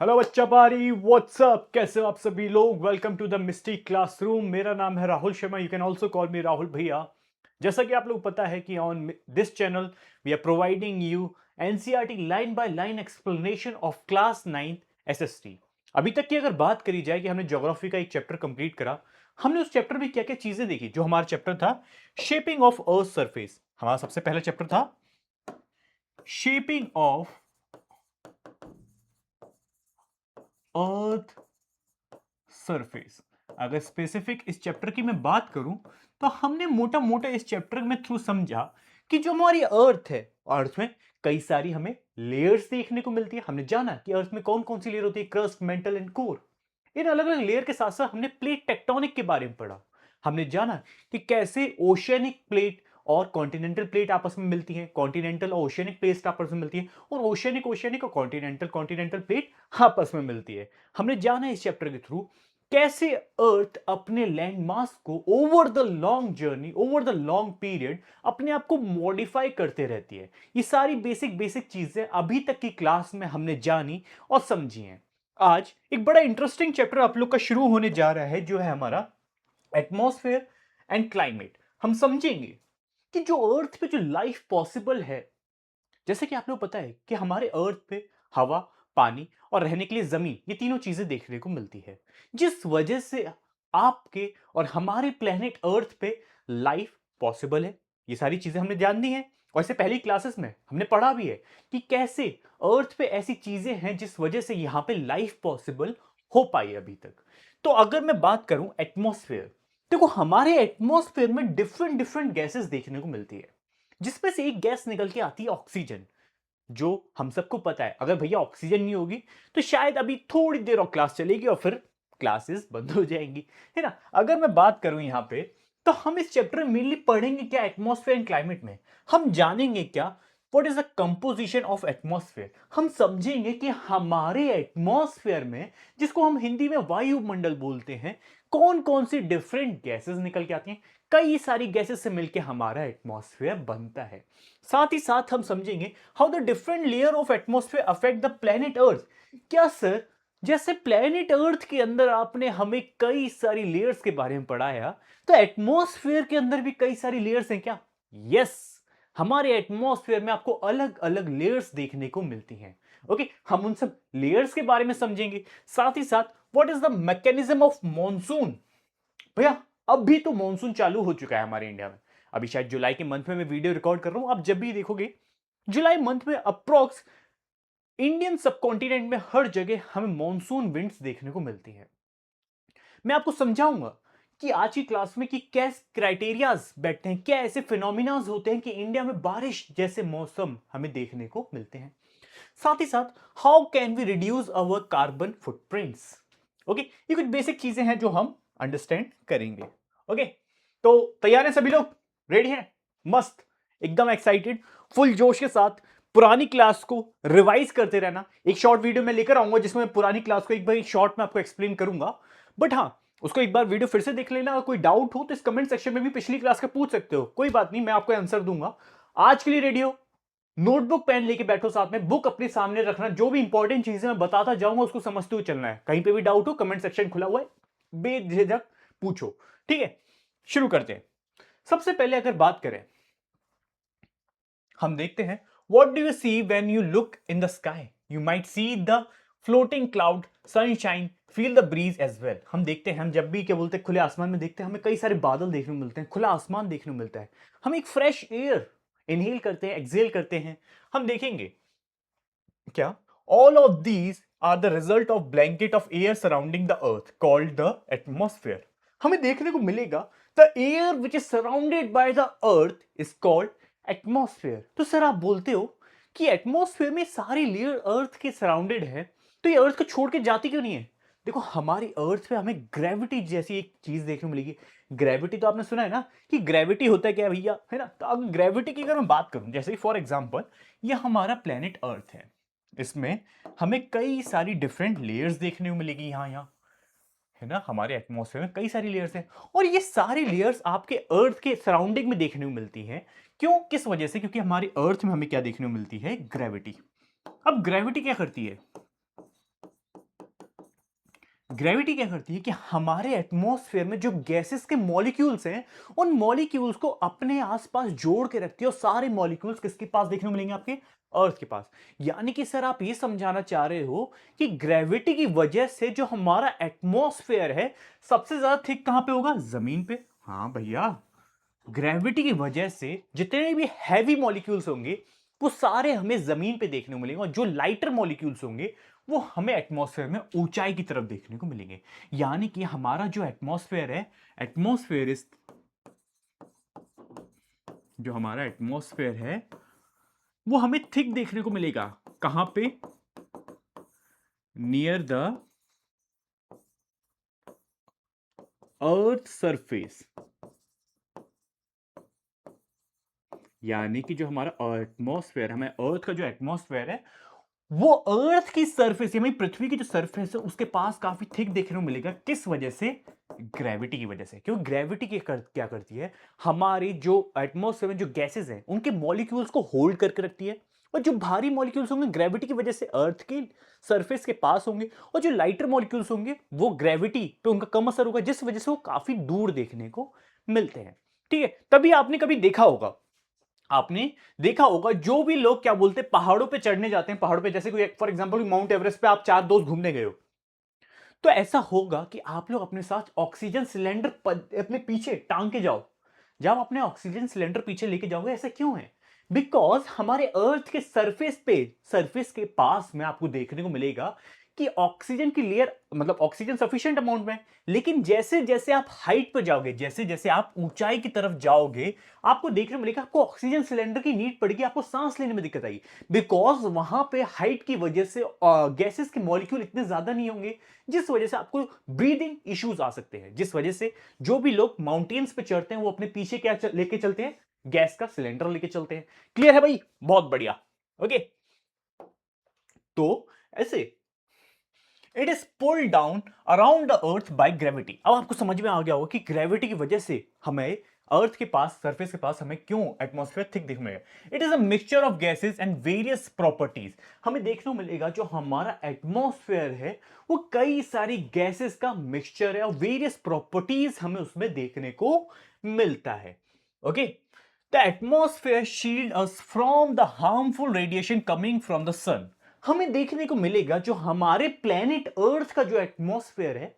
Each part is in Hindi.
हेलो बच्चा पारी व्हाट्सअप, कैसे हो आप सभी लोग। Welcome to the misty classroom. मेरा नाम है Rahul Sharma, you can also call me Rahul भैया। जैसा कि आप लोग पता है कि on this channel we are providing you NCERT line by line explanation of class 9th SST. अभी तक की अगर बात करी जाए कि हमने ज्योग्राफी का एक चैप्टर कंप्लीट करा, हमने उस चैप्टर में क्या क्या चीजें देखी। जो हमारा चैप्टर था शेपिंग ऑफ अर्थ सरफेस, हमारा सबसे पहला चैप्टर था शेपिंग ऑफ अर्थ सरफेस। अगर स्पेसिफिक इस चैप्टर की मैं बात करूं तो हमने मोटा मोटा इस चैप्टर में थ्रू समझा कि जो हमारी अर्थ है, अर्थ में कई सारी हमें लेयर्स देखने को मिलती है। हमने जाना कि अर्थ में कौन कौन सी लेयर होती है, क्रस्ट, मेंटल एंड कोर। इन अलग अलग लेयर के साथ साथ हमने प्लेट टेक्टोनिक के बारे में पढ़ा। हमने जाना कि कैसे ओशियनिक प्लेट और कॉन्टिनेंटल प्लेट आपस में मिलती हैं, कॉन्टिनेंटल और ओशियनिक प्लेट आपस में मिलती है, और ओशियनिक ओशियनिक और कॉन्टिनेंटल कॉन्टिनेंटल प्लेट आपस में मिलती है। हमने जाना इस चैप्टर के थ्रू कैसे अर्थ अपने लैंड मास को over the long journey, over the long period अपने आप को मॉडिफाई करते रहती है। ये सारी बेसिक बेसिक चीजें अभी तक की क्लास में हमने जानी और समझी हैं। आज एक बड़ा इंटरेस्टिंग चैप्टर आप लोग का शुरू होने जा रहा है, जो है हमारा एटमॉस्फेयर एंड क्लाइमेट। हम समझेंगे कि जो अर्थ पे जो लाइफ पॉसिबल है, जैसे कि आप लोग पता है कि हमारे अर्थ पे हवा, पानी और रहने के लिए जमीन, ये तीनों चीजें देखने को मिलती है, जिस वजह से आपके और हमारे प्लेनेट अर्थ पे लाइफ पॉसिबल है। ये सारी चीजें हमने जान दी हैं, और इससे पहली क्लासेस में हमने पढ़ा भी है कि कैसे अर्थ पे ऐसी चीजें हैं जिस वजह से यहां पे लाइफ पॉसिबल हो पाई अभी तक। तो अगर मैं बात करूं एटमॉस्फेयर, देखो हमारे एटमॉस्फेयर में डिफरेंट डिफरेंट गैसेस देखने को मिलती है, जिसमें से एक गैस निकल के आती है ऑक्सीजन। जो हम सबको पता है, अगर भैया ऑक्सीजन नहीं होगी तो शायद अभी थोड़ी देर और क्लास चलेगी और फिर क्लासेस बंद हो जाएंगी, है ना। अगर मैं बात करूं यहां पे, तो हम इस चैप्टर में मेनली पढ़ेंगे क्या, एटमॉस्फेयर एंड क्लाइमेट में हम जानेंगे क्या, what is the composition of atmosphere. हम समझेंगे कि हमारे एटमॉस्फेयर में, जिसको हम हिंदी में वायुमंडल बोलते हैं, कौन कौन सी डिफरेंट गैसेस निकल के आती हैं। कई सारी गैसेस से मिलकर हमारा एटमॉस्फेयर बनता है। साथ ही साथ हम समझेंगे how the different layer of atmosphere affect the planet earth. क्या सर, जैसे प्लेनेट अर्थ के अंदर आपने हमें कई सारी लेयर्स के बारे में पढ़ाया, तो एटमॉस्फेयर के अंदर भी कई सारी लेयर्स हैं क्या? यस, हमारे एटमॉस्फेयर में आपको अलग अलग लेयर्स देखने को मिलती हैं। ओके, हम उन सब लेयर्स के बारे में समझेंगे। साथ ही साथ what is the mechanism of monsoon. भैया अब भी तो मॉनसून चालू हो चुका है हमारे इंडिया में। अभी शायद जुलाई के मंथ में मैं वीडियो रिकॉर्ड कर रहा हूं, आप जब भी देखोगे जुलाई मंथ में अप्रोक्स इंडियन सबकॉन्टिनेंट में हर जगह हमें मॉनसून विंड्स देखने को मिलती है। मैं आपको समझाऊंगा कि आज की क्लास में कि कैसे क्राइटेरियाज बैठते हैं, क्या ऐसे फिनोमिनाज होते हैं कि इंडिया में बारिश जैसे मौसम हमें देखने को मिलते हैं। साथ ही साथ how can we reduce our carbon footprints. Okay, ये कुछ बेसिक चीजें हैं जो हम अंडरस्टैंड करेंगे। ओके, तो तैयार हैं सभी लोग, रेडी हैं, मस्त, एकदम एक्साइटेड, फुल जोश के साथ पुरानी क्लास को रिवाइज करते रहना। एक शॉर्ट वीडियो में लेकर आऊंगा जिसमें मैं पुरानी क्लास को एक बार शॉर्ट में आपको एक्सप्लेन करूंगा, बट हाँ, उसको एक बार वीडियो फिर से देख लेना। अगर कोई डाउट हो तो इस कमेंट सेक्शन में भी पिछली क्लास का पूछ सकते हो, कोई बात नहीं, मैं आपको आंसर दूंगा। आज के लिए रेडी हो? नोटबुक पेन लेके बैठो, साथ में बुक अपने सामने रखना। जो भी इंपॉर्टेंट चीजें मैं बताता जाऊंगा उसको समझते हुए चलना है। कहीं पे भी डाउट हो, कमेंट सेक्शन खुला हुआ है, बेझिझक पूछो, ठीक है। शुरू करते हैं। सबसे पहले अगर बात करें, हम देखते हैं what do you see when you look in the sky. You might see the floating cloud, sunshine, feel the breeze as well. हम देखते हैं, हम जब भी क्या बोलते हैं खुले आसमान में देखते हैं, हमें कई सारे बादल देखने को मिलते हैं, खुला आसमान देखने को मिलता है। हम एक फ्रेश एयर इनहेल करते हैं, एक्सहेल करते हैं। हम देखेंगे क्या, all of these are the result of blanket of air surrounding the earth called the atmosphere. हमें देखने को मिलेगा the air which is surrounded by the earth is called atmosphere. तो सर आप बोलते हो कि एटमॉस्फेयर में सारी लेयर अर्थ के सराउंडेड है, तो ये अर्थ को छोड़ के जाती क्यों नहीं है? देखो हमारी अर्थ पे हमें ग्रेविटी जैसी एक चीज देखने को मिलेगी। ग्रेविटी तो आपने सुना है ना कि ग्रेविटी होता है क्या भैया, है ना। तो अगर ग्रेविटी की अगर मैं बात करूं, जैसे फॉर एग्जांपल ये हमारा प्लेनेट अर्थ है, इसमें हमें कई सारी डिफरेंट लेयर्स देखने को मिलेगी यहाँ यहाँ, है ना। हमारे एटमॉस्फेयर में कई सारी लेयर्स हैं, और ये सारी लेयर्स आपके अर्थ के सराउंडिंग में देखने को मिलती है। क्यों, किस वजह से? क्योंकि हमारे अर्थ में हमें क्या देखने को मिलती है, ग्रेविटी। अब ग्रेविटी क्या करती है, ग्रेविटी क्या करती है कि हमारे एटमॉस्फेयर में जो गैसेस के मॉलिक्यूल्स हैं, उन मॉलिक्यूल्स को अपने आसपास जोड़ के रखती है, और सारे मॉलिक्यूल्स किसके पास देखने को मिलेंगे? आपके अर्थ के पास। यानी कि सर आप ये समझाना चाह रहे हो कि ग्रेविटी की वजह से जो हमारा एटमॉस्फेयर है, सबसे ज्यादा थिक कहां पे होगा? जमीन पे। हाँ भैया, ग्रेविटी की वजह से जितने भी हैवी मॉलिक्यूल्स होंगे वो सारे हमें जमीन पे देखने को मिलेंगे, और जो लाइटर मॉलिक्यूल्स होंगे वो हमें एटमॉस्फेयर में ऊंचाई की तरफ देखने को मिलेंगे। यानी कि हमारा जो एटमॉस्फेयर है, एटमॉस्फेयर इस जो हमारा एटमॉस्फेयर है वो हमें थिक देखने को मिलेगा। कहां पे? Near the earth surface. यानी कि जो हमारा एटमॉस्फेयर, हमें अर्थ का जो एटमॉस्फेयर है वो अर्थ की सरफेस, यानी पृथ्वी की जो सरफेस है उसके पास काफी थिक देखने को मिलेगा। किस वजह से? ग्रेविटी की वजह से। क्यों? ग्रेविटी क्या करती है? हमारी जो एटमॉस्फेयर में जो गैसेस हैं उनके मॉलिक्यूल्स को होल्ड करके रखती है, और जो भारी मॉलिक्यूल्स होंगे ग्रेविटी की वजह से अर्थ की सरफेस के पास होंगे, और जो लाइटर मॉलिक्यूल्स होंगे वो ग्रेविटी पे उनका कम असर होगा, जिस वजह से वो काफी दूर देखने को मिलते हैं। ठीक है, तभी आपने कभी देखा होगा, आपने देखा होगा जो भी लोग क्या बोलते हैं, पहाड़ों पे चढ़ने जाते हैं, पहाड़ों पे जैसे कोई फॉर एग्जांपल माउंट एवरेस्ट पे आप 4 दोस्त घूमने गए हो, तो ऐसा होगा कि आप लोग अपने साथ ऑक्सीजन सिलेंडर अपने पीछे टांग के जाओ। जब अपने ऑक्सीजन सिलेंडर पीछे लेके जाओगे, ऐसा क्यों है? बिकॉज हमारे अर्थ के सरफेस के पास में आपको देखने को मिलेगा कि ऑक्सीजन की लेयर, मतलब ऑक्सीजन सफिशिएंट अमाउंट में है। लेकिन जैसे जैसे आप हाइट पर जाओगे, जैसे जैसे आप ऊंचाई की तरफ जाओगे, आपको देखने को मिलेगा आपको ऑक्सीजन सिलेंडर की नीड पड़ेगी, आपको सांस लेने में दिक्कत आएगी। बिकॉज वहां पे हाइट की वजह से गैसेस के मॉलिक्यूल इतने ज्यादा नहीं होंगे, जिस वजह से आपको ब्रीदिंग इश्यूज आ सकते हैं। जिस वजह से जो भी लोग माउंटेन्स पे चढ़ते हैं वो अपने पीछे क्या लेके चलते हैं? गैस का सिलेंडर लेके चलते हैं। क्लियर है भाई? बहुत बढ़िया। ओके, तो ऐसे it is pulled down around the earth by gravity. अब आपको समझ में आ गया होगा कि ग्रेविटी की वजह से हमें अर्थ के पास, सरफेस के पास हमें क्यों एटमॉस्फेयर थिक दिखने मिलेगा। It is a mixture of gases and various properties. हमें देखने को मिलेगा जो हमारा एटमॉस्फेयर है वो कई सारी गैसेस का मिक्सचर है, और वेरियस प्रॉपर्टीज हमें उसमें देखने को मिलता है। Okay, the atmosphere shield us from the harmful radiation coming from the sun. हमें देखने को मिलेगा जो हमारे प्लेनेट अर्थ का जो एटमॉस्फेयर है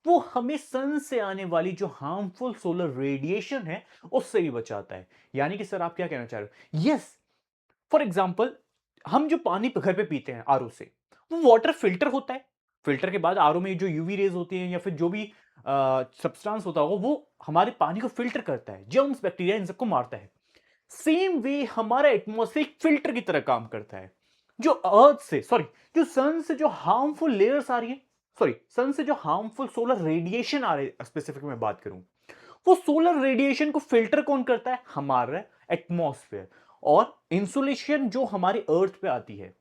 वो हमें सन से आने वाली जो हार्मफुल सोलर रेडिएशन है उससे भी बचाता है। यानी कि सर आप क्या कहना चाह रहे हो? यस, फॉर एग्जांपल हम जो पानी घर पे पीते हैं आरओ से, वो वाटर फिल्टर होता है। फिल्टर के बाद आरओ में जो यूवी रेज होती हैं या फिर जो भी सब्सटेंस होता होगा वो हमारे पानी को फिल्टर करता है, जर्म्स बैक्टीरिया इन सबको मारता है। सेम वे हमारा एटमॉस्फेयर फिल्टर की तरह काम करता है। जो अर्थ से, सॉरी, जो सन से जो हार्मफुल लेयर्स आ रही है, सॉरी, सन से जो हार्मफुल सोलर रेडिएशन आ रही है, स्पेसिफिक मैं बात करूं, वो सोलर रेडिएशन को फिल्टर कौन करता है? हमारा एटमॉस्फेयर। और इंसुलेशन जो हमारे अर्थ पे आती है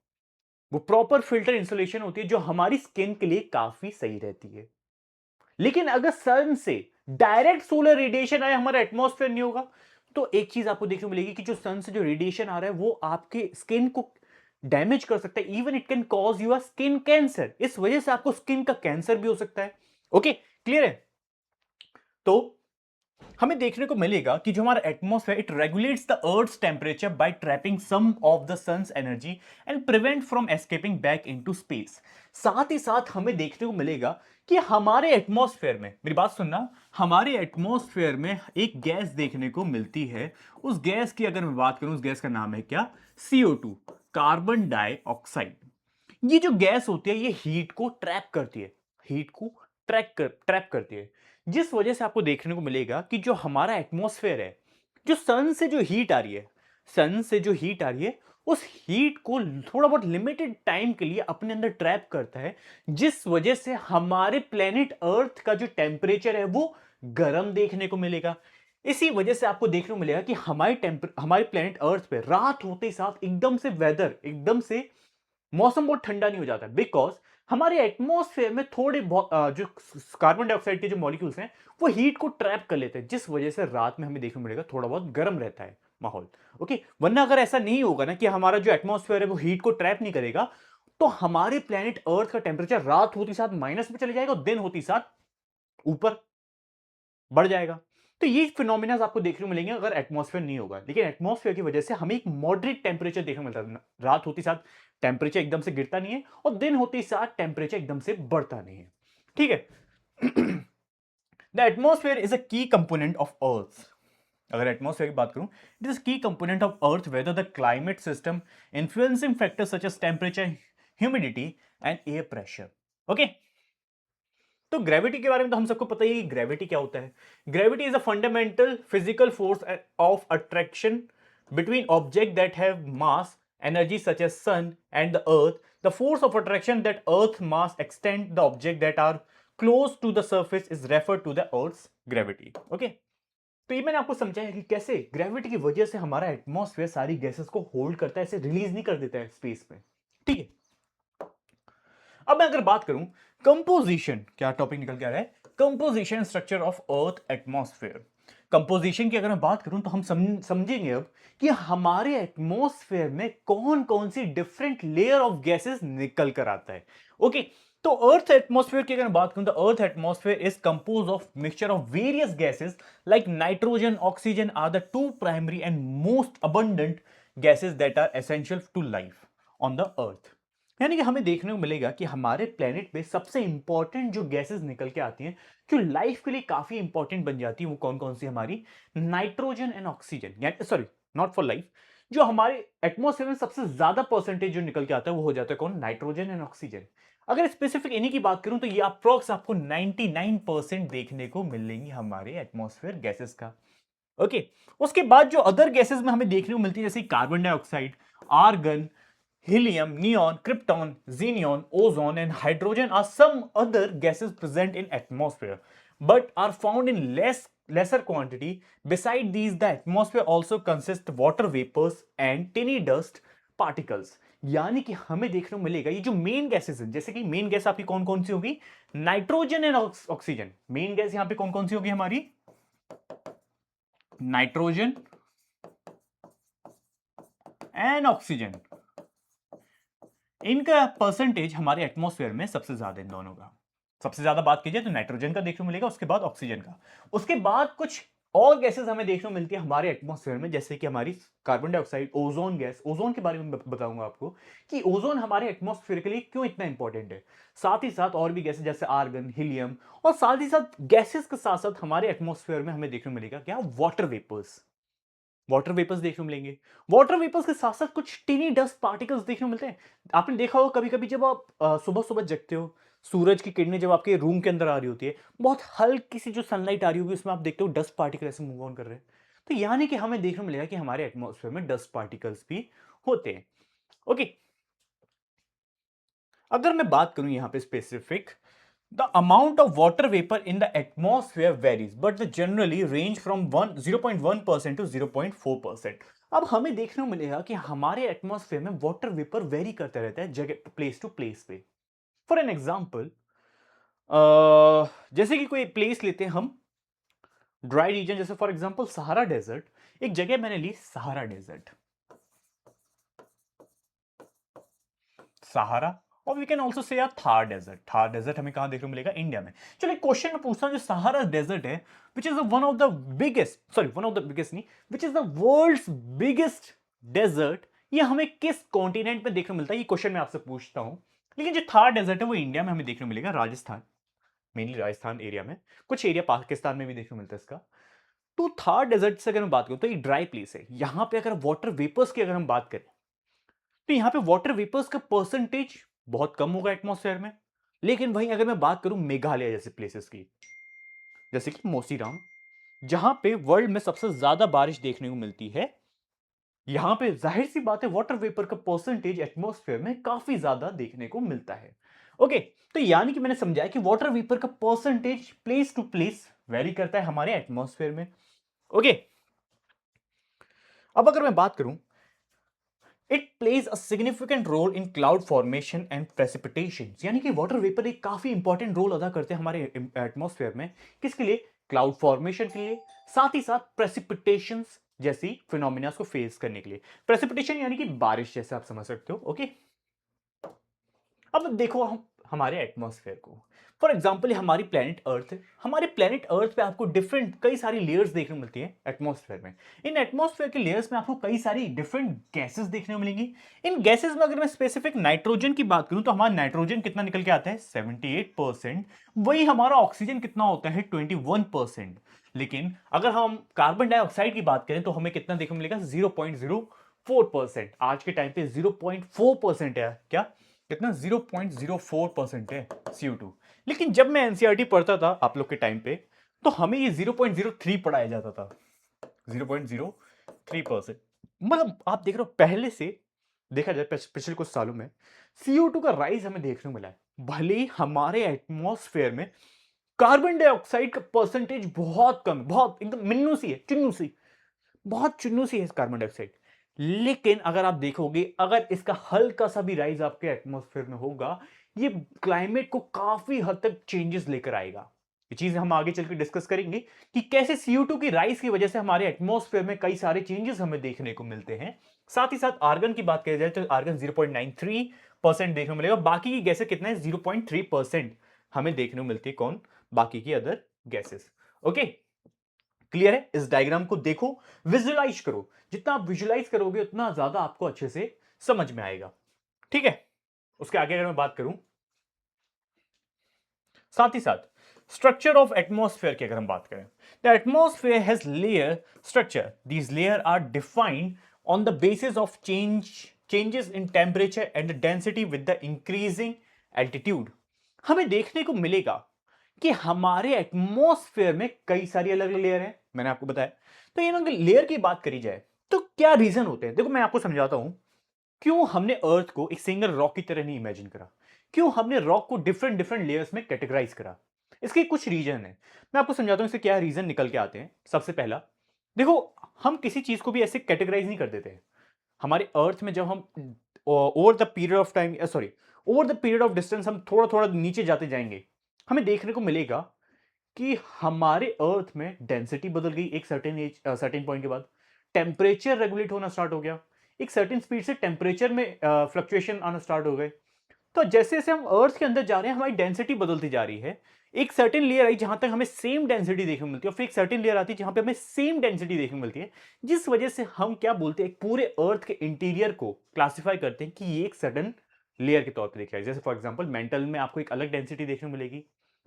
वो प्रॉपर फिल्टर इंसुलेशन होती है, जो हमारी स्किन के लिए काफी सही रहती है। लेकिन अगर सन से डायरेक्ट सोलर रेडिएशन आए, हमारा एटमॉस्फेयर नहीं होगा, तो एक चीज आपको देखने को मिलेगी कि जो सन से जो रेडिएशन आ रहा है वो आपके स्किन को डैमेज कर सकता है। Even it can cause your skin cancer. इस वजह से आपको स्किन का कैंसर भी हो सकता है। ओके, क्लियर है? तो हमें देखने को मिलेगा कि जो हमारा atmosphere, it regulates the earth's temperature by trapping some of the sun's energy and prevent from escaping back into space. साथ ही साथ हमें देखने को मिलेगा कि हमारे एटमॉस्फेयर में, मेरी बात सुनना, हमारे एटमॉस्फेयर में एक गैस देखने को मिलती है। उस गैस की अगर मैं बात करूं, उस गैस का नाम है क्या? CO2, carbon dioxide. ये जो गैस होती है ये हीट को ट्रैप करती है, हीट को ट्रैप करती है, जिस वजह से आपको देखने को मिलेगा कि जो हमारा एटमॉस्फेयर है, जो सन से जो हीट आ रही है, सन से जो हीट आ रही है, उस हीट को थोड़ा बहुत लिमिटेड टाइम के लिए अपने अंदर ट्रैप करता है, जिस वजह से हमारे प्लेनेट अर्थ का जो टेम्परेचर है वो गर्म देखने को मिलेगा। इसी वजह से आपको देखने को मिलेगा कि हमारे प्लेनेट अर्थ पे रात होते ही साथ एकदम से वेदर, एकदम से मौसम बहुत ठंडा नहीं हो जाता, बिकॉज हमारे एटमॉस्फेयर में थोड़े बहुत जो कार्बन डाइऑक्साइड के जो मॉलिक्यूल्स हैं वो हीट को ट्रैप कर लेते हैं, जिस वजह से रात में हमें देखने को मिलेगा थोड़ा बहुत गर्म रहता है माहौल। ओके, वरना अगर ऐसा नहीं होगा ना कि हमारा जो एटमॉस्फेयर है वो हीट को ट्रैप नहीं करेगा, तो हमारे प्लेनेट अर्थ का टेम्परेचर रात होती साथ माइनस में चले जाएगा और दिन होती साथ ऊपर बढ़ जाएगा। तो ये फिनोमिना आपको देखने को मिलेंगे अगर एटमॉस्फेयर नहीं होगा, लेकिन एटमॉस्फेयर की वजह से हमें एक मॉडरेट टेम्परेचर देखने को मिलता है। रात होती साथ टेम्परेचर एकदम से गिरता नहीं है और दिन होते साथ टेम्परेचर एकदम से बढ़ता नहीं है। ठीक है। द एटमॉस्फेयर इज अ की कंपोनेंट ऑफ अर्थ। अगर एटमॉस्फेयर की बात करूं, it is key component of earth weather the climate system influencing factors such as temperature, humidity and air pressure. Okay, तो ग्रेविटी के बारे में तो हम सबको पता ही है ग्रेविटी क्या होता है। Gravity is a fundamental physical force of attraction between object that have mass energy such as sun and the earth. The force of attraction that earth mass extend the object that are close to the surface is refer to the earth's gravity. Okay, तो ये मैंने आपको समझाया कि कैसे ग्रेविटी की वजह से हमारा एटमॉस्फेयर सारी गैसेस को होल्ड करता है, ऐसे रिलीज नहीं कर देता है स्पेस में। ठीक है, अब मैं अगर बात करूं कंपोजिशन, क्या टॉपिक निकल के आ रहा है, composition structure of earth atmosphere. Composition की अगर मैं बात करूं तो हम समझेंगे अब कि हमारे एटमॉस्फेयर में कौन कौन सी डिफरेंट लेयर ऑफ गैसेस निकल कर आता है। ओके, तो अर्थ एटमॉस्फेयर की अगर मैं बात करूं तो earth atmosphere is compose of mixture of various gases like nitrogen, oxygen are the two primary and most abundant gases that are essential to life on the earth. यानी कि हमें देखने को मिलेगा कि हमारे प्लेनेट पे सबसे इंपॉर्टेंट जो गैसेस निकल के आती हैं, जो लाइफ के लिए काफी इंपॉर्टेंट बन जाती है, वो कौन कौन सी हमारी नाइट्रोजन एंड ऑक्सीजन, यानी सॉरी नॉट फॉर लाइफ, जो हमारे एटमॉस्फेयर में सबसे ज्यादा परसेंटेज जो निकल के आता है वो हो जाता है कौन, नाइट्रोजन एंड ऑक्सीजन। अगर स्पेसिफिक इन्हीं की बात करूं तो ये अप्रोक्स आपको 99% देखने को मिलेंगी हमारे एटमॉस्फेयर गैसेस का। ओके, उसके बाद जो अदर गैसेस में हमें देखने को मिलती है जैसे carbon dioxide, argon, helium, neon, krypton, xenon, ozone, and hydrogen are some other gases present in atmosphere, but are found in lesser quantity. Beside these, the atmosphere also consists water vapors and tiny dust particles. यानी कि हमें देखने को मिलेगा ये जो मेन गैसेस हैं, जैसे कि मेन गैस आपकी कौन कौन सी होगी, nitrogen and oxygen. Main gas यहां पे कौन कौन सी होगी हमारी, नाइट्रोजन एंड ऑक्सीजन। इनका परसेंटेज हमारे एटमॉस्फेयर में सबसे ज्यादा इन दोनों का। सबसे ज्यादा बात कीजिए तो नाइट्रोजन का देखने को मिलेगा, उसके बाद ऑक्सीजन का, उसके बाद कुछ और गैसेस हमें देखने को मिलती है हमारे एटमॉस्फेयर में, जैसे कि हमारी carbon dioxide, ozone gas. Ozone के बारे में बताऊंगा आपको कि ओजोन हमारे एटमॉस्फेयर के लिए क्यों इतना इंपॉर्टेंट है। साथ ही साथ और भी गैसेस जैसे आर्गन, हीलियम, और साथ ही साथ गैसेस के साथ साथ हमारे एटमॉस्फेयर में हमें देखने को मिलेगा क्या, वाटर वेपर्स। वाटर वेपर्स देखने को मिलेंगे। वाटर वेपर्स के साथ साथ कुछ टिनी डस्ट पार्टिकल्स देखने को मिलते हैं। आपने देखा होगा कभी कभी जब आप सुबह सुबह जगते हो, सूरज की किरणें जब आपके रूम के अंदर आ रही होती है, बहुत हल्की सी जो सनलाइट आ रही होगी उसमें आप देखते हो डस्ट पार्टिकल ऐसे मूव ऑन कर रहे हैं। तो यानी कि हमें देखने को मिलेगा कि हमारे एटमॉस्फेयर में डस्ट पार्टिकल्स भी होते हैं। ओके, अगर मैं बात करूं यहां पे specific, the amount of water vapor in the atmosphere varies, but they generally range from 0.1% to 0.4%। अब हमें देखने को मिलेगा कि हमारे एटमॉस्फेयर में वाटर वेपर वेरी करता रहता है जगह, प्लेस टू प्लेस पे। फॉर एन एग्जाम्पल, जैसे कि कोई प्लेस लेते हैं हम, ड्राई रीजन, जैसे फॉर एग्जाम्पल सहारा डेजर्ट। एक जगह मैंने ली सहारा डेजर्ट, सहारा, और वी कैन ऑल्सो से यार थार डेजर्ट। थार डेजर्ट हमें कहां देखने को मिलेगा, इंडिया में। चलो एक क्वेश्चन मैं पूछता हूं, जो सहारा डेजर्ट है, which is one of the biggest, sorry one of the biggest नहीं, which is the world's biggest desert, ये हमें किस कॉन्टिनेंट में देखने को मिलता है, ये क्वेश्चन मैं आपसे पूछता हूं। लेकिन जो थार डेजर्ट है वो इंडिया में हमें देखने को मिलेगा, राजस्थान, मेनली राजस्थान एरिया में, कुछ एरिया पाकिस्तान में भी देखने को मिलता है इसका। तो थार डेजर्ट से अगर मैं बात करूं तो ये ड्राई प्लेस है। यहां पे अगर वाटर वेपर्स की अगर हम बात करें तो यहां पे वाटर वेपर्स का परसेंटेज बहुत कम होगा एटमॉस्फेयर में। लेकिन वहीं अगर मैं बात करूं मेघालय जैसे प्लेसेस की, जैसे कि मोसीराम, जहां पे वर्ल्ड में सबसे ज्यादा बारिश देखने को मिलती है, यहां पे जाहिर सी बात है वाटर वेपर का परसेंटेज एटमॉस्फेयर में काफी ज्यादा देखने को मिलता है। ओके, तो यानी कि मैंने समझाया कि वाटर वेपर का percentage place to place vary करता है हमारे एटमॉस्फेयर में। ओके, अब अगर मैं बात करूं, it plays a significant role in cloud formation and precipitation. यानी कि वाटर वेपर एक काफी इंपॉर्टेंट रोल अदा करते हैं हमारे एटमॉस्फेयर में, किसके लिए, क्लाउड फॉर्मेशन के लिए, साथ ही साथ प्रेसिपिटेशन जैसी फिनोमिना को फेस करने के लिए। प्रेसिपिटेशन यानी कि बारिश, जैसे आप समझ सकते हो। ओके, अब देखो हम हमारे एटमॉस्फेयर को, फॉर एग्जाम्पल हमारी प्लेनेट अर्थ है। हमारे प्लेनेट अर्थ पे आपको डिफरेंट कई सारी लेयर्स देखने को मिलती है एटमॉस्फेयर में। इन एटमॉस्फेयर के लेयर्स में आपको कई सारी डिफरेंट गैसेस देखने को मिलेंगी। इन गैसेस में अगर मैं स्पेसिफिक नाइट्रोजन की बात करूं तो हमारा नाइट्रोजन कितना निकल के आता है 78%। वही हमारा ऑक्सीजन कितना होता है 21%। लेकिन अगर हम कार्बन डाइऑक्साइड की बात करें तो हमें कितना देखने को मिलेगा 0.04%। आज के टाइम पे 0.4% है। क्या कितना 0.04% है CO2। लेकिन जब मैं एनसीईआरटी पढ़ता था आप लोग के टाइम पे तो हमें ये 0.03 पढ़ाया जाता था। 0.03%। मतलब आप देख रहे हो पहले से देखा जाए पिछले कुछ सालों में CO2 का राइज हमें देखने को मिला है। भले ही हमारे एटमॉस्फेयर में कार्बन डाइऑक्साइड का परसेंटेज बहुत कम, बहुत एकदम मिन्नू सी है, चुन्नू सी, बहुत चुन्नू सी है कार्बन डाइऑक्साइड। लेकिन अगर आप देखोगे अगर इसका हल्का सा भी राइज आपके एटमॉस्फेयर में होगा ये क्लाइमेट को काफी हद तक चेंजेस लेकर आएगा। ये चीज हम आगे चल के डिस्कस करेंगे कि कैसे CO2 की राइज की वजह से हमारे एटमॉस्फेयर में कई सारे चेंजेस हमें देखने को मिलते हैं। साथ ही साथ आर्गन की बात करी जाए तो आर्गन 0.93% देखने को मिलेगा। बाकी की गैसें कितना है 0.3% हमें देखने को मिलती है। कौन? बाकी की अदर गैसेस। ओके, क्लियर है? इस डायग्राम को देखो, विजुअलाइज करो। जितना आप विजुअलाइज करोगे उतना ज्यादा आपको अच्छे से समझ में आएगा। ठीक है, उसके आगे अगर मैं बात करूं, साथ ही साथ स्ट्रक्चर ऑफ एटमॉस्फेयर की अगर हम बात करें, the atmosphere has layer structure. These layer are defined on the basis of changes in temperature and density with the increasing altitude. हमें देखने को मिलेगा कि हमारे एटमॉस्फेयर में कई सारी अलग अलग लेयर हैं, मैंने आपको बताया। तो ये अगर लेयर की बात करी जाए तो क्या रीजन होते हैं, देखो मैं आपको समझाता हूं क्यों हमने अर्थ को एक सिंगल रॉक की तरह नहीं इमेजिन करा, क्यों हमने रॉक को डिफरेंट डिफरेंट लेयर्स में कैटेगराइज करा। इसके कुछ रीजन है, मैं आपको समझाता हूं इससे क्या रीजन निकल के आते हैं। सबसे पहला, देखो हम किसी चीज को भी ऐसे कैटेगराइज नहीं कर देते हैं। हमारे अर्थ में जब हम over the period of time, sorry, over the period of distance हम थोड़ा थोड़ा नीचे जाते जाएंगे, हमें देखने को मिलेगा कि हमारे अर्थ में डेंसिटी बदल गई एक सर्टेन पॉइंट के बाद। टेम्परेचर रेगुलेट होना स्टार्ट हो गया, एक सर्टेन स्पीड से टेम्परेचर में फ्लक्चुएशन आना स्टार्ट हो गए। तो जैसे जैसे हम अर्थ के अंदर जा रहे हैं हमारी डेंसिटी बदलती जा रही है। एक सर्टेन लेयर आई जहां तक हमें सेम डेंसिटी देखने को मिलती है, और फिर एक सर्टेन लेयर आती है जहां पे हमें सेम डेंसिटी देखने को मिलती है। जिस वजह से हम क्या बोलते हैं, एक पूरे अर्थ के इंटीरियर को क्लासिफाई करते हैं कि ये एक सडन लेयर के तौर पर दिख रहा है। जैसे फॉर एग्जाम्पल मेंटल में आपको एक अलग डेंसिटी देखने को मिलेगी,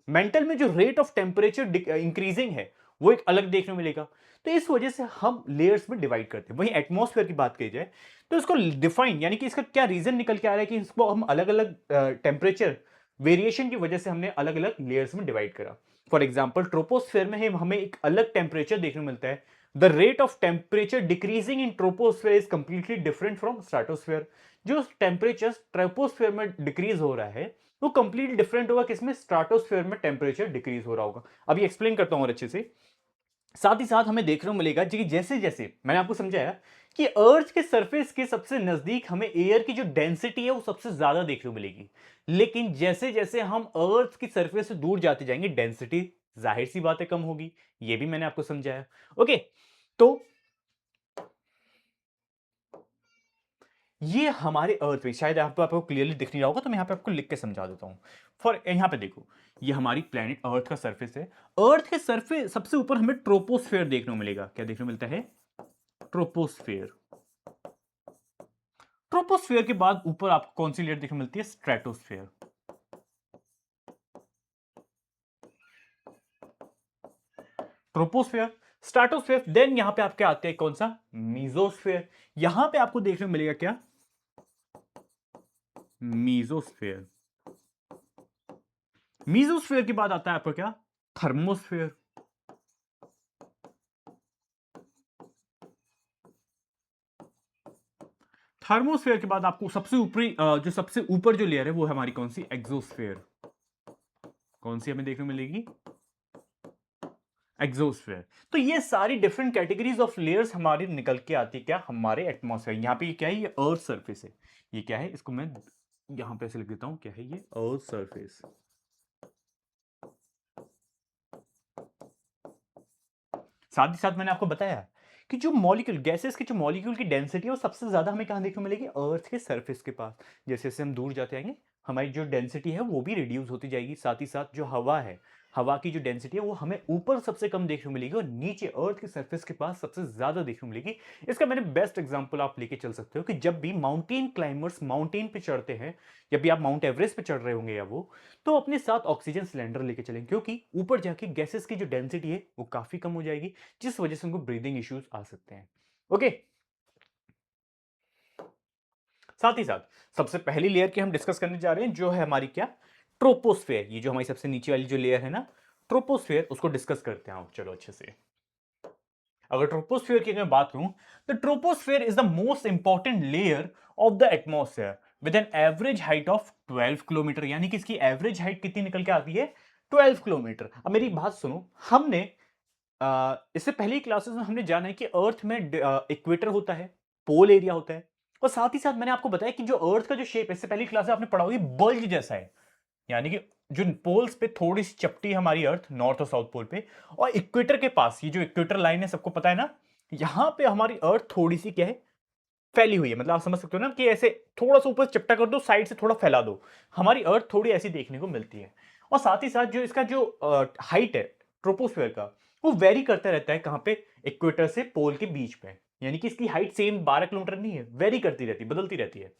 मेंटल में जो रेट ऑफ टेम्परेचर इंक्रीजिंग है वो एक अलग देखने को मिलेगा। तो इस वजह से हम लेयर्स में डिवाइड करते हैं। वहीं एटमॉस्फेयर की बात की जाए तो इसको डिफाइन, यानी कि इसका क्या रीजन निकल के आ रहा है कि इसको हम अलग अलग टेम्परेचर वेरिएशन की वजह से हमने अलग अलग लेयर्स में डिवाइड करा। फॉर एग्जाम्पल ट्रोपोस्फेयर में हमें एक अलग टेम्परेचर देखने को मिलता है। The rate of temperature decreasing in troposphere is completely different from stratosphere. जो टेम्परेचर ट्रोपोस्फेयर में डिक्रीज हो रहा है वो कंप्लीटली डिफरेंट होगा किसमें, स्ट्रेटोस्फेयर में टेम्परेचर डिक्रीज हो रहा होगा। अभी एक्सप्लेन करता हूं और अच्छे से। साथ ही साथ हमें देखने को मिलेगा कि जैसे जैसे मैंने आपको समझाया कि अर्थ के सरफेस के सबसे नजदीक हमें एयर की जो डेंसिटी है वो सबसे ज्यादा देखने को मिलेगी। लेकिन जैसे जैसे हम अर्थ की सरफेस से दूर जाते जाएंगे डेंसिटी जाहिर सी बात है कम होगी। ये भी मैंने आपको समझाया। ओके, तो ये हमारे अर्थ पे शायद आपको क्लियरली दिख नहीं रहा होगा, तो मैं यहाँ पे आपको लिख के समझा देता हूँ। फॉर यहाँ पे देखो, ये हमारी प्लेनेट अर्थ का सरफेस है। अर्थ के सरफेस सबसे ऊपर हमें ट्रोपोस्फेयर देखने को मिलेगा। क्या देखने को मिलता है? ट्रोपोस्फेयर। ट्रोपोस्फेयर के बाद ऊपर आपको कौन सी लेयर देखने को मिलती है? स्ट्रेटोस्फेयर। ट्रोपोस्फेयर, स्ट्रेटोस्फेयर, देन यहां पे आपके आते हैं कौन सा? मीजोस्फेयर। यहां पे आपको देखने को मिलेगा क्या? मीजोस्फेयर। मीजोस्फेयर के बाद आता है आपका क्या? थर्मोस्फेयर। थर्मोस्फेयर के बाद आपको सबसे ऊपरी जो सबसे ऊपर जो लेयर है वो है हमारी कौन सी? एक्सोस्फेयर। कौन सी हमें देखने को मिलेगी? एक्सोस्फेयर। तो ये सारी डिफरेंट कैटेगरीज ऑफ लेयर्स हमारी निकल के आती है क्या? हमारे एटमॉस्फेयर। यहाँ पे क्या है? ये अर्थ सरफेस है। ये क्या है? इसको मैं यहां पे ऐसे लिख देता हूं, क्या है ये? Earth surface. साथ ही साथ मैंने आपको बताया कि जो मॉलिक्यूल गैसेस के जो मॉलिक्यूल की डेंसिटी है वो सबसे ज्यादा हमें कहां देखने को मिलेगी? अर्थ के सरफेस के पास। जैसे जैसे हम दूर जाते आएंगे हमारी जो डेंसिटी है वो भी रिड्यूस होती जाएगी, साथ ही साथ जो हवा है, हवा की जो डेंसिटी है वो हमें ऊपर सबसे कम देखने को मिलेगी और नीचे अर्थ की सरफेस के पास सबसे ज्यादा देखने को मिलेगी। इसका मैंने बेस्ट एग्जांपल आप लेके चल सकते हो कि जब भी माउंटेन क्लाइंबर्स माउंटेन पे चढ़ते हैं, जब भी आप माउंट एवरेस्ट पे चढ़ रहे होंगे या वो, तो अपने साथ ऑक्सीजन सिलेंडर लेके चलें, क्योंकि ऊपर जाके गैसेस की जो डेंसिटी है वो काफी कम हो जाएगी, जिस वजह से उनको ब्रीदिंग इश्यूज आ सकते हैं। ओके, साथ ही साथ सबसे पहली लेयर की हम डिस्कस करने जा रहे हैं जो है हमारी क्या, ट्रोपोस्फेयर। ये जो हमारी सबसे नीचे वाली जो लेयर है ना, ट्रोपोस्फेयर, उसको डिस्कस करते हैं। चलो अच्छे से, अगर ट्रोपोस्फेयर की मैं बात करूं, तो troposphere is the most important layer of the atmosphere with an average height of 12 kilometre. यानी कि इसकी एवरेज हाइट कितनी निकल के आती है, 12 किलोमीटर। अब मेरी बात सुनो, हमने इससे पहली क्लासेस में हमने जाना है कि अर्थ में इक्वेटर होता है, पोल एरिया होता है, और साथ ही साथ मैंने आपको बताया कि जो अर्थ का जो शेप है, इससे पहली क्लास में आपने पढ़ा होगी, बल्ज जैसा है। यानी कि जो पोल्स पे थोड़ी सी चपटी है हमारी अर्थ, नॉर्थ और साउथ पोल पे, और इक्वेटर के पास ये जो इक्वेटर लाइन है सबको पता है ना, यहां पे हमारी अर्थ थोड़ी सी क्या है, फैली हुई है। मतलब आप समझ सकते हो ना कि ऐसे थोड़ा सा ऊपर चपटा कर दो, साइड से थोड़ा फैला दो, हमारी अर्थ थोड़ी ऐसी देखने को मिलती है। और साथ ही साथ जो इसका जो हाइट है ट्रोपोस्फेयर का, वो वेरी करता रहता है कहां पे, इक्वेटर से पोल के बीच में। यानी कि इसकी हाइट सेम 12 किलोमीटर नहीं है, वेरी करती रहती है, बदलती रहती है।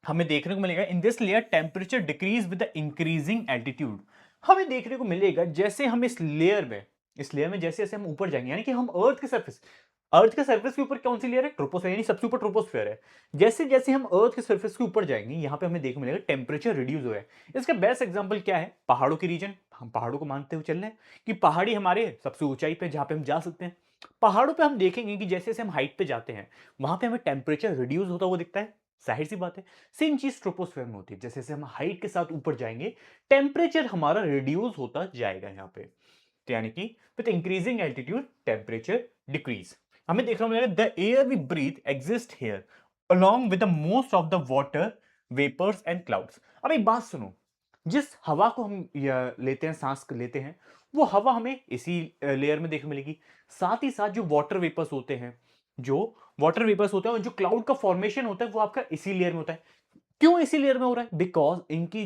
हमें देखने को मिलेगा in this layer temperature decrease with the increasing altitude. हमें देखने को मिलेगा जैसे हम इस लेयर में जैसे जैसे हम ऊपर जाएंगे, यानी कि हम अर्थ के सरफेस के ऊपर कौन सी लेयर है, ट्रोपोस्फेयर, यानी सबसे ऊपर ट्रोपोस्फेयर है। जैसे जैसे हम अर्थ के सरफेस के ऊपर जाएंगे, यहां पे हमें देखने को मिलेगा टेम्परेचर रिड्यूस हो रहा है। इसका बेस्ट एग्जांपल क्या है, पहाड़ों की रीजन। हम पहाड़ों को मानते हुए चल रहे हैं कि पहाड़ी हमारे सबसे ऊंचाई पे जहां पे हम जा सकते हैं। पहाड़ों पे हम देखेंगे कि जैसे जैसे हम हाइट पे जाते हैं, वहां पे हमें टेम्परेचर रिड्यूस होता हुआ दिखता है। जाहिर सी बात है, सेम चीज ट्रोपोस्फेयर में होती है। जैसे जैसे हम हाइट के साथ ऊपर जाएंगे, टेम्परेचर हमारा रिड्यूस होता जाएगा यहाँ पे। तो यानी कि with increasing altitude temperature decrease. हमें देखने को मिलेगा the air we breathe exist here along with the most of the water vapours and clouds. अब एक बात सुनो, जिस हवा को हम लेते हैं, सांस लेते हैं, वो हवा हमें इसी लेयर में देखने को मिलेगी। साथ ही साथ जो वाटर वेपर्स होते हैं और जो क्लाउड का फॉर्मेशन होता है, वो आपका इसी लेयर में होता है। क्यों इसी लेयर में हो रहा है, बिकॉज इनके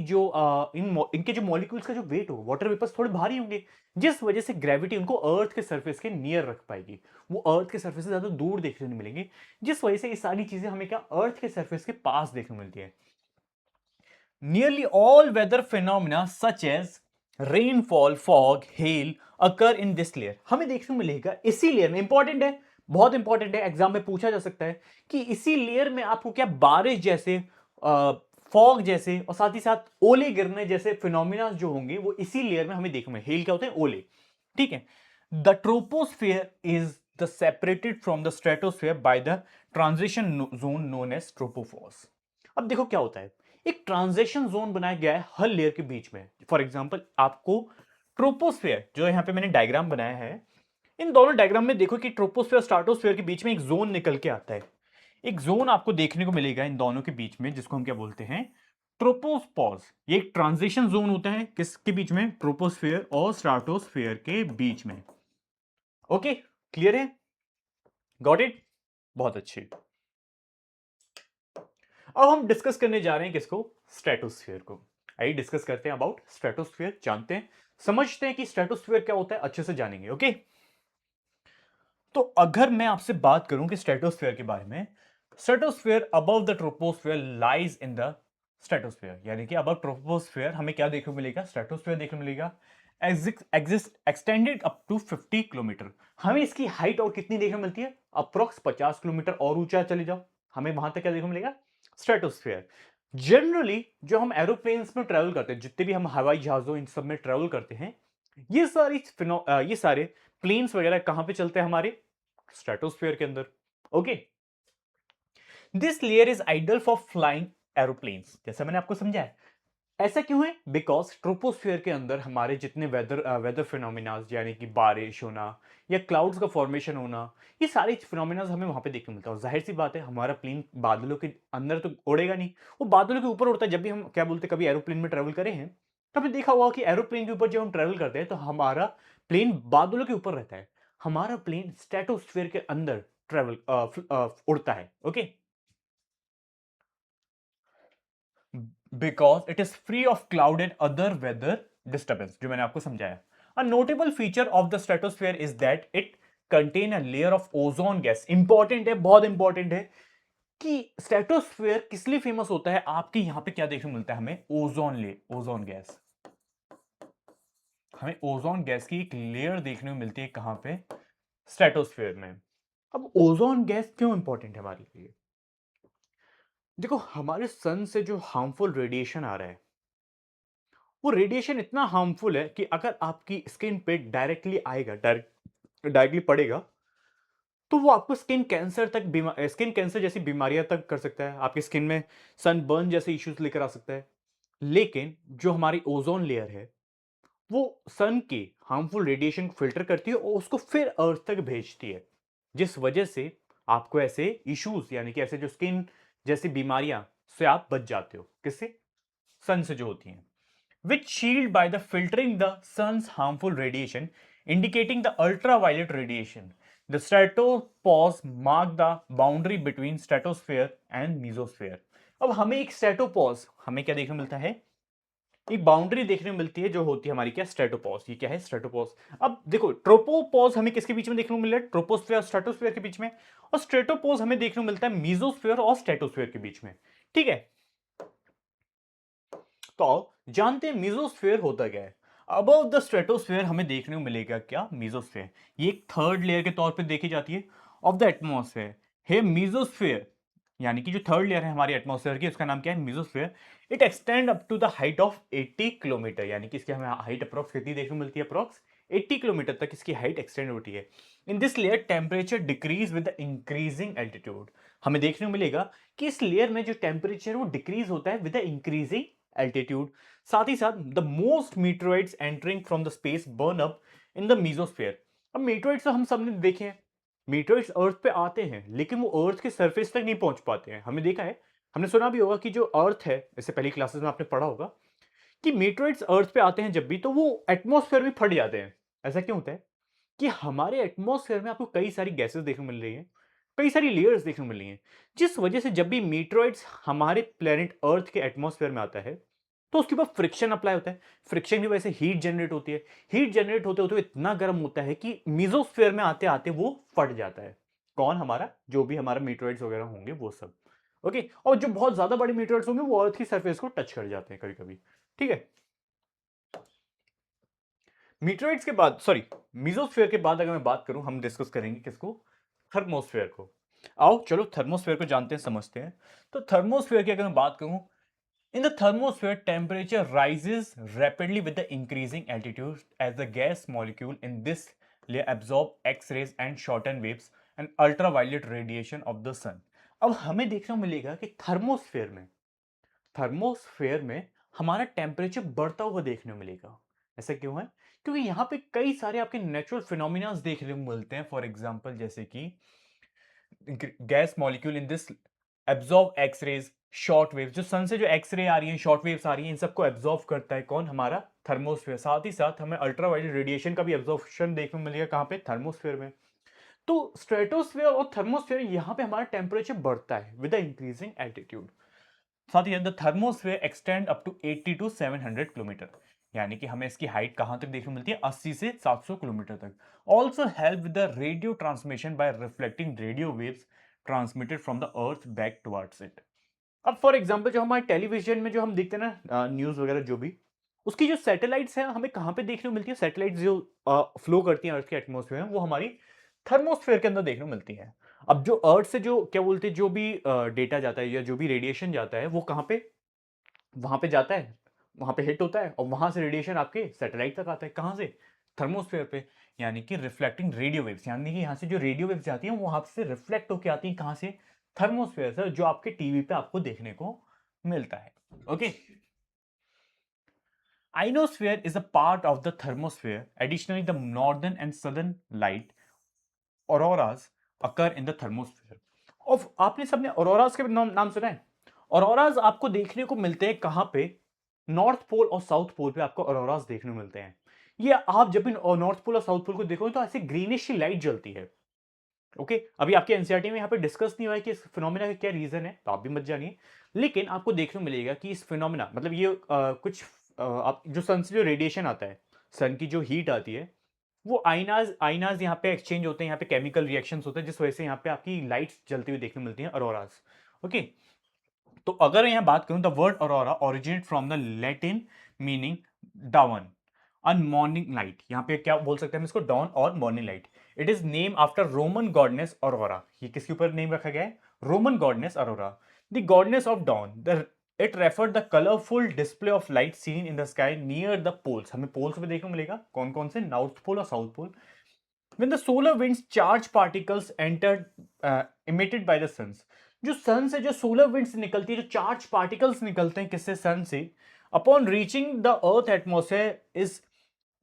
जो मॉलिक्यूल्स का जो वेट हो, वाटर वेपर्स थोड़े भारी होंगे, जिस वजह से ग्रेविटी उनको अर्थ के सरफेस के नियर रख पाएगी। वो अर्थ के सरफेस से ज्यादा दूर देखने नहीं मिलेंगे, जिस वजह से ये सारी चीजें हमें क्या, अर्थ के सरफेस के पास देखने को मिलती है। Nearly all weather phenomena such as rainfall, fog, hail occur in this layer। हमें देखने को मिलेगा इसी लेयर में, इंपॉर्टेंट है, बहुत इंपॉर्टेंट है, एग्जाम में पूछा जा सकता है कि इसी लेयर में आपको क्या, बारिश जैसे, फॉग जैसे, और साथ ही साथ ओले गिरने जैसे फिनोमिना जो होंगे, वो इसी लेयर में हमें देखने में। हेल क्या होते हैं, ओले। ठीक है। The troposphere is the separated from the stratosphere by the transition zone known as tropopause. अब देखो क्या होता है, एक ट्रांजिशन जोन बनाया गया है हर लेयर के बीच में। फॉर एग्जांपल आपको ट्रोपोस्फेयर, जो यहां पे मैंने डायग्राम बनाया है, इन दोनों डायग्राम में देखो कि ट्रोपोस्फेयर स्ट्रेटोस्फेयर के बीच में एक जोन निकल के आता है। एक जोन आपको देखने को मिलेगा इन दोनों के बीच में, जिसको हम क्या बोलते हैं, ट्रोपोस्पॉज। ये एक ट्रांजिशन जोन होता है किसके बीच में, ट्रोपोस्फेयर और स्ट्रेटोस्फेयर के बीच में। ओके, क्लियर है, गॉट इट, बहुत अच्छे। अब हम डिस्कस करने जा रहे हैं किसको, स्ट्रेटोस्फेयर को। आइए डिस्कस करते हैं अबाउट स्ट्रेटोस्फेयर, जानते हैं, समझते हैं कि स्ट्रेटोस्फेयर क्या होता है, अच्छे से जानेंगे। ओके, तो अगर मैं आपसे बात करूं कि स्ट्रेटोस्फेयर के बारे में, stratosphere above the troposphere lies in the stratosphere. यानी कि अबव ट्रोपोस्फेयर हमें क्या देखने को मिलेगा, स्ट्रेटोस्फेयर देखने को मिलेगा, exist extended up to 50 kilometre. हमें इसकी हाइट और कितनी देखने को मिलती है, अप्रोक्स 50 किलोमीटर और ऊंचा चले जाओ, हमें वहां तक क्या देखने को मिलेगा, स्ट्रेटोस्फेयर। जनरली जो हम एरोप्लेन्स में ट्रेवल करते हैं, जितने भी हम हवाई जहाजों इन सब में ट्रेवल करते हैं, ये सारे प्लेन्स वगैरह कहां पे चलते हैं, हमारे स्ट्रेटोस्फेयर के अंदर। Okay, this layer is ideal for flying aeroplanes, जैसा मैंने आपको समझाया। ऐसा क्यों है, बिकॉज ट्रोपोस्फेयर के अंदर हमारे जितने वेदर फिनोमिनाज, यानी कि बारिश होना या क्लाउड्स का फॉर्मेशन होना, ये सारे फिनोमिनाज हमें वहां पे देखने को मिलता है। और जाहिर सी बात है, हमारा प्लेन बादलों के अंदर तो उड़ेगा नहीं, वो बादलों के ऊपर उड़ता है। जब भी हम क्या बोलते हैं, कभी एरोप्लेन में ट्रेवल करे हैं, तो आपने देखा होगा कि एरोप्लेन के ऊपर जब हम ट्रेवल करते हैं, तो हमारा प्लेन बादलों के ऊपर रहता है, हमारा प्लेन स्ट्रेटोस्फेयर के अंदर उड़ता है। Okay, because it is free of cloud and other weather disturbance, जो मैंने आपको समझाया। A notable feature of the stratosphere is that it contain a layer of ozone gas. Important है, बहुत इंपॉर्टेंट है कि स्ट्रेटोस्फेयर किस लिए फेमस होता है। आपके यहां पे क्या देखने को मिलता है हमें, ओजोन गैस। हमें ओजोन गैस की एक लेयर देखने को मिलती है कहां पे, स्ट्रेटोस्फेयर में। अब ओजोन गैस क्यों इंपॉर्टेंट है हमारे लिए? देखो, हमारे सन से जो हार्मफुल रेडिएशन आ रहा है, वो रेडिएशन इतना हार्मफुल है कि अगर आपकी स्किन पे डायरेक्टली आएगा, डायरेक्टली पड़ेगा, तो वो आपको स्किन कैंसर जैसी बीमारियां तक कर सकता है। आपकी स्किन में सनबर्न जैसे इश्यूज लेकर आ सकता है। लेकिन जो हमारी ओजोन लेयर है, वो सन के हार्मफुल रेडिएशन को फिल्टर करती है और उसको फिर अर्थ तक भेजती है, जिस वजह से आपको ऐसे इश्यूज, यानी कि ऐसे जो स्किन जैसी बीमारियां से आप बच जाते हो। किससे? सन से जो होती हैं। Which shield by the filtering the sun's harmful radiation, indicating the ultraviolet radiation. The stratopause mark the boundary between stratosphere and mesosphere. अब हमें एक स्ट्रेटोपॉज, हमें क्या देखने को मिलता है, एक बाउंड्री देखने को मिलती है जो होती है हमारी क्या, स्ट्रेटोपॉज। ये क्या है, स्ट्रेटोपॉज। अब देखो, ट्रोपोपॉज हमें किसके बीच में देखने को मिल रहा है, ट्रोपोस्फेयर और स्ट्रेटोस्फेयर के बीच में। और स्ट्रेटोपॉज हमें देखने को मिलता है मीजोस्फेयर और स्ट्रेटोस्फेयर के बीच में। ठीक है, तो जानते हैं मीजोस्फेयर होता क्या है। अबव द स्ट्रेटोस्फेयर हमें देखने को मिलेगा क्या, मीजोस्फेयर। ये एक थर्ड लेयर के तौर पे देखी जाती है ऑफ द एटमॉस्फेयर। हे मीजोस्फेयर, यानी कि जो थर्ड लेयर है हमारी एटमॉस्फेयर की, उसका नाम क्या है, mesosphere. It extend up to the height of 80 kilometre, यानी कि इसकी हमें हाइट अप्रोक्स कितनी देखने को मिलती है, अप्रोक्स 80 किलोमीटर तक इसकी हाइट एक्सटेंड होती है। In this layer temperature decrease with the increasing altitude. हमें देखने को मिलेगा कि इस लेयर में जो टेम्परेचर वो डिक्रीज होता है विद द इंक्रीजिंग एल्टीट्यूड। साथ ही साथ the most meteoroids entering from the space burn up in the mesosphere. अब मीटरोइड्स तो हम सबने देखे हैं, मीटरोइड्स अर्थ पे आते हैं लेकिन वो अर्थ के सरफेस तक नहीं पहुंच पाते हैं। हमने देखा है, हमने सुना भी होगा कि जो अर्थ है, इससे पहली क्लासेस में आपने पढ़ा होगा कि मीटरोइड्स अर्थ पे आते हैं जब भी, तो वो एटमॉस्फेयर में फट जाते हैं। ऐसा क्यों होता है कि हमारे एटमॉस्फेयर में आपको कई सारी गैसेस देखने को मिल रही हैं, कई सारी लेयर्स देखने को मिल रही हैं, जिस वजह से जब भी मीटरोइड्स हमारे प्लेनेट अर्थ के एटमॉस्फेयर में आता है, तो उसके ऊपर फ्रिक्शन अप्लाई होता है। फ्रिक्शन की वजह से हीट जनरेट होती है। हीट जनरेट होते होते इतना गर्म होता है कि मीजोस्फेयर में आते आते वो फट जाता है। कौन? हमारा जो भी हमारा मीटरोइड्स वगैरह होंगे वो सब। ओके, और जो बहुत ज्यादा बड़े मीटरोइड्स होंगे वो अर्थ की सरफेस को टच कर जाते हैं कभी कभी। ठीक है, मीटरोइड्स के बाद, सॉरी, मीजोस्फेयर के बाद अगर मैं बात करूं, हम डिस्कस करेंगे किसको, थर्मोस्फेयर को। आओ चलो थर्मोस्फेयर को जानते हैं, समझते हैं। तो थर्मोस्फेयर की अगर मैं बात करूं, in the thermosphere, temperature rises rapidly with the increasing altitude as the gas molecule in this layer absorb X-rays and shorten waves and ultraviolet radiation of the sun. अब हमें देखने को मिलेगा कि थर्मोस्फेयर में हमारा टेम्परेचर बढ़ता हुआ देखने को मिलेगा। ऐसा क्यों है? क्योंकि यहाँ पे कई सारे आपके नेचुरल फिनोमिना देखने को मिलते हैं। फॉर एग्जाम्पल, जैसे कि gas molecule in this absorb x-rays, short wave, जो सन से जो एक्सरे आ रही है, शॉर्ट वेव्स आ रही हैं, इन सबको एब्जॉर्ब करता है कौन? हमारा थर्मोस्फेयर। साथ ही साथ हमें अल्ट्रावायलेट रेडिएशन का भी एब्जॉर्प्शन देखने को मिलेगा कहां पे? थर्मोस्फेयर में। तो स्ट्रेटोस्फेयर और थर्मोस्फेयर, यहां पे हमारा टेम्परेचर बढ़ता है विद द इंक्रीजिंग एल्टीट्यूड। साथ ही the thermosphere extend up to 80 to 700 kilometre, यानी कि हमें इसकी हाइट कहां तक देखने को मिलती है? 80 से 700 किलोमीटर तक। Also help with the radio transmission by reflecting radio waves transmitted from the earth back towards it. अब फॉर एग्जांपल, जो हमारे टेलीविजन में जो हम देखते हैं ना, न्यूज वगैरह जो भी, उसकी जो सैटेलाइट्स हैं हमें कहां पे देखने को मिलती है? सैटेलाइट्स जो फ्लो करती हैं अर्थ के एटमॉस्फेयर में, वो हमारी थर्मोस्फेयर के अंदर देखने को मिलती है। अब जो अर्थ से जो क्या बोलते हैं, जो भी डेटा जाता है या जो भी रेडिएशन जाता है, वो कहां पे, वहां पे जाता है, वहां पे हिट होता है और वहां से रेडिएशन आपके सैटेलाइट तक आता है। कहां से? थर्मोस्फेयर पे। यानी कि रिफ्लेक्टिंग रेडियो वेव्स, यानी कि यहां से जो रेडियो वेव्स जाती हैं वो वहां से रिफ्लेक्ट होकर आती हैं कहां से? थर्मोस्फेयर से, जो आपके टीवी पे आपको देखने को मिलता है। Okay, ionosphere is a part of the thermosphere. Additionally, the northern and southern light auroras occur in the thermosphere. और आपने सबने ऑरोरास के नाम सुना है? ऑरोरास आपको देखने को मिलते हैं कहां पे? नॉर्थ पोल और साउथ पोल पे आपको ऑरोरास देखने को मिलते हैं। ये आप जब भी नॉर्थ पोल और साउथ पोल को देखोगे तो ऐसे ग्रीनिश सी लाइट जलती है। ओके, अभी आपके एनसीईआरटी में यहाँ पे डिस्कस नहीं हुआ है कि इस फिनोमिना का क्या रीजन है, तो आप भी मत जानिए, लेकिन आपको देखने को मिलेगा कि इस फिनोमिना मतलब ये कुछ आप जो सन से जो रेडिएशन आता है, सन की जो हीट आती है, वो आइनाज आइनाज यहाँ पे एक्सचेंज होते हैं, यहाँ पे केमिकल रिएक्शंस होते हैं, जिस वजह से यहाँ पे आपकी लाइट्स जलती हुई देखने को मिलती हैं, अरोराज। ओके, तो अगर यहाँ बात करूं, the word Arora originate from the Latin meaning down on morning light. यहाँ पे क्या बोल सकते हैं हम इसको, डॉन और morning light. It is name after Roman goddess Aurora. ये किसके ऊपर नेम रखा गया है, Roman goddess Aurora, the goddess of dawn. The it refer the colourful display of light seen in the sky near the poles. हमें पोल्स में देखने को मिलेगा, कौन कौन से, नॉर्थ पोल और south pole. When the solar winds charge particles entered emitted by the suns, जो सन से जो सोलर विंड्स निकलती है, जो चार्ज पार्टिकल्स निकलते हैं किससे, सन से, upon reaching the earth atmosphere is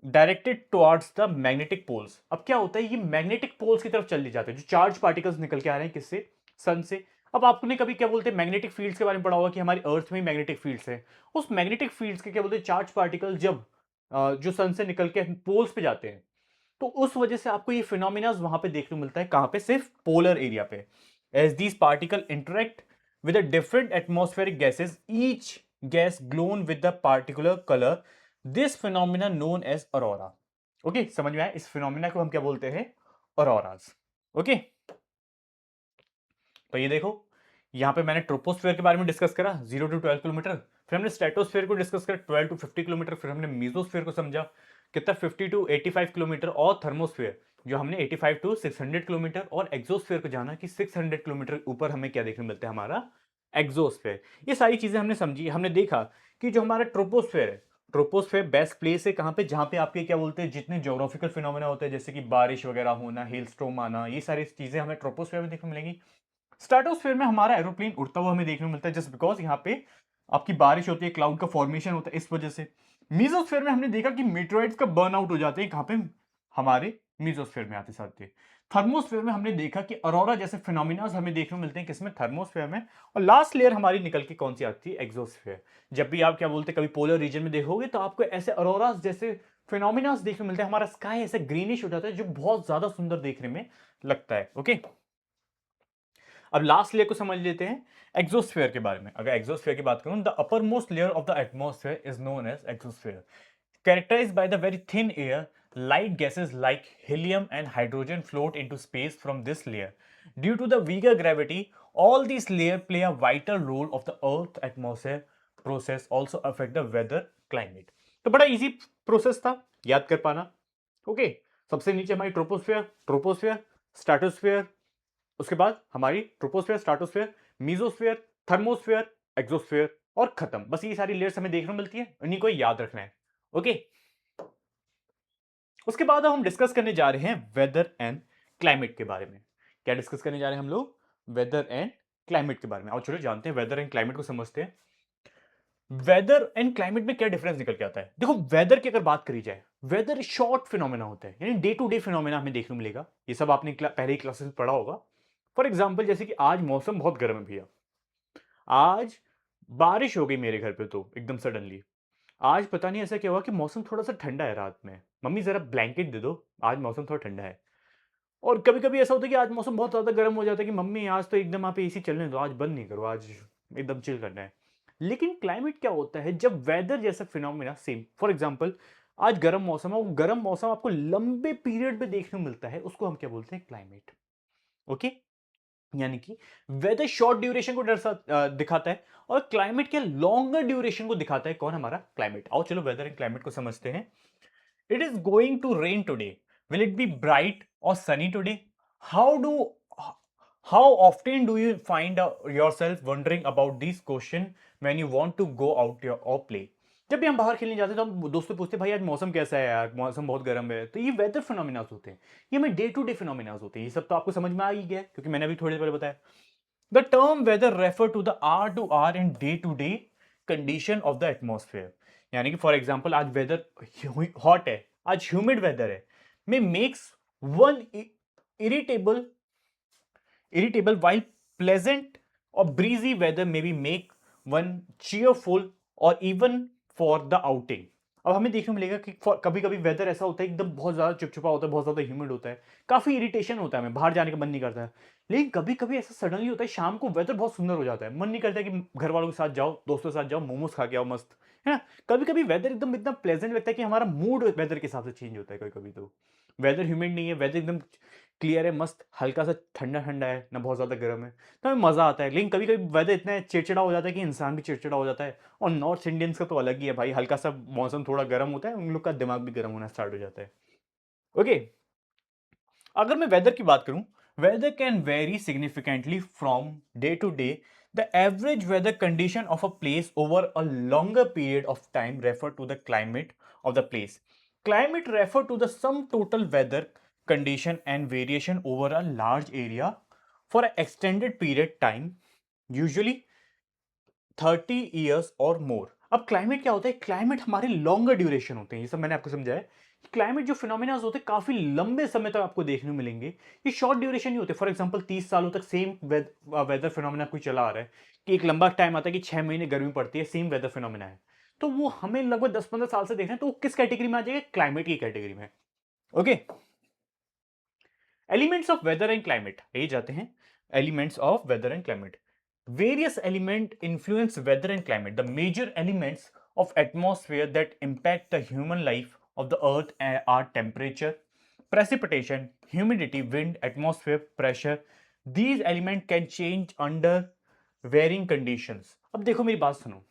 directed towards the magnetic poles. अब क्या होता है, ये मैग्नेटिक पोल्स की तरफ चले जाते हैं, जो चार्ज पार्टिकल्स निकल के आ रहे हैं किससे, सन से। अब आपने कभी क्या बोलते हैं मैग्नेटिक फील्ड्स के बारे में पढ़ा होगा कि हमारी अर्थ में मैग्नेटिक फील्ड्स है, उस मैग्नेटिक फील्ड्स के क्या बोलते हैं, चार्ज पार्टिकल जब जो सन से निकल के पोल्स पे जाते हैं, तो उस वजह से आपको ये फिनोमिना वहां पे देखने को मिलता है, कहां पे, सिर्फ पोलर एरिया पे। As these particle interact with a different atmospheric gases, each gas glows with the particular colour, this phenomena known as aurora. Okay, समझ में आया, इस फिनोमिना को हम क्या बोलते हैं, अरोराज। ओके, तो ये देखो, यहां पे मैंने ट्रोपोस्फेयर के बारे में डिस्कस करा 0 to 12 किलोमीटर, फिर हमने स्ट्रेटोस्फेयर को डिस्कस करा 12 to 50 किलोमीटर, फिर हमने मीजोस्फेयर को समझा कितना 50 to 85 किलोमीटर, और थर्मोस्फेयर जो हमने 85 to 600 किलोमीटर, और एक्सोस्फेयर को जाना कि 600 किलोमीटर ऊपर हमें क्या देखने मिलता है, हमारा एक्सोस्फेयर। ये सारी चीजें हमने समझी। हमने देखा कि जो हमारा ट्रोपोस्फेयर है, ट्रोपोस्फेयर बेस्ट प्लेस है कहां पे, जहां पे आपके क्या बोलते हैं, जितने ज्योग्राफिकल फिनोमेना होते हैं, जैसे कि बारिश वगैरह होना, हेलस्टॉर्म आना, ये सारी चीजें हमें ट्रोपोस्फेयर में देखने को मिलेंगी। स्ट्रेटोस्फेयर में हमारा एरोप्लेन उड़ता हुआ हमें देखने को मिलता है, जस्ट बिकॉज यहाँ पे आपकी बारिश होती है, क्लाउड का फॉर्मेशन होता है, इस वजह से। मीजोस्फेयर में हमने देखा कि मेटेरोइड्स का बर्न आउट हो जाते हैं, कहां पे, हमारे मीजोस्फेयर में आते साथ। थर्मोस्फेयर में हमने देखा कि अरोरा जैसे फिनोमिना हमें देखने को मिलते हैं किसमें, थर्मोस्फेयर में। और लास्ट लेयर हमारी निकल के कौन सी आती है, एक्सोस्फेयर। जब भी आप क्या बोलते हैं कभी पोलर रीजन में देखोगे तो आपको ऐसे अरोरा जैसे फिनोमिना देखने को मिलते हैं, हमारा स्काई ऐसे ग्रीनिश हो जाता है, जो बहुत ज्यादा सुंदर देखने में लगता है। ओके, अब लास्ट लेयर को समझ लेते हैं, एक्सोस्फेयर के बारे में। अगर एक्सोस्फेयर की बात करूं, the uppermost layer of the atmosphere is known as exosphere, characterized by the very thin air. Light gases like helium and hydrogen float into space from this layer. Due to the weaker gravity, all these layers play a vital role of the Earth atmosphere process, also affect the weather climate. तो बड़ा इजी प्रोसेस था, याद कर पाना। ओके, सबसे नीचे हमारी ट्रोपोस्फेयर, ट्रोपोस्फेयर, स्ट्रेटोस्फेयर, उसके बाद हमारी troposphere, stratosphere, mesosphere, thermosphere, exosphere, और खत्म। बस ये सारी लेयर्स हमें देखने को मिलती है, इन्हीं को याद रखना है। ओके, उसके बाद अब हम डिस्कस करने जा रहे हैं वेदर एंड क्लाइमेट के बारे में। क्या डिस्कस करने जा रहे हैं हम लोग, वेदर एंड क्लाइमेट के बारे में। आओ चलो जानते हैं, वेदर एंड क्लाइमेट को समझते हैं। वेदर एंड क्लाइमेट में क्या डिफरेंस निकल के आता है। देखो, वेदर की अगर बात करी जाए, वेदर शॉर्ट फिनोमेना होता है, यानी डे टू डे फिनोमेना हमें देखने को मिलेगा। ये सब आपने पहले ही क्लासेस में पढ़ा होगा। फॉर एग्जाम्पल, जैसे कि आज मौसम बहुत गर्म है भैया, आज बारिश हो गई मेरे घर पे तो एकदम सडनली। आज पता नहीं ऐसा क्या हुआ कि मौसम थोड़ा सा ठंडा है रात में, मम्मी जरा ब्लैंकेट दे दो, आज मौसम थोड़ा ठंडा है। और कभी कभी ऐसा होता है कि आज मौसम बहुत ज्यादा गर्म हो जाता है कि मम्मी आज तो एकदम आप एसी चलने दो, आज बंद नहीं करो, आज एकदम चिल करना है। लेकिन क्लाइमेट क्या होता है, जब वेदर जैसा फिनोमिना सेम, फॉर एग्जाम्पल आज गर्म मौसम है, वो गर्म मौसम आपको लंबे पीरियड में देखने को मिलता है, उसको हम क्या बोलते हैं, क्लाइमेट। ओके, यानी कि वेदर शॉर्ट ड्यूरेशन को दिखाता है, और क्लाइमेट के लॉन्गर ड्यूरेशन को दिखाता है, कौन, हमारा क्लाइमेट। आओ चलो वेदर एंड क्लाइमेट को समझते हैं। It is going to rain today, will it be bright और sunny today, how do how often do you find yourself wondering about this question when you want to go out और प्ले। जब भी हम बाहर खेलने जाते हैं तो हम दोस्तों पूछते हैं, भाई आज मौसम कैसा है यार, मौसम बहुत गर्म है। तो ये वेदर फिनोमिना होते हैं, ये हमें डे टू डे फिनोमिना होते हैं। ये सब तो आपको समझ में आ ही गया, क्योंकि मैंने अभी थोड़ी देर पहले बताया। The term weather refer to the hour to hour and day to day condition of the atmosphere. यानी कि फॉर एग्जाम्पल आज वेदर हॉट है, आज ह्यूमिड वेदर है, may makes one irritable while pleasant or breezy weather maybe make one cheerful or even for the outing। अब हमें देखने को मिलेगा कि कभी-कभी वेदर ऐसा होता है एकदम बहुत ज़्यादा चिपचिपा होता है, बहुत ज़्यादा ह्यूमिड होता है, काफ़ी इरिटेशन होता है, हमें बाहर जाने का मन नहीं करता है। लेकिन कभी-कभी ऐसा सडनली होता है, शाम को वेदर बहुत सुंदर हो जाता है, मन नहीं करता है कि घर वालों के साथ जाओ, दोस्तों के साथ जाओ, मोमोज़ खा के आओ मस्त, है ना? कभी-कभी वेदर एकदम इतना प्लेज़ेंट लगता है कि हमारा मूड वेदर के हिसाब से चेंज होता है कभी-कभी तो। वेदर ह्यूमिड नहीं है, वेदर एकदम क्लियर है, मस्त हल्का-सा ठंडा-ठंडा है, ना बहुत ज़्यादा गर्म है, तो हमें मज़ा आता है। लेकिन कभी-कभी वेदर इतना चिड़चिड़ा हो जाता है कि इंसान भी चिड़चिड़ा हो जाता है। और नॉर्थ इंडियंस का तो अलग ही है भाई, हल्का-सा मौसम थोड़ा गर्म होता है, उन लोग का दिमाग भी गर्म होना स्टार्ट हो जाता है। ओके, अगर मैं वेदर की बात करूं, weather can vary significantly from day to day. The average weather condition of a place over a longer period of time refer to the climate of the place. Climate refer to the sum total weather condition and variation over a large area for an extended period time, usually 30 years और मोर। अब क्लाइमेट क्या होता है? क्लाइमेट हमारे लॉन्गर ड्यूरेशन होते हैं, ये सब मैंने आपको समझाया। क्लाइमेट जो फिनोमिना होते हैं काफी लंबे समय तक आपको देखने को मिलेंगे, ये शॉर्ट ड्यूरेशन नहीं होते। फॉर एग्जांपल 30 सालों तक सेम वेदर फिनोमिना कोई चला आ रहा है, कि एक लंबा टाइम आता है कि 6 महीने गर्मी पड़ती है, सेम वेदर फिनोमिना है, तो वो हमें लगभग 10-15 साल से देख रहे हैं, तो वो किस कैटेगरी में आ जाएगा? क्लाइमेट की कैटेगरी में। Okay, elements of weather and climate, ये जाते हैं elements of weather and climate. Various elements influence weather and climate. The major elements of atmosphere that impact the human life of the earth are temperature, precipitation, humidity, wind, atmosphere pressure. These elements can change under varying conditions. अब देखो मेरी बात सुनो,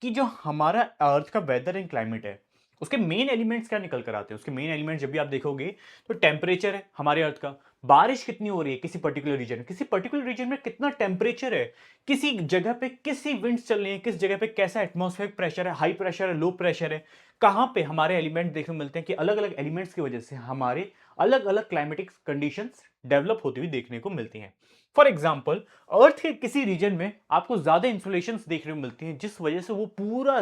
कि जो हमारा अर्थ का वेदर एंड क्लाइमेट है, उसके मेन एलिमेंट्स क्या निकल कर आते हैं? उसके मेन एलिमेंट्स जब भी आप देखोगे, तो टेम्परेचर है हमारे अर्थ का, बारिश कितनी हो रही है किसी पर्टिकुलर रीजन में, किसी पर्टिकुलर रीजन में कितना टेम्परेचर है, किसी जगह पे किसी विंड्स चल रही है, किस जगह पे कैसा एटमॉस्फेरिक प्रेशर है, हाई प्रेशर है, लो प्रेशर है, कहां पे हमारे एलिमेंट देखने को मिलते हैं, कि अलग अलग एलिमेंट्स की वजह से हमारे अलग अलग क्लाइमेटिक कंडीशंस डेवलप होती हुई देखने को मिलती हैं। फॉर एग्जाम्पल, अर्थ के किसी रीजन में आपको ज्यादा इंसुलेशन देखने को मिलती है, जिस वजह से वो पूरा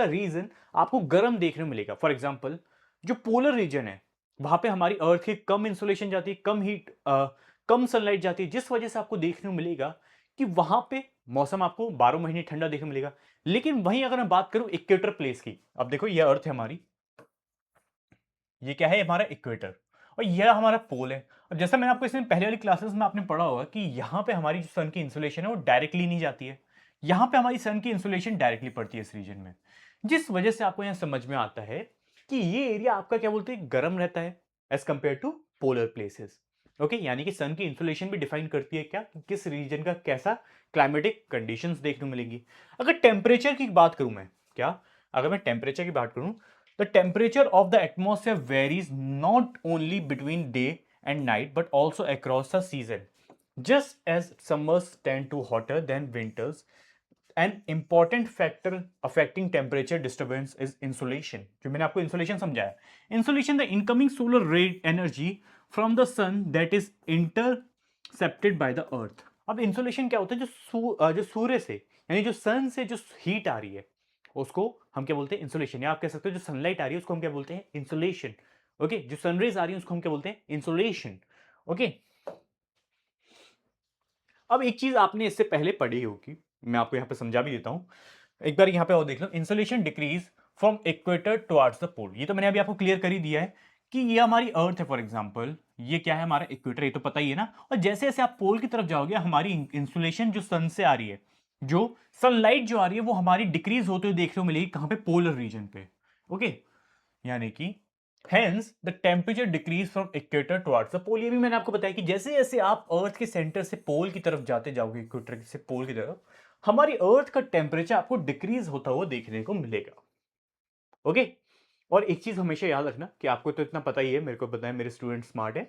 रीजन आपको गर्म देखने को मिलेगा। फॉर एग्जाम्पल, जो पोलर रीजन है, वहां पे हमारी अर्थ की कम इंसुलेशन जाती है, कम हीट, कम सनलाइट जाती है, जिस वजह से आपको देखने को मिलेगा कि वहां पे मौसम आपको 12 महीने ठंडा देखने को मिलेगा। लेकिन वहीं अगर मैं बात करूं इक्वेटर प्लेस की, अब देखो ये अर्थ है हमारी, ये क्या है? हमारा इक्वेटर, और यह हमारा पोल है। और जैसा मैंने आपको इसमें पहले वाली क्लासेस में आपने पढ़ा होगा कि यहाँ पे हमारी जो सन की इंसुलेशन है वो डायरेक्टली नहीं जाती है, यहाँ पे हमारी सन की इंसुलेशन डायरेक्टली पड़ती है इस रीजन में, जिस वजह से आपको यहाँ समझ में आता है कि ये एरिया आपका क्या बोलते हैं, गर्म रहता है as compare to polar places. Okay, यानी कि सन की इंसुलेशन भी डिफाइन करती है क्या, कि किस रीजन का कैसा क्लाइमेटिक कंडीशंस देखने को मिलेंगी। अगर टेम्परेचर की बात करूं मैं, क्या अगर मैं टेम्परेचर की बात करूं, the temperature of the atmosphere varies not only between day and night but also across the season. Just as summers tend to hotter than winters, an important factor affecting temperature disturbance is insolation. जो मैंने आपको insolation समझाया, insolation the incoming solar ray energy from the sun that is intercepted by the earth. अब insolation क्या होता है? जो सूर्य से, यानी जो सन से जो हीट आ रही है, उसको हम क्या बोलते हैं? इंसुलेशन। या आप कह सकते हो जो सनलाइट आ रही है उसको हम क्या बोलते हैं? इंसुलेशन। ओके, जो सनरेज आ रही है उसको हम क्या बोलते हैं? इंसुलेशन। ओके, अब एक चीज आपने इससे पहले पढ़ी होगी, मैं आपको यहां पे समझा भी देता हूं, एक बार यहां पे और देख लो, insolation decrease from equator towards the pole. ये तो मैंने अभी आपको क्लियर कर ही दिया है कि ये हमारी अर्थ है। फॉर एग्जांपल, ये क्या है? हमारा इक्वेटर, ये तो पता ही है ना। और जैसे जैसे आप पोल की तरफ जाओगे, हमारी इंसुलेशन जो सन से आ रही है, जो सनलाइट जो आ रही है, वो हमारी डिक्रीज होते हुए देखने को मिलेगी कहां पे? पोलर रीजन पे। ओके, यानी कि hence the temperature decrease from equator towards the pole. ये भी मैंने आपको बताया कि जैसे जैसे आप अर्थ के सेंटर से पोल की तरफ जाते जाओगे, इक्वेटर से पोल की तरफ, हमारी अर्थ का टेम्परेचर आपको डिक्रीज होता हुआ देखने को मिलेगा। ओके, और एक चीज हमेशा याद रखना, कि आपको तो इतना पता ही है, मेरे को पता है, मेरे स्टूडेंट स्मार्ट है,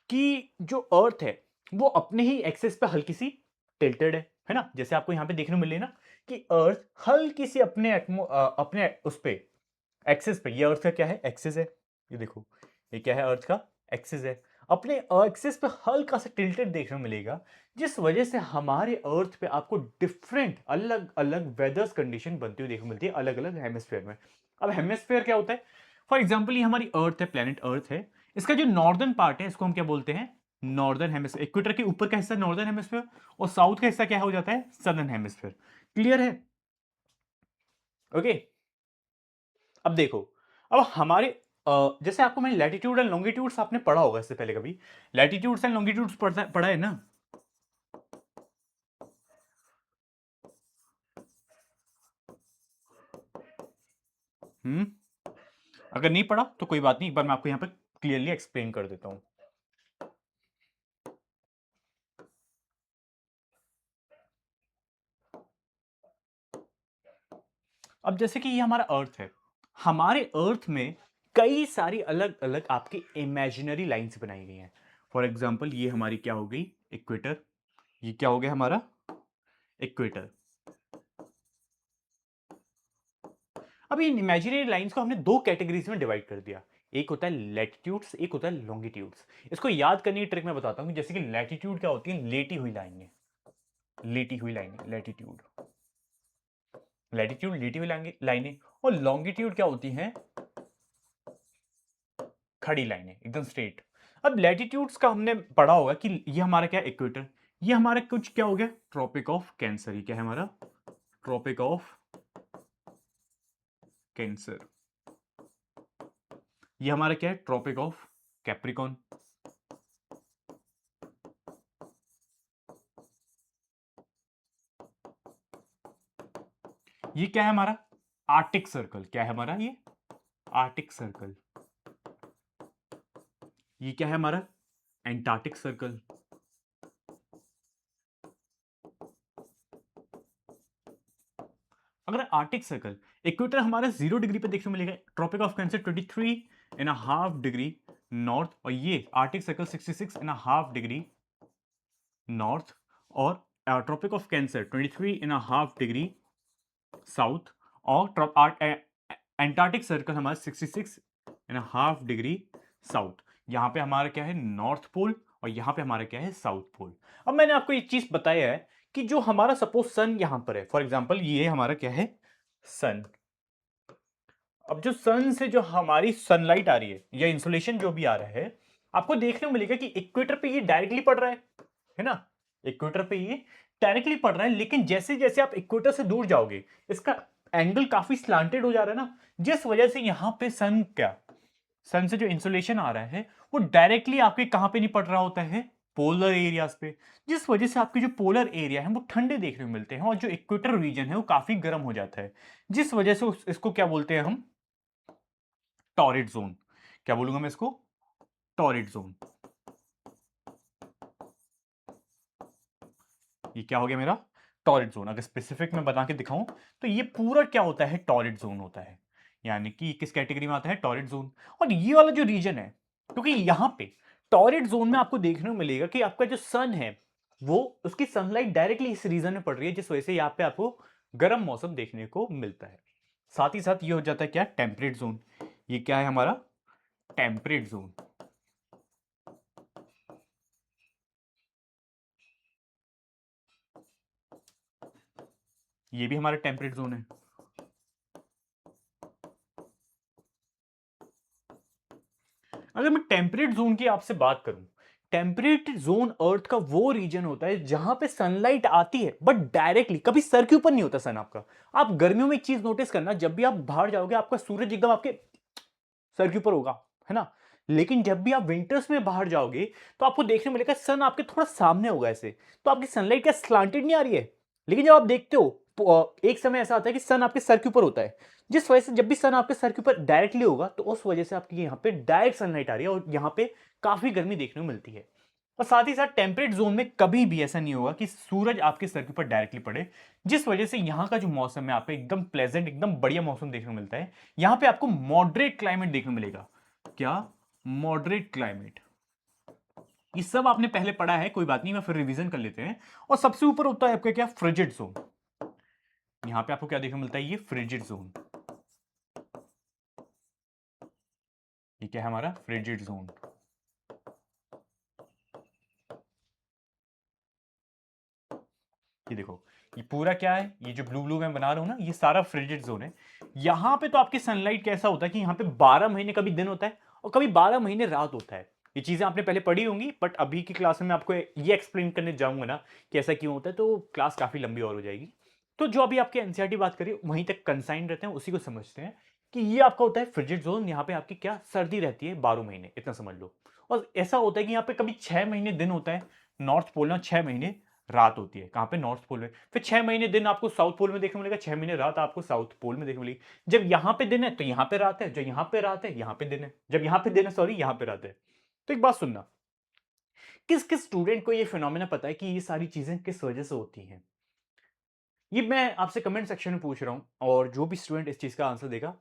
कि जो अर्थ है वो अपने ही एक्सेस पे हल्की सी टिल्टेड है ना। जैसे आपको यहां पे देखने को मिले ना, कि अर्थ हल्की सी अपने उस पे एक्सिस पे, ये अर्थ का क्या है? एक्सिस है। ये देखो, ये क्या है? अर्थ का एक्सिस है। अपने एक्सिस पे हल्का सा टिल्टेड देखने को मिलेगा, जिस वजह से हमारे अर्थ पे आपको डिफरेंट अलग अलग वेदर्स कंडीशन बनती हुई देखने को मिलती है अलग अलग हेमिस्फेयर में। अब हेमिस्फेयर क्या होता है? फॉर एग्जाम्पल, ये हमारी अर्थ है, प्लेनेट अर्थ है, इसका जो नॉर्दर्न पार्ट है इसको हम क्या बोलते हैं? Northern hemisphere. इक्वेटर के ऊपर का हिस्सा नॉर्दर्न हेमिस्फेयर, और साउथ का हिस्सा क्या हो जाता है? Southern hemisphere. क्लियर है? ओके, अब देखो, अब हमारे जैसे आपको मैंने लैटिट्यूड एंड लॉन्गिट्यूड्स आपने पढ़ा होगा इससे पहले कभी, लैटिट्यूड्स एंड लॉन्गिट्यूड्स पढ़ा है ना? हम्म। अगर नहीं पढ़ा तो कोई बात नहीं, एक बार मैं आपको यहाँ पे क्लियरली एक्सप्लेन कर देता हूँ। अब जैसे कि ये हमारा अर्थ है, हमारे अर्थ में कई सारी अलग अलग आपकी इमेजिनरी लाइंस बनाई गई हैं। फॉर एग्जाम्पल ये हमारी क्या हो गई, इक्वेटर। ये क्या हो गया हमारा, इक्वेटर। अब इन इमेजिनरी लाइंस को हमने दो कैटेगरीज में डिवाइड कर दिया, एक होता है लैटिट्यूड्स, एक होता है लॉन्गिट्यूड्स। इसको याद करने की ट्रिक मैं बताता हूँ, जैसे कि लैटिट्यूड क्या होती है, लेटी हुई लाइनें, लेटी हुई लाइनें, लैटिट्यूड, लैटिट्यूड लेटी हुई लाइनें। और लॉन्गिट्यूड क्या होती हैं, खड़ी लाइनें, एकदम स्ट्रेट। अब लैटिट्यूड्स का हमने पढ़ा होगा कि ये हमारा क्या है, इक्वेटर। ये हमारा कुछ क्या हो गया, ट्रॉपिक ऑफ कैंसर। ये क्या है हमारा, ट्रॉपिक ऑफ कैंसर। ये हमारा क्या है, ट्रॉपिक ऑफ कैप्रिकॉन। ये क्या है हमारा, आर्टिक सर्कल। क्या है हमारा ये, आर्टिक सर्कल। ये क्या है हमारा, एंटार्क्टिक सर्कल। अगर आर्टिक सर्कल, इक्वेटर हमारा 0 डिग्री पे देखने को मिलेगा, tropic of cancer 23.5 degree north, और ये आर्टिक सर्कल 66.5 डिग्री नॉर्थ, और tropic of cancer 23.5 degree south, और एंटार्क्टिक सर्कल हमारा 66.5 डिग्री साउथ। यहां पे हमारा क्या है, नॉर्थ पोल, और यहां पे हमारा क्या है, साउथ पोल। अब मैंने आपको एक चीज बताया है कि जो हमारा सपोज सन यहां पर है, फॉर एग्जांपल ये हमारा क्या है, सन। अब जो सन से जो हमारी सनलाइट आ रही है या इंसुलेशन जो भी आ रहा है, आपको देखने को मिलेगा कि इक्वेटर पे ये डायरेक्टली पड़ रहा है ना, इक्वेटर पे ये डायरेक्टली पड़ रहा है। लेकिन जैसे जैसे आप इक्वेटर से दूर जाओगे, इसका एंगल काफी स्लांटेड हो जा रहा है ना, जिस वजह से यहां पे सन क्या, सन से जो इंसुलेशन आ रहा है वो डायरेक्टली आपके कहां पे नहीं पड़ रहा होता है, पोलर एरियाज पे। जिस वजह से आपके जो पोलर एरिया है वो ठंडे देखने को मिलते हैं, और जो इक्वेटर रीजन है वो काफी गर्म हो जाता है, जिस वजह से इसको क्या बोलते हैं हम, टॉरिड जोन। क्या बोलूंगा मैं इसको, टॉरिड जोन। ये क्या हो गया मेरा, टॉरिड जोन। अगर स्पेसिफिक में बता के दिखाऊं तो ये पूरा क्या होता है, टॉरिड जोन होता है। यानी कि किस कैटेगरी में आता है, टॉरिड जोन। और ये वाला जो रीजन है, क्योंकि यहां पे टॉरिड जोन में आपको देखने को मिलेगा कि आपका जो सन है वो, उसकी सनलाइट डायरेक्टली इस रीजन में पड़ रही है, जिस वजह से यहाँ पे आपको गर्म मौसम देखने को मिलता है। साथ ही साथ ये हो जाता है क्या, टेम्परेट जोन। ये क्या है हमारा, टेम्परेट जोन। ये भी हमारा टेम्परेट जोन है। अगर मैं टेम्परेट जोन की आपसे बात करूं, टेम्परेट जोन अर्थ का वो रीजन होता है जहां पे सनलाइट आती है बट डायरेक्टली, कभी सर के ऊपर नहीं होता सन आपका। आप गर्मियों में एक चीज नोटिस करना, जब भी आप बाहर जाओगे आपका सूरज एकदम आपके सर के ऊपर होगा, है ना। लेकिन जब भी आप विंटर्स में बाहर जाओगे तो आपको देखने मिलेगा सन आपके थोड़ा सामने होगा ऐसे, तो आपकी सनलाइट क्या स्लांटेड नहीं आ रही है। लेकिन जब आप देखते हो तो, एक समय ऐसा आता है कि सन आपके सर के ऊपर होता है, जिस वजह से जब भी सन आपके सर के ऊपर डायरेक्टली होगा तो उस वजह से आपकी यहाँ पे डायरेक्ट सनलाइट आ रही है, और यहाँ पे काफी गर्मी देखने को मिलती है। और साथ ही साथ टेम्परेट जोन में कभी भी ऐसा नहीं होगा कि सूरज आपके सर के ऊपर डायरेक्टली पड़े, जिस वजह से यहाँ का जो मौसम है, यहाँ पे एकदम प्लेजेंट, एकदम बढ़िया मौसम देखने को मिलता है। यहाँ पे आपको मॉडरेट क्लाइमेट देखने को मिलेगा। क्या, मॉडरेट क्लाइमेट। ये सब आपने पहले पढ़ा है, कोई बात नहीं, मैं फिर रिवीजन कर लेते हैं। और सबसे ऊपर होता है आपका क्या, फ्रिजिड जोन। यहां पे आपको क्या देखने को मिलता है, ये फ्रिजिड जोन। ये क्या है हमारा, फ्रिजिड जोन। ये देखो, ये पूरा क्या है, ये जो ब्लू ब्लू मैं बना रहा हूं ना, ये सारा फ्रिजिड जोन है। यहां पे तो आपकी सनलाइट कैसा होता है कि यहाँ पे 12 महीने कभी दिन होता है और कभी 12 महीने रात होता है। ये चीजें आपने पहले पढ़ी होंगी, बट अभी की क्लास में मैं आपको ये एक्सप्लेन करने जाऊंगा ना कि ऐसा क्यों होता है, तो क्लास काफी लंबी और हो जाएगी। तो जो अभी आपके एनसीईआरटी बात करिए वहीं तक कंसाइन रहते हैं, उसी को समझते हैं कि ये आपका होता है फ्रिजिड जोन, यहाँ पे आपकी क्या सर्दी रहती है 12 महीने, इतना समझ लो। और ऐसा होता है कि यहाँ पे कभी 6 महीने दिन होता है नॉर्थ पोल में, 6 महीने रात होती है। कहाँ पे? नॉर्थ पोल में। फिर 6 महीने दिन आपको साउथ पोल में देखने को मिलेगा, 6 महीने रात आपको साउथ पोल में देखने को मिलेगी। जब यहाँ पे दिन है तो यहाँ पे रात है, जब यहाँ पे रात है यहाँ पे दिन है, जब यहाँ पे दिन है सॉरी यहाँ पे रात है। तो एक बात सुनना, किस किस स्टूडेंट को ये फिनोमेना पता है कि ये सारी चीजें किस वजह से होती हैं? ये मैं आपसे कमेंट सेक्शन में पूछ रहा हूं, और जो भी स्टूडेंट इस चीज का आंसर देगा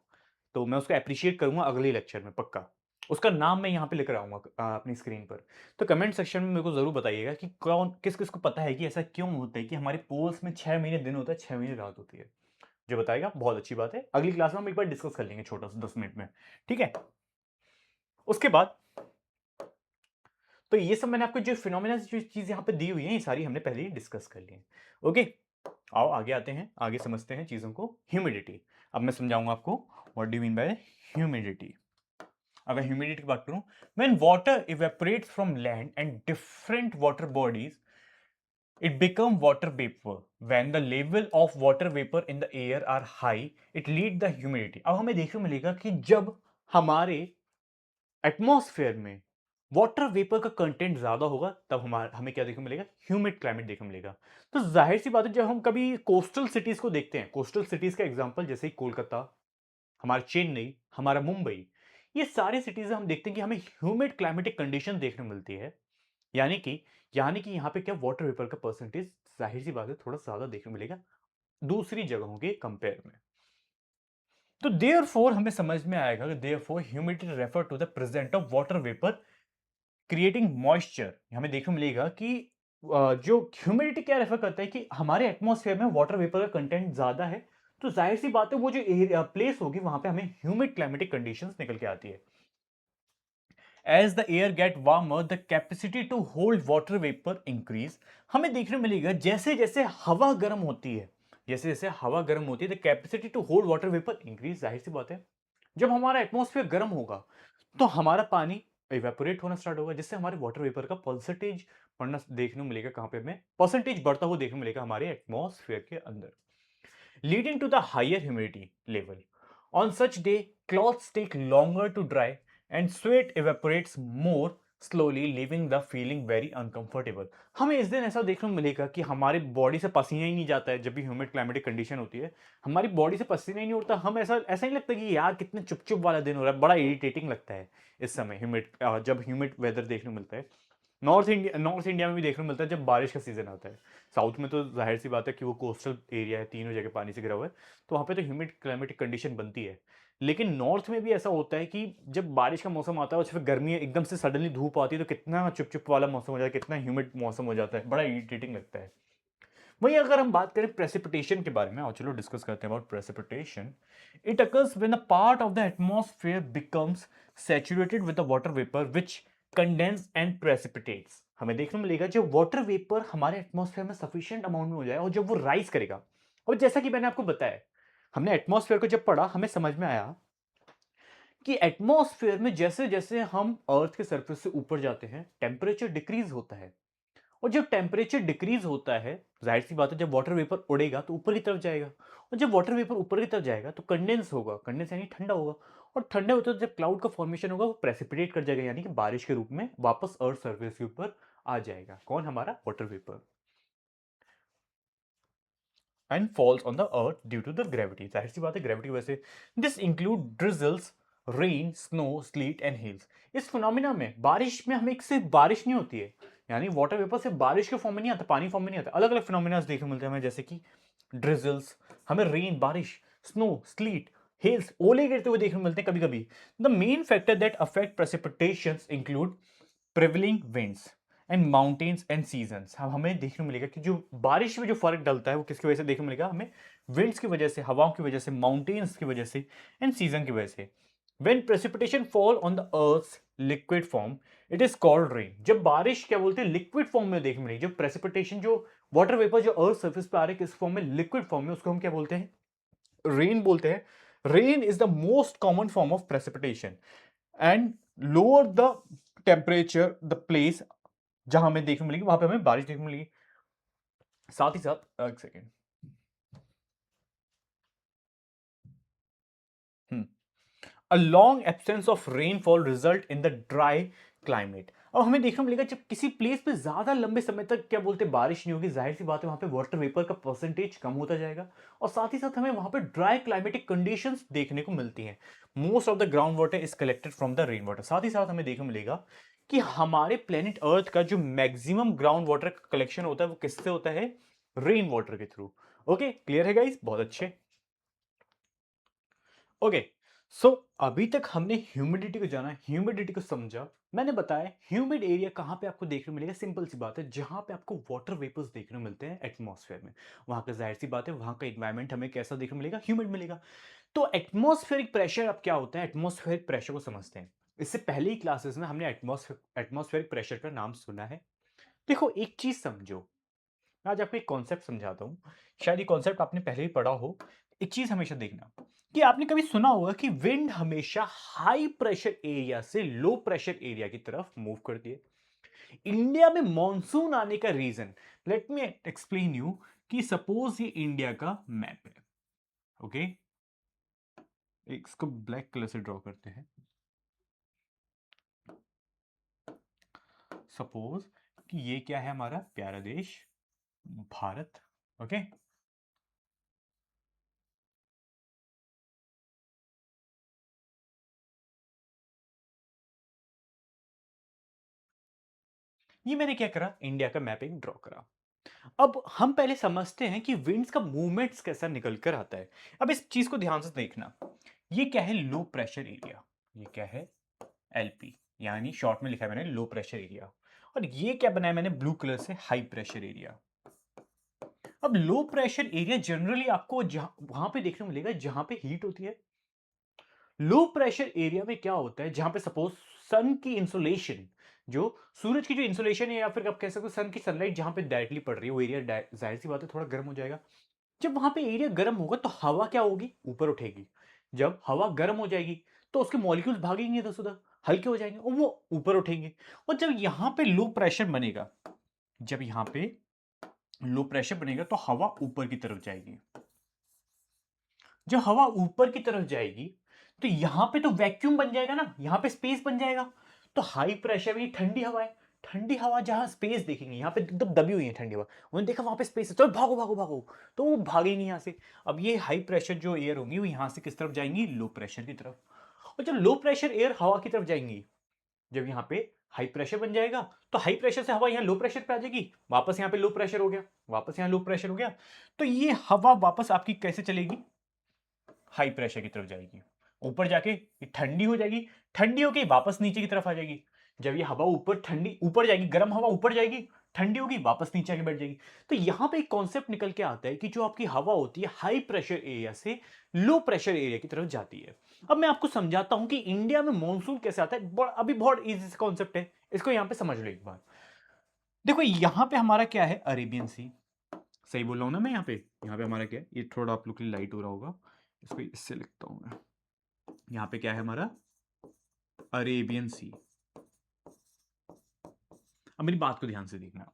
तो मैं उसको अप्रिशिएट करूंगा अगले लेक्चर में पक्का। उसका नाम मैं यहाँ पे लेकर आऊंगा अपनी स्क्रीन पर। तो कमेंट सेक्शन में मेरे को जरूर बताइएगा कि कौन किस किस को पता है कि ऐसा क्यों होता है कि हमारे पोल्स में 6 महीने दिन होता है, 6 महीने रात होती है। जो बताएगा बहुत अच्छी बात है, अगली क्लास में हम एक बार डिस्कस कर लेंगे छोटा सा 10 मिनट में, ठीक है। उसके बाद तो ये सब मैंने आपको जो फिनोमेना जो चीज यहाँ पे दी हुई है ये सारी हमने पहले ही डिस्कस कर ली है। ओके, आओ आगे आते हैं, आगे समझते हैं चीजों को। ह्यूमिडिटी, अब मैं समझाऊंगा आपको what do mean by humidity. अगर ह्यूमिडिटी की बात करूं, when water evaporates from land and different water bodies it become water vapor when the level of water vapor in the air are high it lead the humidity। अब हमें देखने को मिलेगा कि जब हमारे एटमॉस्फेयर में वाटर वेपर का कंटेंट ज्यादा होगा तब हमें क्या देखने को मिलेगा? ह्यूमिड क्लाइमेट देखने को मिलेगा। तो जाहिर सी बात है, जब हम कभी कोस्टल सिटीज को देखते हैं, कोस्टल सिटीज का एग्जांपल जैसे कोलकाता, हमारा चेन्नई, हमारा मुंबई, ये सारी सिटीज हम देखते हैं कि हमें ह्यूमिड क्लाइमेटिक कंडीशन देखने को मिलती है। यानी कि यहाँ पे क्या वाटर वेपर का परसेंटेज जाहिर सी बात है थोड़ा ज्यादा देखने को मिलेगा दूसरी जगहों के कंपेयर में। तो देयरफॉर हमें समझ में आएगा कि therefore humidity refer to the present of water vapour creating moisture. हमें देखने को मिलेगा कि जो ह्यूमिडिटी क्या रेफर करता है कि हमारे एटमॉस्फेयर में वाटर वेपर का कंटेंट ज्यादा है, तो जाहिर सी बात है वो जो प्लेस होगी वहां पे हमें ह्यूमिड क्लाइमेटिक कंडीशंस निकल के आती है। As the air get warmer the capacity to hold water vapour increase. हमें देखने को मिलेगा जैसे जैसे हवा गर्म होती है, जैसे जैसे हवा गर्म होती है the capacity to hold water vapour increase. जाहिर सी बात है जब हमारा एटमॉस्फेयर गर्म होगा तो हमारा पानी इवेपोरेट होना स्टार्ट होगा, जिससे हमारे वाटर वेपर का परसेंटेज बढ़ना देखने को मिलेगा। कहां पे? हमें परसेंटेज बढ़ता हुआ देखने को मिलेगा हमारे एटमॉस्फेयर के अंदर, leading to the higher humidity level. On such day, clothes take longer to dry and sweat evaporates more slowly, leaving the feeling very uncomfortable। हमें इस दिन ऐसा देखने को मिलेगा कि हमारी बॉडी से पसीना ही नहीं जाता है। जब भी ह्यूमिड क्लाइमेटिक कंडीशन होती है हमारी बॉडी से पसीना ही नहीं उड़ता। हम ऐसा ऐसा नहीं लगता कि यार कितने चुप चुप वाला दिन हो रहा है, बड़ा इरिटेटिंग लगता है इस समय ह्यूमिड जब ह्यूमिड वेदर देखने को मिलता है। नॉर्थ इंडिया में भी देखने को मिलता है जब बारिश का सीजन आता है। साउथ में तो जाहिर सी बात है कि वो कोस्टल एरिया है, तीनों जगह पानी से घिरा हुआ है, तो वहाँ पे तो ह्यूमिड क्लाइमेटिक कंडीशन बनती है। लेकिन नॉर्थ में भी ऐसा होता है कि जब बारिश का मौसम आता है और फिर गर्मी एकदम से सडनली धूप आती है तो कितना चुप चुप वाला मौसम हो जाता है, कितना ह्यूमिड मौसम हो जाता है, बड़ा इरिटेटिंग लगता है। वही अगर हम बात करें प्रेसिपिटेशन के बारे में, और चलो डिस्कस करते हैं about precipitation. It occurs when a part of the atmosphere becomes saturated with the water vapour which condense and precipitates. हमें देखने को मिलेगा जब वाटर वेपर हमारे एटमॉस्फेयर में सफिशिएंट अमाउंट में हो जाए और जब वो राइज करेगा, और जैसा कि मैंने आपको बताया, हमने एटमॉस्फेयर को जब पढ़ा हमें समझ में आया कि एटमॉस्फेयर में जैसे जैसे हम अर्थ के सरफेस से ऊपर जाते हैं टेम्परेचर डिक्रीज होता है। और जब टेम्परेचर डिक्रीज होता है जाहिर सी बात है जब वाटर वेपर उड़ेगा तो ऊपर की तरफ जाएगा, और जब वाटर वेपर ऊपर की तरफ जाएगा तो कंडेंस होगा, कंडेंस यानी ठंडा होगा, और ठंडे होते तो जब क्लाउड का फॉर्मेशन होगा वो प्रेसिपिटेट कर जाएगा, यानी कि बारिश के रूप में वापस अर्थ सरफेस के ऊपर आ जाएगा। कौन? हमारा water vapour. And falls on the earth due to the gravity. जाहिर सी बात है ग्रेविटी वजह से। This include drizzles, rain, snow, sleet and hails. इस फिनोमिना में बारिश में हमें सिर्फ बारिश नहीं होती है, यानी वाटर वेपर सिर्फ बारिश के फॉर्म में नहीं आता, पानी फॉर्म में नहीं आता, अलग अलग फिनोमिना देखने को मिलते हैं हमें, जैसे कि ड्रिजल्स, हमें रेन बारिश, स्नो, स्लीट, हेल्स, ओले गिरते हुए देखने को मिलते हैं कभी कभी। The main factor that affect precipitations include prevailing winds and mountains and seasons. हम हमें देखने को मिलेगा कि जो बारिश में जो फर्क डलता है वो किसकी वजह से देखने को मिलेगा हमें? विंड्स की वजह से, हवाओं की वजह से, माउंटेन्स की वजह से एंड सीजन की वजह से। When precipitation fall on the earth's liquid form, it is called rain। जब बारिश क्या बोलते हैं लिक्विड फॉर्म में देखने मिलेगी, जब प्रेसिपिटेशन जो वाटर वेपर जो अर्थ सरफेस पे आ रहे हैं किस फॉर्म में? लिक्विड फॉर्म में, उसको हम क्या बोलते हैं? रेन बोलते हैं। Rain is the most common form of precipitation and lower the temperature the place जहां हमें देखने मिलेगी वहां पे हमें बारिश देखने मिलेगी। साथ ही साथ एक second, a long absence of rainfall result in the dry climate. अब हमें देखने को मिलेगा जब किसी प्लेस पे ज्यादा लंबे समय तक क्या बोलते हैं बारिश नहीं होगी, जाहिर सी बात है वहां पे वाटर वेपर का परसेंटेज कम होता जाएगा और साथ ही साथ हमें वहां पे ड्राई क्लाइमेटिक कंडीशंस देखने को मिलती हैं। Most of the ground water is collected from the rain water. साथ ही साथ हमें देखने को मिलेगा कि हमारे प्लेनेट अर्थ का जो मैक्सिमम ग्राउंड वाटर का कलेक्शन होता है वो किससे होता है? रेन वाटर के थ्रू। ओके, क्लियर है गाइस? बहुत अच्छे। ओके, सो अभी तक हमने ह्यूमिडिटी को जाना, ह्यूमिडिटी को समझा। मैंने बताया ह्यूमिड एरिया कहां पे आपको देखने को मिलेगा। सिंपल सी बात है, जहां पे आपको वाटर वेपर्स देखने को मिलते हैं एटमॉस्फेयर में, वहां का जाहिर सी बात है वहां का इन्वायरमेंट हमें कैसा देखने को मिलेगा? ह्यूमिड मिलेगा। तो एटमॉस्फेरिक प्रेशर अब क्या होता है? एटमॉस्फेरिक प्रेशर को समझते हैं। इससे पहले ही क्लासेस में हमने एटमॉस्फेरिक प्रेशर का नाम सुना है। देखो एक चीज समझो, मैं आज आपको एक कॉन्सेप्ट समझाता हूँ, शायद ये कॉन्सेप्ट आपने पहले ही पढ़ा हो। एक चीज हमेशा देखना कि आपने कभी सुना होगा कि विंड हमेशा हाई प्रेशर एरिया से लो प्रेशर एरिया की तरफ मूव करती है। इंडिया में मॉनसून आने का reason, let me explain you, कि सपोज ये इंडिया का मैप है। ओके, इसको ब्लैक कलर से ड्रॉ करते हैं। सपोज कि ये क्या है? हमारा प्यारा देश भारत। ओके, ये मैंने क्या करा? इंडिया का मैपिंग ड्रॉ करा। अब हम पहले समझते हैं कि विंड्स का मूवमेंट्स कैसा निकल कर आता है। अब इस चीज को ध्यान से देखना। ये क्या है? लो प्रेशर एरिया। ये क्या है? एलपी, यानी शॉर्ट में लिखा है मैंने लो प्रेशर एरिया। और ये क्या बनाया मैंने ब्लू कलर से? High pressure area. अब लो प्रेशर एरिया जनरली आपको वहां पे देखने को मिलेगा जहां पे हीट होती है। लो प्रेशर एरिया में क्या होता है? जहां पे सपोज सन की इंसोलेशन, जो सूरज की जो इंसोलेशन है या फिर आप कह सकते हो सन की सनलाइट जहां पे डायरेक्टली पड़ रही है वो एरिया जाहिर सी बात है थोड़ा गर्म हो जाएगा। जब वहां पे एरिया गर्म होगा तो हवा क्या होगी? ऊपर उठेगी। जब हवा गर्म हो जाएगी तो उसके मॉलिक्यूल्स भागेंगे इधर से उधर, हल्के हो जाएंगे और वो ऊपर उठेंगे। और जब यहां पे लो प्रेशर बनेगा, जब यहां पे लो प्रेशर बनेगा तो हवा ऊपर की तरफ जाएगी। जब हवा ऊपर की तरफ जाएगी तो यहां पे तो वैक्यूम बन जाएगा ना, यहां पे स्पेस बन जाएगा। तो हाई प्रेशर में ठंडी हवा है, ठंडी हवा जहां स्पेस देखेंगे, यहां पे एकदम दबी हुई है ठंडी हवा, उन्होंने देखा वहां पे स्पेस है, चलो भागो भागो भागो, तो वो भागेंगे यहां से। अब ये हाई प्रेशर जो एयर होंगी वो यहां से किस तरफ जाएंगी? लो प्रेशर की तरफ। और जब लो प्रेशर एयर हवा की तरफ जाएंगी, जब यहाँ पे हाई प्रेशर बन जाएगा तो हाई प्रेशर से हवा यहाँ लो प्रेशर पे आ जाएगी, वापस यहाँ पे लो प्रेशर हो गया, वापस यहाँ लो प्रेशर हो गया। तो ये हवा वापस आपकी कैसे चलेगी? हाई प्रेशर की तरफ जाएगी, ऊपर जाके ये ठंडी हो जाएगी, ठंडी होके वापस नीचे की तरफ आ जाएगी। जब ये हवा ऊपर ठंडी ऊपर जाएगी, गर्म हवा ऊपर जाएगी, ठंडी होगी, वापस नीचे आके बैठ जाएगी। तो यहां पे एक कॉन्सेप्ट निकल के आता है कि जो आपकी हवा होती है हाई प्रेशर एरिया से लो प्रेशर एरिया की तरफ जाती है। अब मैं आपको समझाता हूं कि इंडिया में मानसून कैसे आता है। अभी बहुत इजी कॉन्सेप्ट है, इसको यहां पे समझ लो एक बार। देखो यहां पे हमारा क्या है? अरेबियन सी। सही बोल रहा हूं ना मैं? यहाँ पे हमारा क्या है? ये थोड़ा आप लोग के लिए लाइट हो रहा होगा, इसको इससे लिखता हूं मैं। यहाँ पे क्या है हमारा? अरेबियन सी। अब मेरी बात को ध्यान से देखना।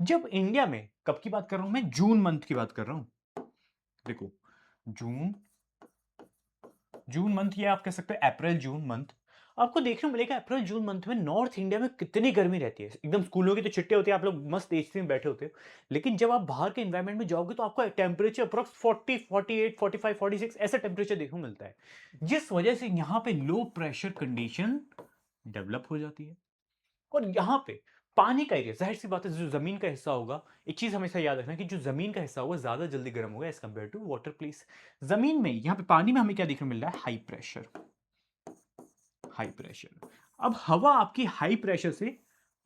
जब इंडिया में, कब की बात कर रहा हूं मैं? जून मंथ की बात कर रहा हूं। देखो जून, जून मंथ या आप कह सकते हो अप्रैल जून मंथ। आपको देखने को मिलेगा अप्रैल जून मंथ में नॉर्थ इंडिया में कितनी गर्मी रहती है। एकदम स्कूलों की तो छुट्टी होती है, आप लोग मस्त एसी में बैठे होते हो, लेकिन जब आप बाहर के एनवायरनमेंट में जाओगे तो आपको टेम्परेचर अप्रोक्स 40, 48, 45, 46 ऐसा टेम्परेचर देखने को मिलता है, जिस वजह से यहाँ पे लो प्रेशर कंडीशन डेवलप हो जाती है। और यहां पे पानी का एरिया, जाहिर सी बात है जो जमीन का हिस्सा होगा, एक चीज हमेशा याद रखना कि जो जमीन का हिस्सा होगा ज्यादा जल्दी गर्म होगा as compare to water place. जमीन में यहां पे पानी में हमें क्या देखने को मिल रहा है? High pressure. High pressure. अब हवा आपकी हाई प्रेशर से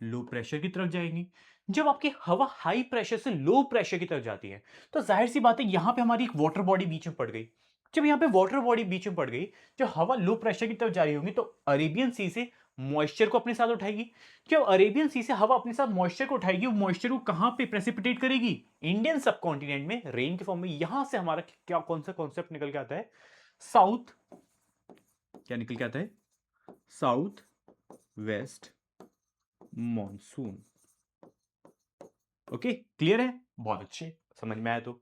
लो प्रेशर की तरफ जाएगी। जब आपकी हवा हाई प्रेशर से लो प्रेशर की तरफ जाती है तो जाहिर सी बात है यहां पे हमारी एक वाटर बॉडी बीच में पड़ गई। जब यहां पे वाटर बॉडी बीच में पड़ गई, जब हवा लो प्रेशर की तरफ जा रही होगी तो अरेबियन सी से मॉइस्चर को अपने साथ उठाएगी। जब अरेबियन सी से हवा अपने साथ मॉइस्चर को उठाएगी, वो मॉइस्चर को कहां पे प्रेसिपिटेट करेगी? इंडियन सबकॉन्टिनेंट में रेन के फॉर्म में। यहां से हमारा क्या कौन सा कॉन्सेप्ट निकल के आता है? साउथ, क्या निकल के आता है? South west monsoon. Okay, clear है? बहुत अच्छे, समझ में आया तो।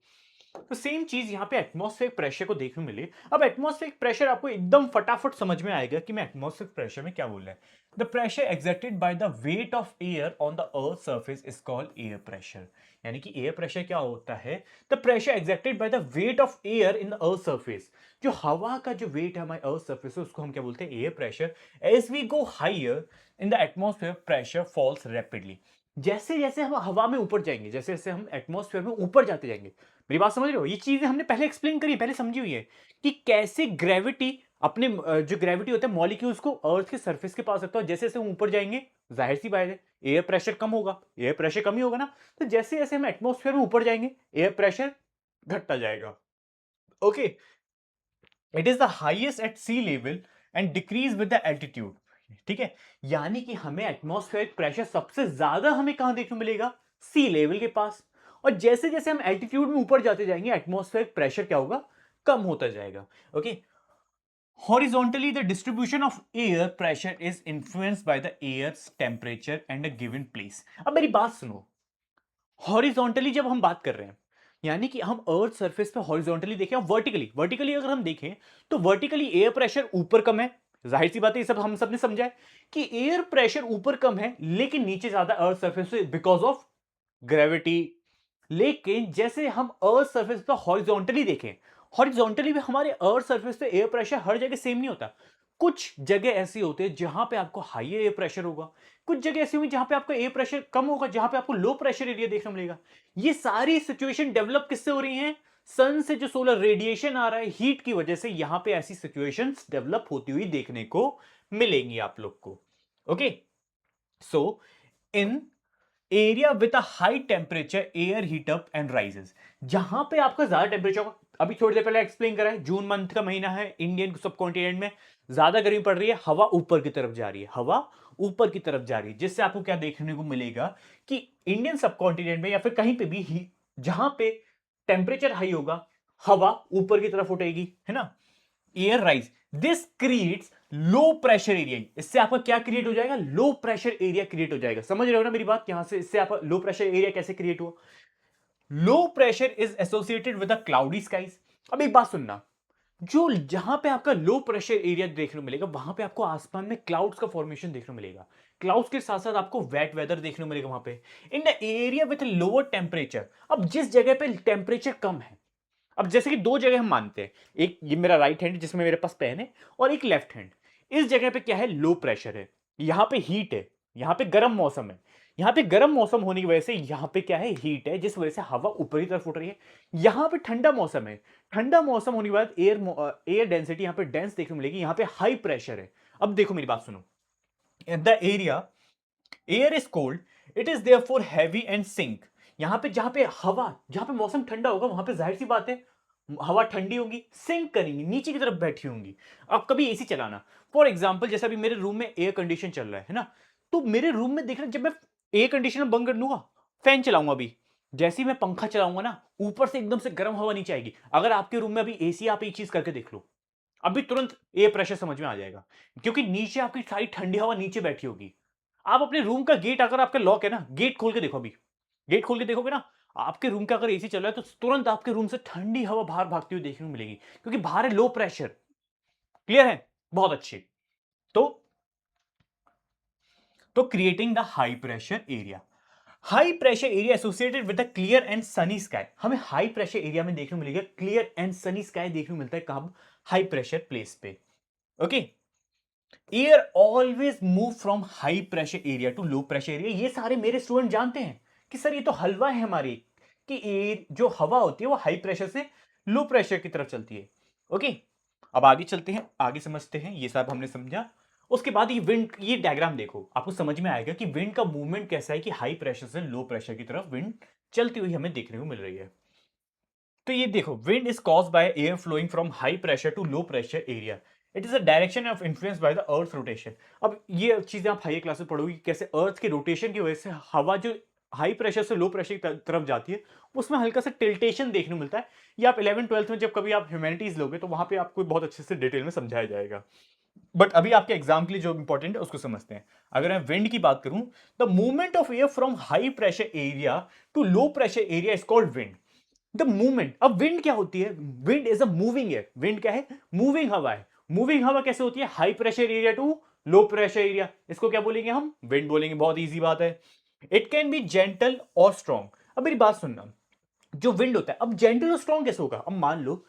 तो सेम चीज यहाँ पे एटमॉस्फेरिक प्रेशर को देखने को मिले। अब एटमॉस्फेरिक प्रेशर आपको एकदम फटाफट समझ में आएगा कि मैं एटमॉस्फेरिक प्रेशर में क्या बोल रहा है। The pressure exerted by the weight of air on the earth surface is called air pressure. यानी कि एयर प्रेशर क्या होता है? The pressure exerted by the weight of air in the earth surface. जो हवा का जो वेट है हमारे अर्थ सरफेस उसको हम क्या बोलते हैं? Air pressure. As we go higher in the atmosphere pressure falls rapidly. जैसे जैसे हम हवा में ऊपर जाएंगे, जैसे जैसे हम एटमॉस्फेयर में ऊपर जाते जाएंगे, मेरी बात समझ रहे हो? ये चीजें हमने पहले एक्सप्लेन करी, पहले समझी हुई है कि कैसे ग्रेविटी अपने जो ग्रेविटी होता है मॉलिक्यूल्स को अर्थ के सरफेस के पास रखता है। जैसे जैसे हम ऊपर जाएंगे, जाहिर सी बात है एयर प्रेशर कम होगा, एयर प्रेशर कम ही होगा ना। तो जैसे जैसे हम एटमॉस्फेयर में ऊपर जाएंगे, एयर प्रेशर घटता जाएगा। Okay, it is the highest at sea level and decrease with the altitude. ठीक है, यानी कि हमें एटमॉस्फेरिक प्रेशर सबसे ज्यादा हमें कहां देखने को मिलेगा? सी लेवल के पास। और जैसे जैसे हम एल्टीट्यूड में ऊपर जाते जाएंगे, एटमॉस्फेरिक प्रेशर क्या होगा? कम होता जाएगा। Okay, horizontally the distribution of air pressure is influenced by the air's temperature and a given place। अब मेरी बात सुनो, हॉरिजॉन्टली जब हम बात कर रहे हैं, यानी कि हम अर्थ सरफेस पे हॉरिजॉन्टली देखें और वर्टिकली वर्टिकली अगर हम देखें तो वर्टिकली एयर प्रेशर ऊपर कम है। जाहिर सी बात है, ये सब हम सब ने समझा है कि एयर प्रेशर ऊपर कम है लेकिन नीचे ज्यादा अर्थ सरफेस पे बिकॉज ऑफ ग्रेविटी। लेकिन जैसे हम अर्थ सरफेस पर हॉरिजॉन्टली देखें, हॉरिजॉन्टली भी हमारे अर्थ सरफेस पे एयर प्रेशर हर जगह सेम नहीं होता। कुछ जगह ऐसी होती है जहां पे आपको हाई एयर प्रेशर होगा, कुछ जगह ऐसी होगी जहां पे आपका एयर प्रेशर कम होगा, जहां पे आपको लो प्रेशर एरिया देखने को मिलेगा। ये सारी सिचुएशन डेवलप किससे हो रही हैं? सन से जो सोलर रेडिएशन आ रहा है, हीट की वजह से यहां पे ऐसी सिचुएशंस डेवलप होती हुई देखने को मिलेंगी आप लोग को। Okay, so in area with a high temperature air heat up and rises. जहां पे आपका ज्यादा टेम्परेचर होगा, अभी थोड़ी देर पहले एक्सप्लेन करा है, जून मंथ का महीना है, इंडियन सब कॉन्टिनेंट में ज्यादा गर्मी पड़ रही है, हवा ऊपर की तरफ जा रही है, हवा ऊपर की तरफ जा रही है, जिससे आपको क्या देखने को मिलेगा कि इंडियन सब कॉन्टिनेंट में या फिर कहीं पे भी जहां पे टेम्परेचर हाई होगा, हवा ऊपर की तरफ उठेगी, है ना? Air rise, this creates low pressure area. इससे आपका क्या क्रिएट हो जाएगा? लो प्रेशर एरिया क्रिएट हो जाएगा। समझ रहे हो ना मेरी बात? यहां से इससे आपका लो प्रेशर एरिया कैसे क्रिएट हुआ? Low pressure is associated with the cloudy skies. अब एक बात सुनना, जो जहां पे आपका लो प्रेशर एरिया देखने को मिलेगा, वहां पे आपको आसमान में क्लाउड्स का फॉर्मेशन देखने को मिलेगा। क्लाउड्स के साथ साथ आपको वेट वेदर देखने को मिलेगा वहां पे। In the area with lower temperature, अब जिस जगह पे टेम्परेचर कम है, अब जैसे कि दो जगह हम मानते हैं, एक ये मेरा राइट हैंड जिसमें मेरे पास पेन है और एक लेफ्ट हैंड, इस जगह पे क्या है? लो प्रेशर है, यहां पे हीट है, यहां पे गर्म मौसम है। यहां पे गर्म मौसम होने की वजह से यहां पे क्या है? हीट है, जिस वजह से हवा ऊपर की तरफ उठ रही है। यहां पे ठंडा मौसम है, ठंडा मौसम होने के बाद एयर डेंसिटी यहां पे डेंस देखने को मिलेगी, यहां पे हाई प्रेशर है। अब देखो मेरी बात सुनो, the area air is cold, it is therefore heavy and sink. यहां पे जहां पे हवा, जहां पे मौसम ठंडा होगा, वहां पे जाहिर सी बात है हवा ठंडी होगी, सिंक करेंगी, नीचे की तरफ बैठी होंगी। अब कभी एसी चलाना, फॉर एग्जांपल जैसे अभी मेरे रूम में एयर कंडीशन चल रहा है ना, तो मेरे रूम में देखना, जब मैं एयर कंडीशनर बंद कर दूंगा, फैन चलाऊंगा, अभी जैसे ही मैं पंखा चलाऊंगा ना, ऊपर से एकदम से गर्म हवा नीचे आएगी। अगर आपके रूम में अभी एसी, आप एक चीज करके देख लो, अभी तुरंत एयर प्रेशर समझ में आ जाएगा, क्योंकि नीचे आपकी सारी ठंडी हवा नीचे बैठी होगी। आप अपने रूम का गेट, अगर आपका लॉक है ना, गेट खोल के देखो, अभी गेट खोल के देखोगे ना, आपके रूम का अगर एसी चल रहा है तो तुरंत आपके रूम से ठंडी हवा बाहर भागती हुई देखने को मिलेगी, क्योंकि बाहर है लो प्रेशर। क्लियर है? बहुत अच्छे। तो creating the high pressure area, high pressure area associated with the clear and Sunny sky. हमें हाई प्रेशर एरिया में देखने को मिलेगा क्लियर एंड सनी स्काई देखने को मिलता है, कहां? हाई प्रेशर प्लेस पे। Okay, air always move from high pressure area to low pressure area. ये सारे मेरे स्टूडेंट जानते हैं कि सर ये तो हलवा है हमारी, कि एयर जो हवा होती है वो हाई प्रेशर से लो प्रेशर की तरफ चलती है। ओके, अब आगे चलते हैं, आगे समझते हैं, ये सब हमने समझा। उसके बाद ये विंड, ये डायग्राम देखो, आपको समझ में आएगा कि विंड का मूवमेंट कैसा है, कि हाई प्रेशर से लो प्रेशर की तरफ विंड चलती हुई हमें देखने को मिल रही है। तो ये देखो, wind is caused by air flowing from high pressure to low pressure area. It is a direction of influence by the earth rotation. अब ये चीजें आप हाई क्लास में पढ़ोगे, कैसे अर्थ के रोटेशन की वजह से हवा जो हाई प्रेशर से लो प्रेशर की तरफ जाती है, उसमें हल्का सा टिल्टेशन देखने को मिलता है। ये आप 11 12th में जब कभी आप ह्यूमैनिटीज लोगे तो वहां पे आपको बहुत अच्छे से डिटेल में समझाया जाएगा। बट अभी आपके एग्जाम के लिए जो इंपॉर्टेंट है उसको समझते हैं। अगर मैं विंड की बात करूं, the movement of air from high pressure area to low pressure area is called wind. The movement. अब विंड क्या होती है? विंड इज अ मूविंग है। विंड क्या है? मूविंग हवा है। मूविंग हवा कैसे होती है? High pressure area to low pressure area, इसको क्या बोलेंगे हम? विंड बोलेंगे। बहुत इजी बात है। इट कैन बी जेंटल और स्ट्रॉन्ग। अब मेरी बात सुनना, जो विंड होता है, अब जेंटल और स्ट्रॉन्ग कैसे होगा? अब मान लो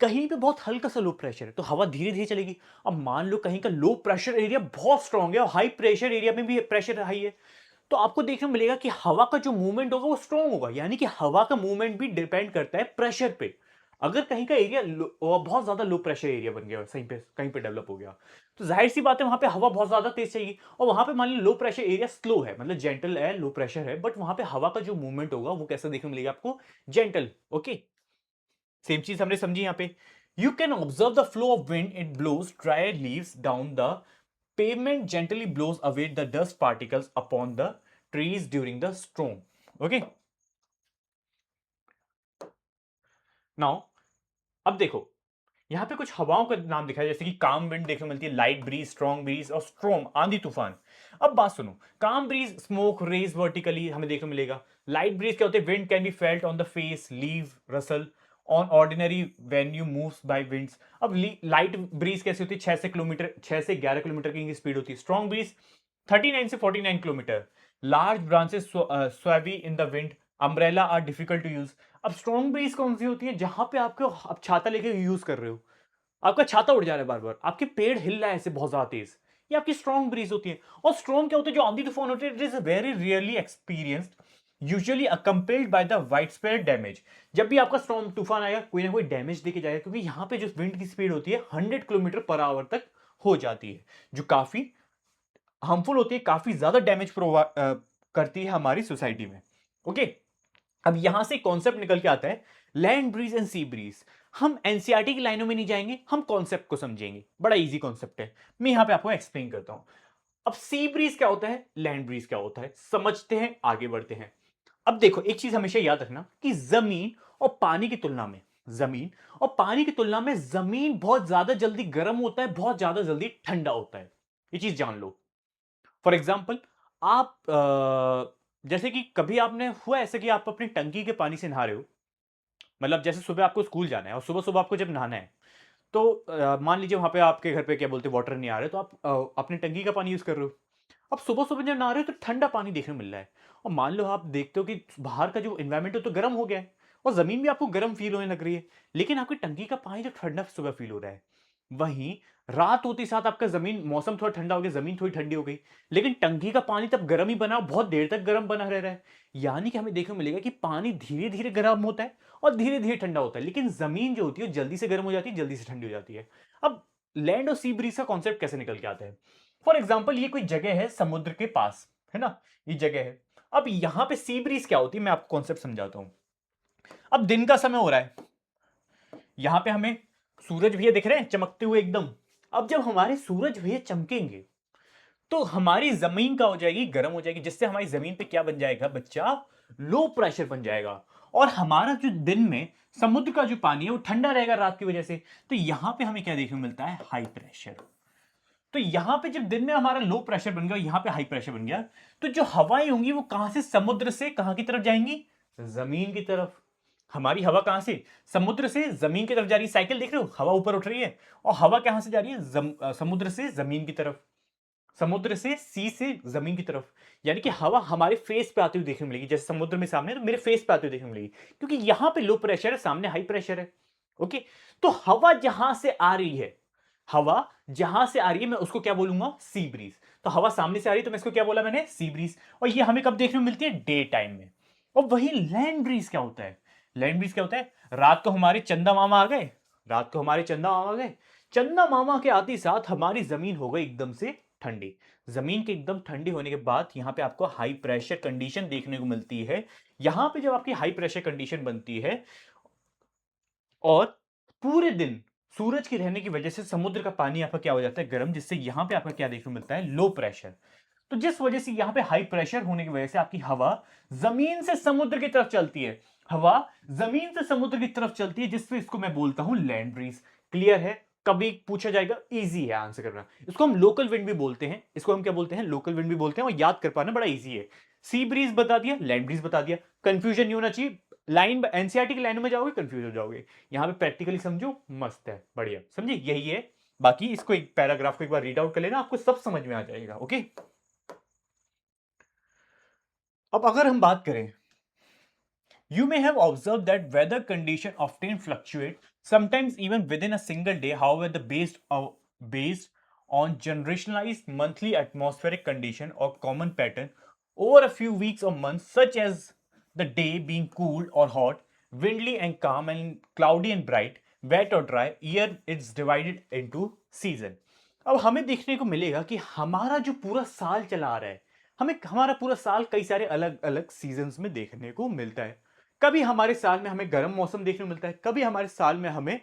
कहीं पे बहुत हल्का सा लो प्रेशर है तो हवा धीरे धीरे चलेगी। अब मान लो कहीं का लो प्रेशर एरिया बहुत स्ट्रॉन्ग है और हाई प्रेशर एरिया में भी प्रेशर हाई है, तो आपको देखने को मिलेगा कि हवा का जो मूवमेंट होगा वो स्ट्रॉन्ग होगा। यानी कि हवा का मूवमेंट भी डिपेंड करता है प्रेशर पे। अगर कहीं का एरिया बहुत ज्यादा लो प्रेशर एरिया बन गया, सही पे कहीं पे डेवलप हो गया, तो जाहिर सी बात है वहां पे हवा बहुत ज्यादा तेज चाहिए। और वहां पे मान लो लो प्रेशर एरिया स्लो है, मतलब जेंटल है, लो प्रेशर है, बट वहां पे हवा का जो मूवमेंट होगा वो कैसा देखने को मिलेगा आपको? जेंटल। ओके, सेम चीज हमने समझी यहां पे। You can observe the flow of wind, it blows dry leaves down the pavement, gently blows away the dust particles upon the trees during the storm. Okay, now अब देखो यहां पे कुछ हवाओं का नाम दिखा है, जैसे कि काम विंड देखने को मिलती है, लाइट ब्रीज, स्ट्रॉन्ग ब्रीज और स्ट्रॉम आंधी तूफान। अब बात सुनो, काम ब्रीज स्मोक रेज वर्टिकली हमें देखने को मिलेगा। लाइट ब्रीज क्या होते हैं? Wind can be felt on the face, leave Russell on ordinary when you moves bye winds. अब लाइट ब्रीज कैसे होती है? 6 से 11 किलोमीटर की स्पीड होती है। स्ट्रॉन्ग ब्रीज 39 से 49 किलोमीटर। Large branches sway in the wind, umbrella are difficult to use. अब स्ट्रॉन्ग ब्रीज कौन सी होती है? जहां पे आपको आप छाता लेके यूज कर रहे हो, आपका छाता उड़ जा रहा है बार बार, आपके पेड़ हिल रहा है ऐसे बहुत ज्यादा तेज, ये आपकी स्ट्रॉन्ग ब्रीज होती है। और स्ट्रॉन्ग क्या होता है? जो आंधी तूफान होते हैं, it is very rarely experienced, usually accompanied by the widespread damage. जब भी आपका स्ट्रॉन्ग तूफान आएगा कोई ना कोई डैमेज देके जाएगा, क्योंकि यहां पे जो विंड की स्पीड होती है 100 किलोमीटर पर आवर तक हो जाती है, जो काफी हार्मफुल होती है, काफी ज्यादा डैमेज करती है हमारी सोसाइटी में। ओके, अब यहां से कॉन्सेप्ट निकल के आता है land breeze and sea breeze. हम एनसीईआरटी की लाइनों में नहीं जाएंगे, हम कॉन्सेप्ट को समझेंगे। बड़ा इजी कॉन्सेप्ट है, मैं यहां पे आपको एक्सप्लेन करता हूं। अब सी ब्रीज क्या होता है, लैंड ब्रीज क्या होता है, समझते हैं, आगे बढ़ते हैं। अब देखो एक चीज हमेशा याद रखना कि जमीन और पानी की तुलना में, जमीन और पानी की तुलना में जमीन बहुत ज्यादा जल्दी गर्म होता है, बहुत ज्यादा जल्दी ठंडा होता है। ये चीज जान लो। फॉर एग्जाम्पल, आप जैसे कि कभी आपने हुआ ऐसे कि आप अपनी टंकी के पानी से नहा रहे हो, मतलब जैसे सुबह आपको स्कूल जाना है और सुबह सुबह आपको जब नहाना है, तो मान लीजिए वहां पे आपके घर पे क्या बोलते हैं, वाटर नहीं आ रहे, तो आप अपनी टंकी का पानी यूज कर रहे हो। अब सुबह सुबह जब नहा रहे हो तो ठंडा पानी देखने को मिल रहा है, और मान लो आप देखते हो कि बाहर का जो इन्वायरमेंट है तो गर्म हो गया है और जमीन भी आपको गर्म फील होने लग रही है, लेकिन आपकी टंकी का पानी जो ठंडा सुबह फील हो रहा है। वहीं रात होते साथ आपका जमीन, मौसम थोड़ा ठंडा हो गया, जमीन थोड़ी ठंडी हो गई, लेकिन टंकी का पानी तब गर्म ही बना, बहुत देर तक गर्म बना रह रहा है। यानी कि हमें देखने को मिलेगा कि पानी धीरे धीरे गर्म होता है और धीरे धीरे ठंडा होता है, लेकिन जमीन जो होती है जल्दी से गर्म हो जाती है, जल्दी से ठंडी हो जाती है। अब लैंड और सी ब्रीज का कॉन्सेप्ट कैसे निकल के आता है? फॉर एग्जाम्पल, ये कोई जगह है समुद्र के पास, है ना, ये जगह है। अब यहां पे सी ब्रीज क्या होती है, मैं आपको कॉन्सेप्ट समझाता हूं। अब दिन का समय हो रहा है, यहां पे हमें सूरज भैया दिख रहे हैं चमकते हुए एकदम। अब जब हमारे सूरज भैया चमकेंगे तो हमारी जमीन का हो जाएगी, गर्म हो जाएगी, जिससे हमारी जमीन पे क्या बन जाएगा बच्चा? लो प्रेशर बन जाएगा। और हमारा जो दिन में समुद्र का जो पानी है वो ठंडा रहेगा रात की वजह से, तो यहां पे हमें क्या देखने को मिलता है? High pressure. तो यहां पे जब दिन में हमारा लो प्रेशर बन गया, यहां पे हाई प्रेशर बन गया, तो जो हवाएं होंगी वो कहां से? समुद्र से कहां की तरफ जाएंगी? जमीन की तरफ। हमारी हवा कहां से? समुद्र से जमीन की तरफ जा रही है। साइकिल देख रहे हो, हवा ऊपर उठ रही है, और हवा कहां से जा रही है? समुद्र से जमीन की तरफ, समुद्र से सी से जमीन की तरफ। यानी कि हवा हमारे फेस पे आती हुई देखने को मिलेगी, जैसे समुद्र में सामने तो मेरे फेस पे आती हुई देखने को मिलेगी, क्योंकि यहां पे लो प्रेशर है, सामने हाई प्रेशर है। ओके, तो हवा जहां से आ रही है, हवा जहां से आ रही है मैं उसको क्या बोलूंगा? Sea breeze. तो हवा सामने से आ रही है तो मैं इसको क्या बोला मैंने? Sea breeze. और ये हमें कब देखने को मिलती है? डे टाइम में। और वही लैंड ब्रीज क्या होता है? लैंड ब्रीज क्या होता है? रात को हमारे चंदा मामा आ गए, रात को हमारे चंदा मामा आ गए, चंदा मामा के आते साथ हमारी जमीन हो गई एकदम से ठंडी। जमीन के एकदम ठंडी होने के बाद यहां पे आपको हाई प्रेशर कंडीशन देखने को मिलती है। यहां पे जब आपकी हाई प्रेशर कंडीशन बनती है और पूरे दिन सूरज के रहने की वजह से समुद्र का पानी आपका क्या हो जाता है? गर्म, जिससे यहां पे आपका क्या देखने को मिलता है? Low pressure. तो जिस वजह से यहां पे हाई प्रेशर होने की वजह से आपकी हवा जमीन से समुद्र की तरफ चलती है, हवा जमीन से समुद्र की तरफ चलती है, जिससे इसको मैं बोलता हूं लैंड ब्रीज। क्लियर है? कभी पूछा जाएगा, इजी है आंसर करना। इसको हम लोकल विंड भी बोलते हैं, इसको हम क्या बोलते हैं? लोकल विंड भी बोलते हैं, और याद कर पाना बड़ा इजी है। सी ब्रीज बता दिया, लैंड ब्रीज बता दिया, कंफ्यूजन नहीं होना चाहिए। लाइन एनसीईआरटी की लाइनों में जाओगे कंफ्यूज हो जाओगे, यहां पे प्रैक्टिकली समझो, मस्त है, बढ़िया समझे, यही है। बाकी इसको एक पैराग्राफ को एक बार रीड आउट कर लेना, आपको सब समझ में आ जाएगा। ओके, अब अगर हम बात करें, you may have observed that weather condition often fluctuate, sometimes even within a single day. However, based on generationalized monthly atmospheric condition or common pattern over a few weeks or months, such as the day being cool or hot, windy and calm, and cloudy and bright, wet or dry. Year it's divided into season. अब हमें देखने को मिलेगा कि हमारा जो पूरा साल चला आ रहा है, हमें हमारा पूरा साल कई सारे अलग अलग सीजन्स में देखने को मिलता है। कभी हमारे साल में हमें गर्म मौसम देखने को मिलता है, कभी हमारे साल में हमें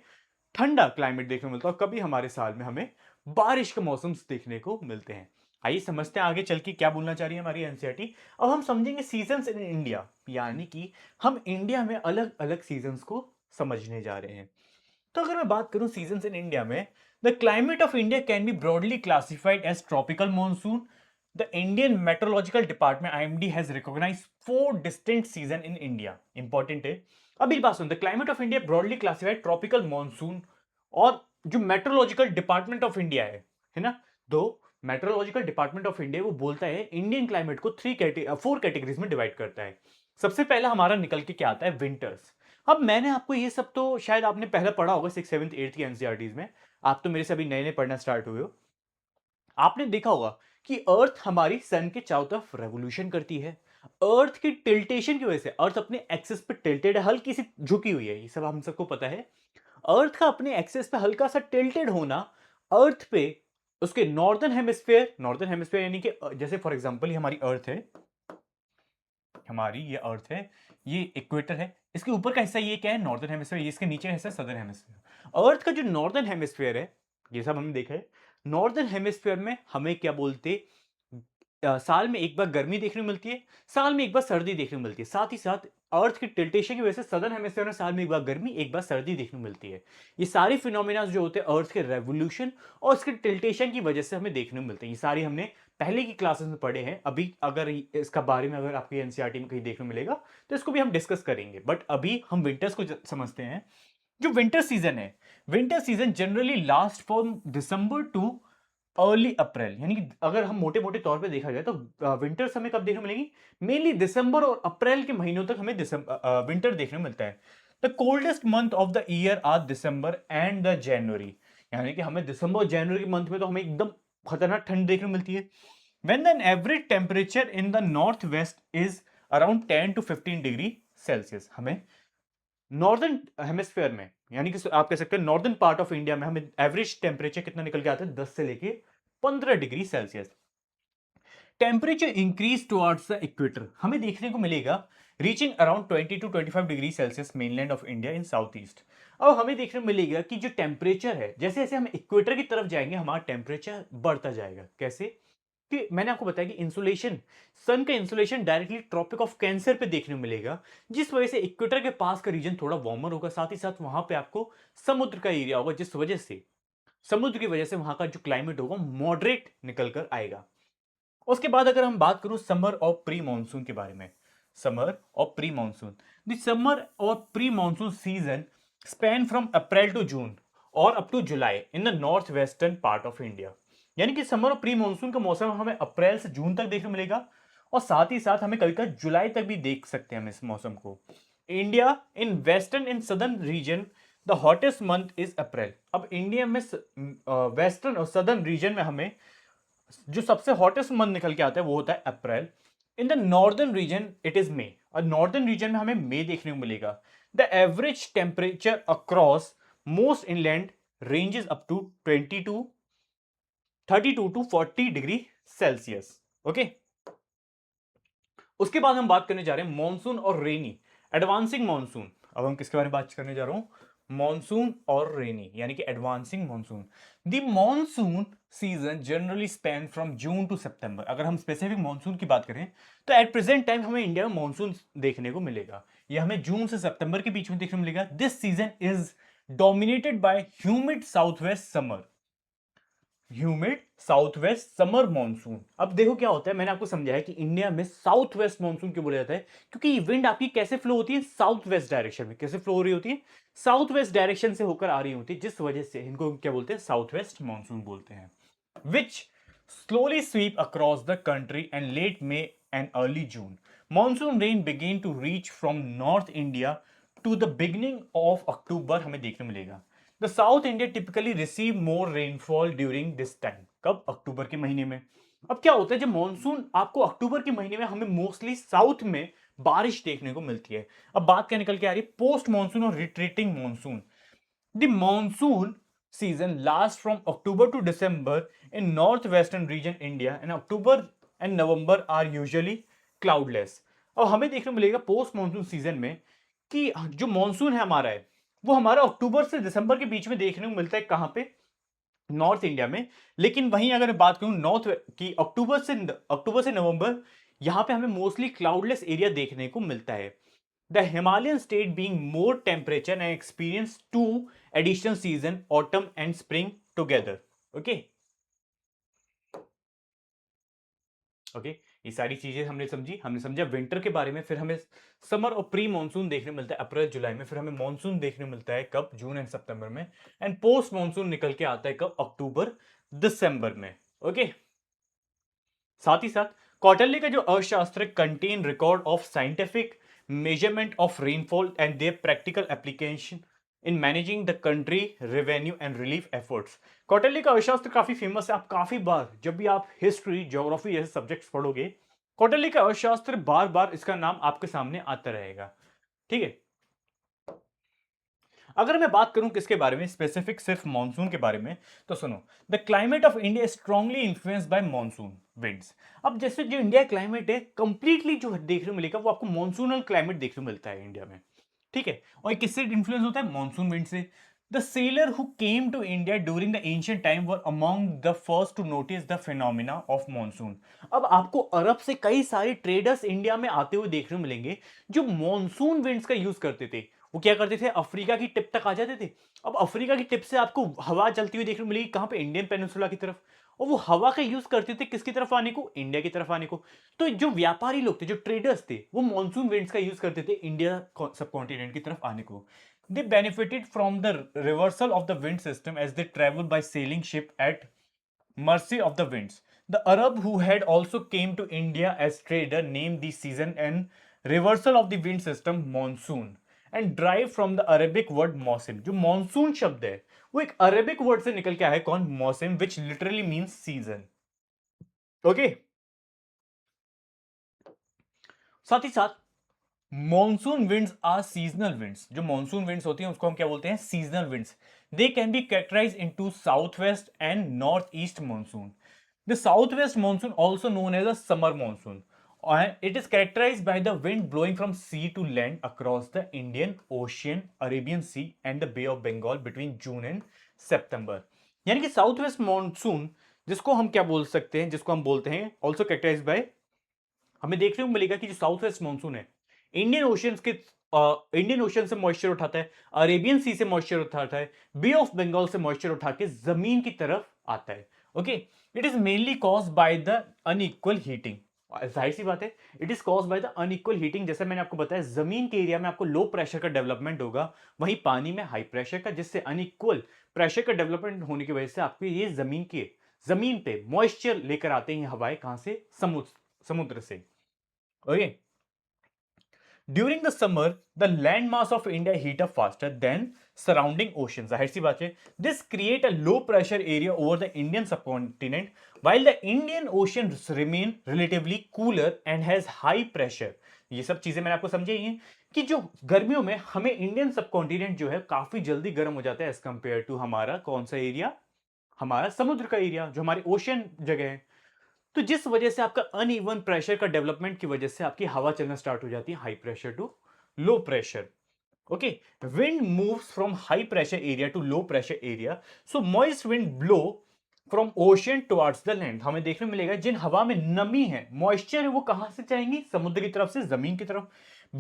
ठंडा क्लाइमेट देखने को मिलता है, और कभी हमारे साल में हमें बारिश के मौसम देखने को मिलते हैं। आइए समझते हैं आगे चल के क्या बोलना चाह रही है हमारी एनसीईआरटी। अब हम समझेंगे सीजन्स इन इंडिया, यानी कि हम इंडिया में अलग अलग सीजन्स को समझने जा रहे हैं। तो अगर मैं बात करूं सीजन्स इन इंडिया में, the climate of India can be broadly classified as tropical monsoon. The Indian meteorological department IMD has recognised 4 distinct season in India. Important है, अभी बात सुन, the climate of India broadly classified tropical monsoon, और जो मेट्रोलॉजिकल डिपार्टमेंट ऑफ इंडिया है ना, दो मेट्रोलॉजिकल डिपार्टमेंट ऑफ इंडिया वो बोलता है इंडियन क्लाइमेट को 4 कैटेगरीज में डिवाइड करता है। सबसे पहला हमारा निकल के क्या आता है, विंटर्स। अब मैंने आपको ये सब तो शायद आपने पहले पढ़ा होगा 6th 7th 8th की एनसीईआरटीज में, आप तो मेरे से अभी नए नए पढ़ना स्टार्ट हुए हो। आपने देखा होगा कि अर्थ हमारी सन के चारों तरफ रेवोल्यूशन करती है। अर्थ की टिल्टेशन की वजह से अर्थ अपने एक्सिस पे टिल्टेड है, हल्की सी झुकी हुई है, ये सब हम सबको पता है। अर्थ का अपने एक्सिस पे हल्का सा टिल्टेड होना अर्थ पे उसके नॉर्दर्न हेमिस्फीयर यानी कि जैसे फॉर एग्जांपल ये हमारी अर्थ है, हमारी ये अर्थ है, ये इक्वेटर है, इसके ऊपर का हिस्सा ये क्या है, नॉर्दर्न हेमिस्फीयर, ये इसके नीचे का हिस्सा सदर्न हेमिस्फीयर। अर्थ का जो नॉर्दर्न हेमिस्फीयर है, ये सब हमने देखा है, नॉर्दर्न हेमिस्फीयर में हमें क्या बोलते, साल में एक बार गर्मी देखने को मिलती है, साल में एक बार सर्दी देखने को मिलती है। साथ ही साथ अर्थ की टिल्टेशन की वजह से सदर्न हेमिस्फीयर में साल में एक बार गर्मी एक बार सर्दी देखने को मिलती है। ये सारी फिनोमिना जो होते हैं अर्थ के रेवोल्यूशन और इसके टिल्टेशन की वजह से हमें देखने को मिलते हैं। ये सारी हमने पहले की क्लासेस में पढ़े हैं। अभी अगर इसका बारे में अगर आपकी एनसीईआरटी में कहीं देखने को मिलेगा तो इसको भी हम डिस्कस करेंगे, बट अभी हम विंटर्स को समझते हैं। जो विंटर सीजन है, winter season generally last from December to early April, यानी कि अगर हम मोटे मोटे तौर पे देखा जाए तो विंटर्स हमें कब देखने को मिलेगी, मेनली दिसंबर और अप्रैल के महीनों तक हमें विंटर देखने को मिलता है। The coldest month of the year are December and the January, यानी कि हमें दिसंबर और जनवरी के मंथ में तो हमें एकदम खतरनाक ठंड देखने को मिलती है। When the average temperature in the north west is around 10 to 15 degree Celsius, हमें नॉर्दर्न हेमिस्फीयर में यानी कि आप कह सकते हैं नॉर्दर्न पार्ट ऑफ इंडिया में हमें एवरेज टेम्परेचर कितना निकल के आता है, 10 से लेके 15 degree Celsius. Temperature increase towards the equator, हमें देखने को मिलेगा reaching around 20 to 25 degree Celsius mainland of India in south east. अब हमें देखने को मिलेगा कि जो टेम्परेचर है, जैसे जैसे हम इक्वेटर की तरफ जाएंगे हमारा टेम्परेचर बढ़ता जाएगा। कैसे कि मैंने आपको बताया कि इंसुलेशन, सन का insulation directly Tropic of Cancer पे देखने को मिलेगा, जिस वजह से इक्वेटर के पास का रीजन थोड़ा वार्मर होगा, साथ ही साथ वहां पे आपको समुद्र का एरिया होगा, जिस वजह से समुद्र की वजह से वहां का जो क्लाइमेट होगा मॉडरेट निकल कर आएगा। उसके बाद अगर हम बात करूं समर और प्री मानसून के बारे में, समर और प्री मानसून, द समर और pre monsoon season span from April to June और up to July in the north western part of India, यानी कि समर और प्री मानसून का मौसम हमें अप्रैल से जून तक देखने को मिलेगा, और साथ ही साथ हमें कभी कभी जुलाई तक भी देख सकते हैं हम इस मौसम को। India in western in southern reason the hottest month is अप्रैल। अब इंडिया में वेस्टर्न और सदर्न रीजन में हमें जो सबसे हॉटेस्ट मंथ निकल के आता है वो होता है April. In the northern region it is May, और नॉर्दर्न रीजन में हमें मई देखने को मिलेगा। The average temperature across most inland ranges up to 32 to 40 degree Celsius. Okay, उसके बाद हम बात करने जा रहे हैं मॉनसून और रेनी, एडवांसिंग मॉनसून। अब हम किसके बारे में बात करने जा रहा हूं, मॉनसून और रेनी यानी कि advancing monsoon. The monsoon season generally span from June to September. अगर हम स्पेसिफिक मॉनसून की बात करें तो एट प्रेजेंट टाइम हमें इंडिया में मॉनसून देखने को मिलेगा, यह हमें जून से सितंबर के बीच में देखने को मिलेगा। This season is dominated by humid south west summer, humid south west summer monsoon. अब देखो क्या होता है, मैंने आपको समझाया कि इंडिया में साउथ वेस्ट मॉनसून क्यों बोला जाता है, क्योंकि ये विंड आपकी कैसे फ्लो होती है, साउथ वेस्ट डायरेक्शन में। कैसे फ्लो हो रही होती है, साउथ वेस्ट डायरेक्शन से होकर आ रही होती है, जिस वजह से इनको क्या बोलते हैं, साउथ वेस्ट मॉनसून बोलते हैं। विच slowly sweep across the country and late May and early June. Monsoon rain began to reach from North India to the beginning of October हमें देखने मिलेगा। The South India typically receive more rainfall during this time. कब? अक्टूबर के महीने में। अब क्या होता है, जब मॉनसून आपको अक्टूबर के महीने में हमें मोस्टली साउथ में बारिश देखने को मिलती है। अब बात क्या निकल के आ रही है, पोस्ट मॉनसून और retreating monsoon. The monsoon season lasts from October to December in northwestern region India, and October and November are usually cloudless. और हमें देखने को मिलेगा पोस्ट मॉनसून सीजन में कि जो मॉनसून है हमारा है, वो हमारा अक्टूबर से दिसंबर के बीच में देखने को मिलता है। कहां पे? नॉर्थ इंडिया में। लेकिन वहीं अगर मैं बात करूं नॉर्थ की, अक्टूबर से नवंबर, यहां पे हमें मोस्टली क्लाउडलेस एरिया देखने को मिलता है। The Himalayan state being more temperature and experience two additional season, autumn and spring together. Okay. Okay ये सारी चीजें हमने समझी, हमने समझा विंटर के बारे में। फिर हमें समर और प्री मानसून देखने मिलता है अप्रैल जुलाई में। फिर हमें मानसून देखने मिलता है कब? जून एंड सितंबर में। एंड पोस्ट मानसून निकल के आता है कब? अक्टूबर दिसंबर में। ओके। साथ ही साथ कौटिल्य का जो Arthashastra contain record of scientific measurement of rainfall and their practical application in managing the country revenue and relief efforts. Kautilya का अर्थशास्त्र काफी फेमस है। आप काफी बार जब भी आप हिस्ट्री, ज्योग्राफी जैसे सब्जेक्ट्स पढ़ोगे, कौटिल्य का अर्थशास्त्र बार बार इसका नाम आपके सामने आता रहेगा। ठीक है। अगर मैं बात करूं किसके बारे में, स्पेसिफिक सिर्फ मॉनसून के बारे में, तो सुनो। The climate of India strongly influenced by monsoon winds. अब जैसे जो इंडिया क्लाइमेट है कंप्लीटली जो देखने को मिलेगा वो आपको मॉनसूनल क्लाइमेट देखने को मिलता है इंडिया में। ठीक है। और ये किससे इन्फ्लुएंस होता है? मॉनसून विंड से। The sailor who came to India during the ancient time were among the first to notice the phenomena of monsoon. अब आपको अरब से कई सारे ट्रेडर्स इंडिया में आते हुए देखने को मिलेंगे जो मॉनसून विंड्स का यूज करते थे। वो क्या करते थे? अफ्रीका की टिप तक आ जाते थे। अब अफ्रीका की टिप से आपको हवा चलती हुई देखने को मिलेगी कहां पे? इंडियन पेनिनसुला की तरफ। और वो हवा का यूज करते थे किसकी तरफ आने को? इंडिया की तरफ आने को। तो जो व्यापारी लोग थे, जो ट्रेडर्स थे, वो मॉनसून विंड्स का यूज करते थे इंडिया सब कॉन्टिनेंट की तरफ आने को। They benefited from the reversal of the wind system as they travel by sailing ship at mercy of the winds. The Arab who had also came to India as trader named the season and reversal of the wind system monsoon and derived from the Arabic word mausim. जो monsoon शब्द है वो एक अरेबिक वर्ड से निकल के आया है। कौन? मौसम, which literally means season. Okay. साथ ही साथ monsoon winds are seasonal winds. जो मॉनसून विंड्स होती हैं उसको हम क्या बोलते हैं? Seasonal winds. They can be characterize into south west and north east monsoon. The south west monsoon also known as a summer monsoon, and it is characterized by the wind blowing from sea to land across the Indian Ocean, Arabian Sea and the Bay of Bengal between June and September। यानी कि साउथ वेस्ट मॉनसून जिसको हम क्या बोल सकते हैं, जिसको हम बोलते हैं ऑल्सो कैरेक्टराइज्ड बाय, हमें देखने को मिलेगा कि जो साउथ वेस्ट मॉनसून है इंडियन ओशन से मॉइस्चर उठाता है, अरेबियन सी से मॉइस्चर उठाता है, बे ऑफ बंगाल से मॉइस्चर उठा के जमीन की तरफ आता है। Okay. It is mainly caused by the unequal heating. जाहिर सी बात है, it is caused by the unequal heating. जैसे मैंने आपको बताया, जमीन के एरिया में आपको लो प्रेशर का डेवलपमेंट होगा, वहीं पानी में हाई प्रेशर का, जिससे अनइक्वल प्रेशर का डेवलपमेंट होने की वजह से आपको ये जमीन पे मॉइस्चर लेकर आते हैं हवाएं। कहां से? समुद्र से। Okay. During the summer the land mass of India heat up faster than surrounding ocean. जाहिर सी बात है, this create a low pressure area over the Indian subcontinent while the Indian Ocean remain relatively cooler and has high pressure। ये सब चीजें मैंने आपको समझाई हैं कि जो गर्मियों में हमें इंडियन सबकॉन्टिनेंट जो है काफी जल्दी गर्म हो जाता है एज कंपेयर टू हमारा कौन सा एरिया? हमारा समुद्र का एरिया, जो हमारे ओशन जगह है। तो जिस वजह से आपका अनइवन प्रेशर का डेवलपमेंट की वजह से आपकी हवा चलना स्टार्ट हो जाती है high pressure to low pressure. Okay. Wind moves from high pressure area to low pressure area, so moist wind blow from ocean towards the land. हमें देखने मिलेगा जिन हवा में नमी है, मॉइस्चर है, वो कहां से जाएंगी? समुद्र की तरफ से जमीन की तरफ।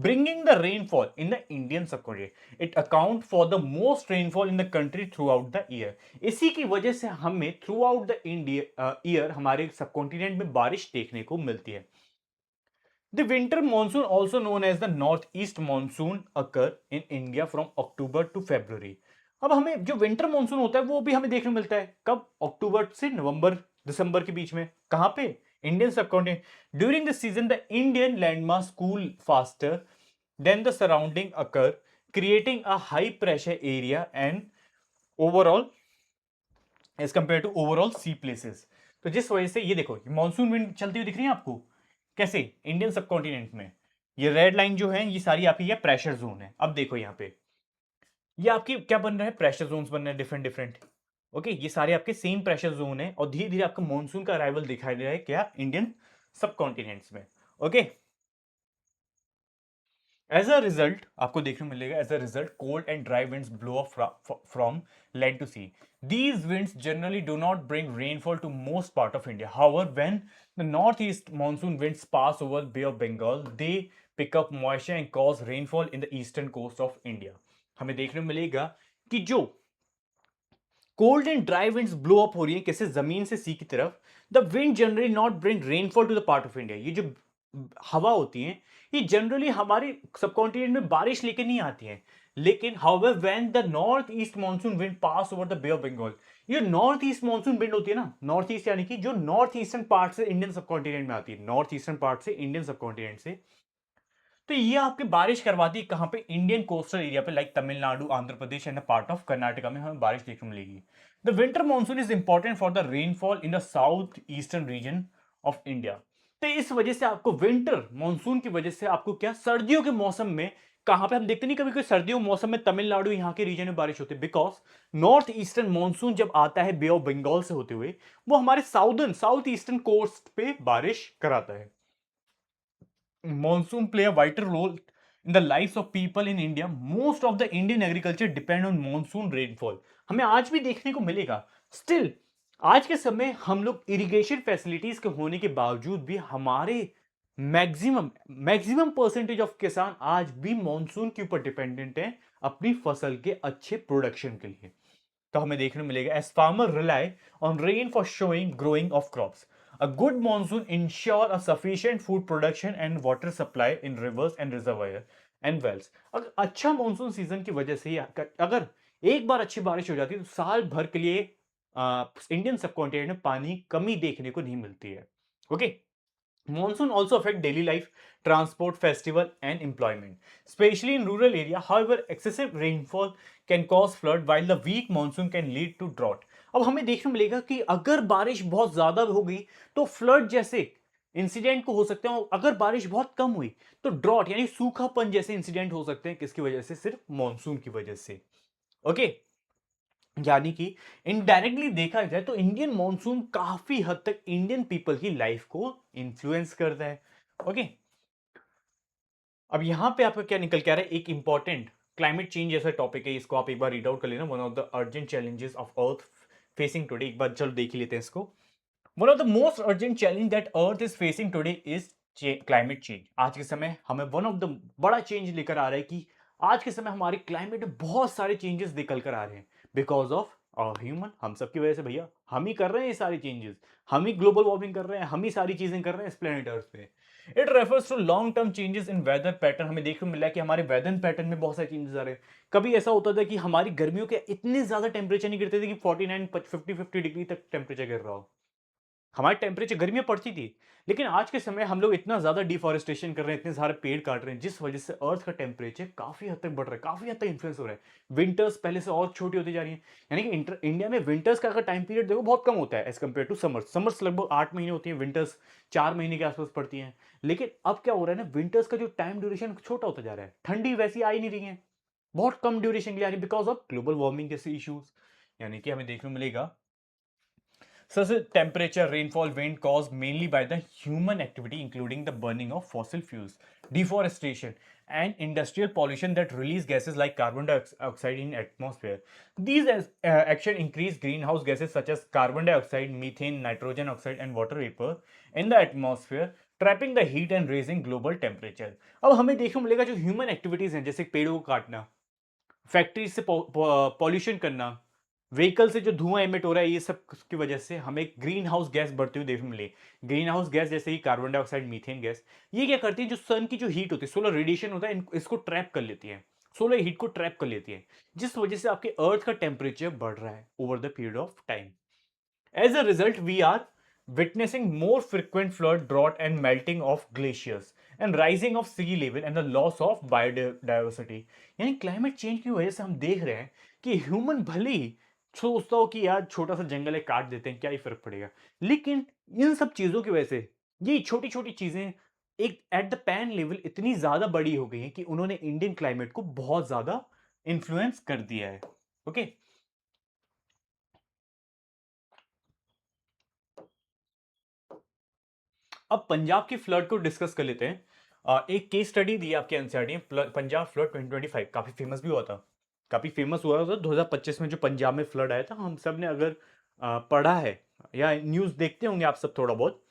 bringing the rainfall in the Indian subcontinent. It account for the most rainfall in the country throughout the year. इसी की वजह से हमें throughout the India year हमारे सबकॉन्टिनेंट में बारिश देखने को मिलती है. The winter monsoon, also known as the northeast monsoon, occur in India from October to February. अब हमें जो विंटर मानसून होता है वो भी हमें देखने को मिलता है कब, अक्टूबर से नवंबर दिसंबर के बीच में. कहां पे? Indian subcontinent. During this season the Indian landmass cool faster than the surrounding occur, creating a high pressure area and overall as compare to overall sea places. तो जिस वजह से ये देखो मानसून विंड चलती हुई दिख रही है आपको कैसे इंडियन सबकॉन्टिनेंट में. ये रेड लाइन जो है ये सारी आपकी ये प्रेशर जोन है. अब देखो यहाँ पे ये आपकी क्या बन रहा है, प्रेशर जोन्स बन रहे हैं डिफरेंट डिफरेंट. ओके, ये सारे आपके सेम प्रेशर जोन है और धीरे धीरे आपका मानसून का अराइवल दिखाई दे रहा है क्या, इंडियन सबकॉन्टिनेंट्स में. ओके, एज अ रिजल्ट आपको देखने को मिलेगा, as a result cold and dry winds blow up from land to sea. These winds generally do not bring rainfall to most part of India. However, when the northeast monsoon winds pass over Bay of Bengal, they pick up moisture and cause rainfall in the eastern coast of India. हमें देखने को मिलेगा कि जो cold and dry winds blow up हो रही है कैसे जमीन से सी की तरफ, the wind generally not bring rainfall to the part of India. ये जो हवा होती है ये जनरली हमारे सबकॉन्टिनेंट में बारिश लेके नहीं आती है. लेकिन however when the north east monsoon wind pass over the Bay of Bengal, ये नॉर्थ ईस्ट मानसून विंड होती है ना, नॉर्थ ईस्ट यानी कि जो नॉर्थ ईस्टर्न पार्ट से इंडियन सबकॉन्टिनेंट में आती है, नॉर्थ ईस्टर्न पार्ट से इंडियन सबकॉन्टिनेंट से, तो ये आपकी बारिश करवाती है कहां पे, इंडियन कोस्टल एरिया पे like Tamil Nadu, Andhra Pradesh and part of Karnataka में हमें बारिश देखने को मिलेगी. The winter monsoon is important for the rainfall in the south eastern region of India. तो इस वजह से आपको विंटर मानसून की वजह से आपको क्या, सर्दियों के मौसम में कहां पे हम देखते नहीं कभी कोई सर्दियों के मौसम में तमिलनाडु यहाँ के रीजन में बारिश होती है, बिकॉज नॉर्थ ईस्टर्न मानसून जब आता है बे ऑफ बंगाल से होते हुए वो हमारे साउथ ईस्टर्न कोस्ट पे बारिश कराता है. Monsoon play a vital role in the lives of people in India. Most of the Indian agriculture depend on monsoon rainfall. हमें आज भी देखने को मिलेगा. Still, आज के समय हम लोग इरिगेशन फैसिलिटीज के होने के बावजूद भी हमारे मैक्सिमम परसेंटेज ऑफ किसान आज भी मॉनसून के ऊपर डिपेंडेंट हैं अपनी फसल के अच्छे प्रोडक्शन के लिए. तो हमें देखने को मिलेगा as farmer rely on rain for sowing growing of crops. A good monsoon ensure a sufficient food production and water supply in rivers and reservoir and wells. अगर अच्छा मानसून सीजन की वजह से अगर एक बार अच्छी बारिश हो जाती है तो साल भर के लिए इंडियन सबकॉन्टिनेंट में पानी कमी देखने को नहीं मिलती है. Okay, monsoon also affect daily life, transport, festival and employment, especially in rural area. However, excessive rainfall can cause flood while the weak monsoon can lead to drought. अब हमें देखने को मिलेगा कि अगर बारिश बहुत ज्यादा हो गई तो फ्लड जैसे इंसिडेंट को हो सकते हैं, अगर बारिश बहुत कम हुई तो ड्रॉट यानी सूखापन जैसे इंसिडेंट हो सकते हैं. किसकी वजह से? सिर्फ मॉनसून की वजह से. ओके, यानी कि इनडायरेक्टली देखा जाए तो इंडियन मॉनसून काफी हद तक इंडियन पीपल की लाइफ को इन्फ्लुएंस करता है. ओके, अब यहां पे आपका क्या निकल के आ रहा है, एक इंपॉर्टेंट क्लाइमेट चेंज जैसा टॉपिक है, इसको आप एक बार रीड आउट कर लेना. One of the urgent challenges of earth facing today, एक बार चलो देख ही लेते हैं इसको. One of the most urgent challenge that earth is facing today is climate change. आज के समय हमें वन ऑफ द बड़ा चेंज लेकर आ रहा है कि आज के समय हमारे क्लाइमेट में बहुत सारे चेंजेस निकल कर आ रहे हैं बिकॉज ऑफ ह्यूमन. हम सबकी वजह से भैया, हम ही कर रहे हैं ये सारे चेंजेस, हम ही ग्लोबल वार्मिंग कर रहे हैं, हम ही सारी चीजें कर रहे हैं इस प्लेनेट अर्थ पे. It refers to long term changes in weather pattern. हमें देखने को मिला है कि हमारे वेदर पैटर्न में बहुत सारे चेंजेस आ रहे हैं. कभी ऐसा होता था कि हमारी गर्मियों के इतने ज्यादा टेम्परेचर नहीं गिरते थे कि 49 50 डिग्री तक टेम्परेचर गिर रहा हो. हमारी टेम्परेचर गर्मियां पड़ती थी, लेकिन आज के समय हम लोग इतना ज्यादा डिफॉरेस्टेशन कर रहे हैं, इतने सारे पेड़ काट रहे हैं, जिस वजह से अर्थ का टेम्परेचर काफी हद तक बढ़ रहा है, काफी हद तक इन्फ्लुएंस हो रहा है. विंटर्स पहले से और छोटी होती जा रही है. यानी कि इंडिया में विंटर्स का अगर टाइम पीरियड देखो बहुत कम होता है as compare to summers. Summers लगभग 8 महीने होती है, विंटर्स 4 महीने के आसपास पड़ती हैं. लेकिन अब क्या हो रहा है ना, विंटर्स का जो टाइम ड्यूरेशन छोटा होता जा रहा है, ठंडी वैसी आ ही नहीं रही है, बहुत कम ड्यूरेशन के लिए आ रही है बिकॉज ऑफ ग्लोबल वार्मिंग जैसे इश्यूज. यानी कि हमें देखने को मिलेगा such as temperature, rainfall, wind caused mainly by the human activity, including the burning of fossil fuels, deforestation, and industrial pollution that release gases like carbon dioxide in atmosphere. These action increase greenhouse gases such as carbon dioxide, methane, nitrogen oxide, and water vapor in the atmosphere, trapping the heat and raising global temperature. अब हमें देखने को मिलेगा जो ह्यूमन एक्टिविटीज हैं, जैसे पेड़ों को काटना, फैक्ट्री से पॉल्यूशन करना, व्हीकल से जो धुआं एमिट हो रहा है, ये सब की वजह से हमें ग्रीन हाउस गैस बढ़ती हुई देखने को मिली। ग्रीन हाउस गैस जैसे कि कार्बन डाइऑक्साइड, मीथेन गैस, ये क्या करती है, जो सन की जो हीट होती है, सोलर रेडिएशन होता है, इसको ट्रैप कर लेती है, सोलर हीट को ट्रैप कर लेती है, जिस वजह से आपके अर्थ का टेम्परेचर बढ़ रहा है over the period of time. As a result, we are witnessing more frequent flood, drought, and melting of glaciers, and rising of sea level and the loss of biodiversity। यानी क्लाइमेट चेंज की वजह से हम देख रहे हैं कि ह्यूमन भले ही सोचता हो कि यार छोटा सा जंगल है, काट देते हैं, क्या ही फर्क पड़ेगा, लेकिन इन सब चीजों की वजह से ये छोटी छोटी चीजें एक एट द पैन लेवल इतनी ज्यादा बड़ी हो गई हैं कि उन्होंने इंडियन क्लाइमेट को बहुत ज्यादा इन्फ्लुएंस कर दिया है। ओके, अब पंजाब की फ्लड को डिस्कस कर लेते हैं। एक केस स्टडी दी है आपके एनसीईआरटी में, पंजाब फ्लड 2025, काफी फेमस भी हुआ था। काफी फेमस हुआ था 2025 में जो पंजाब में फ्लड आया था। हम सब ने अगर पढ़ा है या न्यूज देखते होंगे आप सब थोड़ा बहुत,